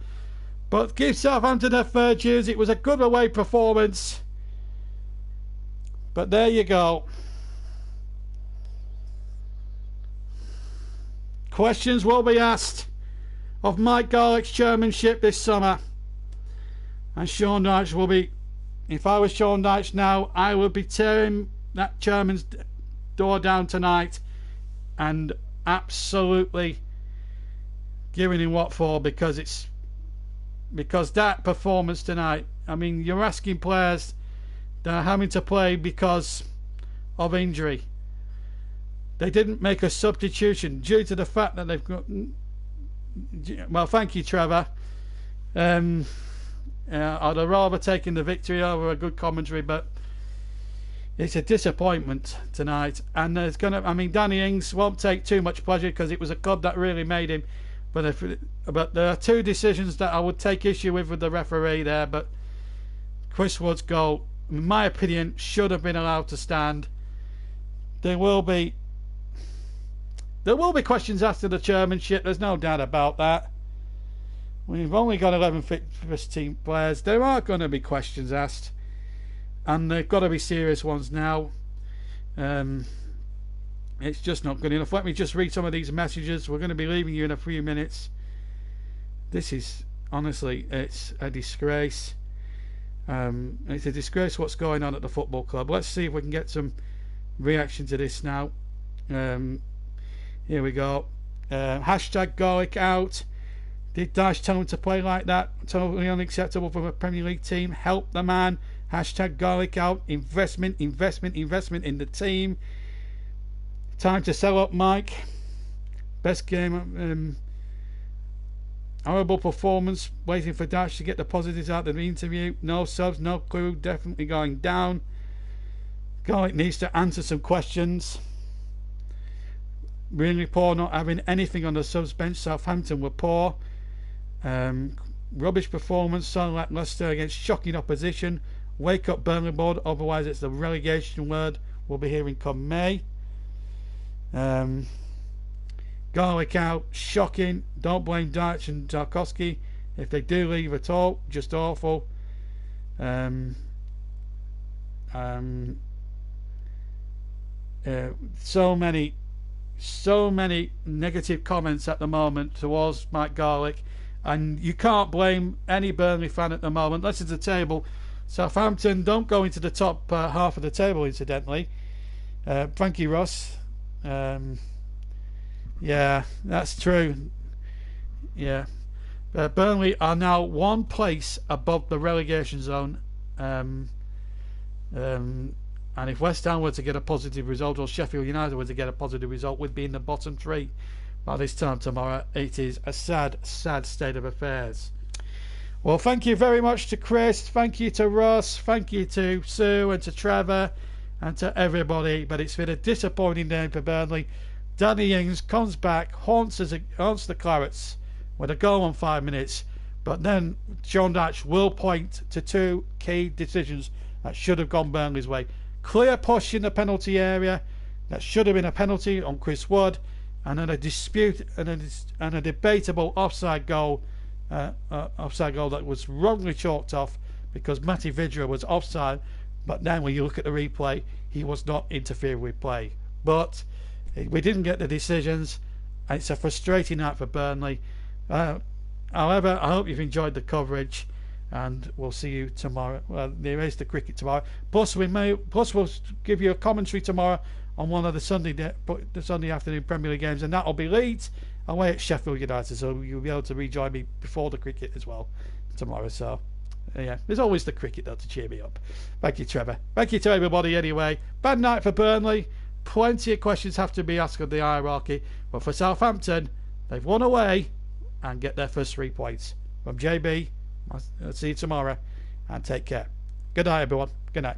But give Southampton their fair dues. It was a good away performance. But there you go. Questions will be asked of Mike Garlick's chairmanship this summer. And Sean Dyche will be, if I was Sean Dyche now, I would be tearing that chairman's door down tonight and absolutely giving him what for, because that performance tonight, I mean, you're asking players that are having to play because of injury. They didn't make a substitution due to the fact that they've got. Well, thank you, Trevor. I'd have rather taken the victory over a good commentary, but it's a disappointment tonight. And there's Danny Ings won't take too much pleasure because it was a God that really made him. But there are 2 decisions that I would take issue with the referee there. But Chris Wood's goal, in my opinion, should have been allowed to stand. There will be questions asked of the chairmanship, there's no doubt about that. We've only got 11 first team players. There are going to be questions asked, and they've got to be serious ones now. It's just not good enough. Let me just read some of these messages. We're going to be leaving you in a few minutes. This is, honestly, it's a disgrace. It's a disgrace what's going on at the football club. Let's see if we can get some reaction to this now. Here we go. Hashtag Garlic out. Did Dyche tell him to play like that? Totally unacceptable from a Premier League team. Help the man. Hashtag Garlic out. Investment in the team. Time to sell up, Mike. Best game. Horrible performance. Waiting for Dyche to get the positives out of the interview. No subs, no clue. Definitely going down. Garlic needs to answer some questions. Really poor not having anything on the subs bench. Southampton were poor. Rubbish performance. So lacklustre against shocking opposition. Wake up, Burnley board. Otherwise, it's the relegation word we'll be hearing come May. Garlic out. Shocking. Don't blame Dyche and Tarkowski if they do leave at all. Just awful. So many negative comments at the moment towards Mike Garlick, and you can't blame any Burnley fan at the moment. This is the table. Southampton don't go into the top half of the table, incidentally. Frankie Ross, Yeah, that's true. Yeah. Burnley are now one place above the relegation zone. And if West Ham were to get a positive result, or Sheffield United were to get a positive result, we'd be in the bottom three by this time tomorrow. It is a sad, sad state of affairs. Well, thank you very much to Chris, thank you to Ross, thank you to Sue and to Trevor and to everybody, but it's been a disappointing day for Burnley. Danny Ings comes back, haunts the Clarets with a goal in 5 minutes, but then John Datch will point to two key decisions that should have gone Burnley's way. Clear push in the penalty area, that should have been a penalty on Chris Wood, and then a dispute and a debatable offside goal that was wrongly chalked off because Matty Vidra was offside, but then when you look at the replay, he was not interfering with play. But we didn't get the decisions, and it's a frustrating night for Burnley. However, I hope you've enjoyed the coverage, and we'll see you tomorrow. Well, there is the cricket tomorrow. Plus we'll give you a commentary tomorrow on one of the Sunday afternoon Premier League games, and that'll be Leeds away at Sheffield United. So you'll be able to rejoin me before the cricket as well tomorrow. So yeah, there's always the cricket though to cheer me up. Thank you, Trevor. Thank you to everybody anyway. Bad night for Burnley. Plenty of questions have to be asked of the hierarchy, but for Southampton, they've won away and get their first 3 points. From JB, I'll see you tomorrow, and take care. Good night, everyone. Good night.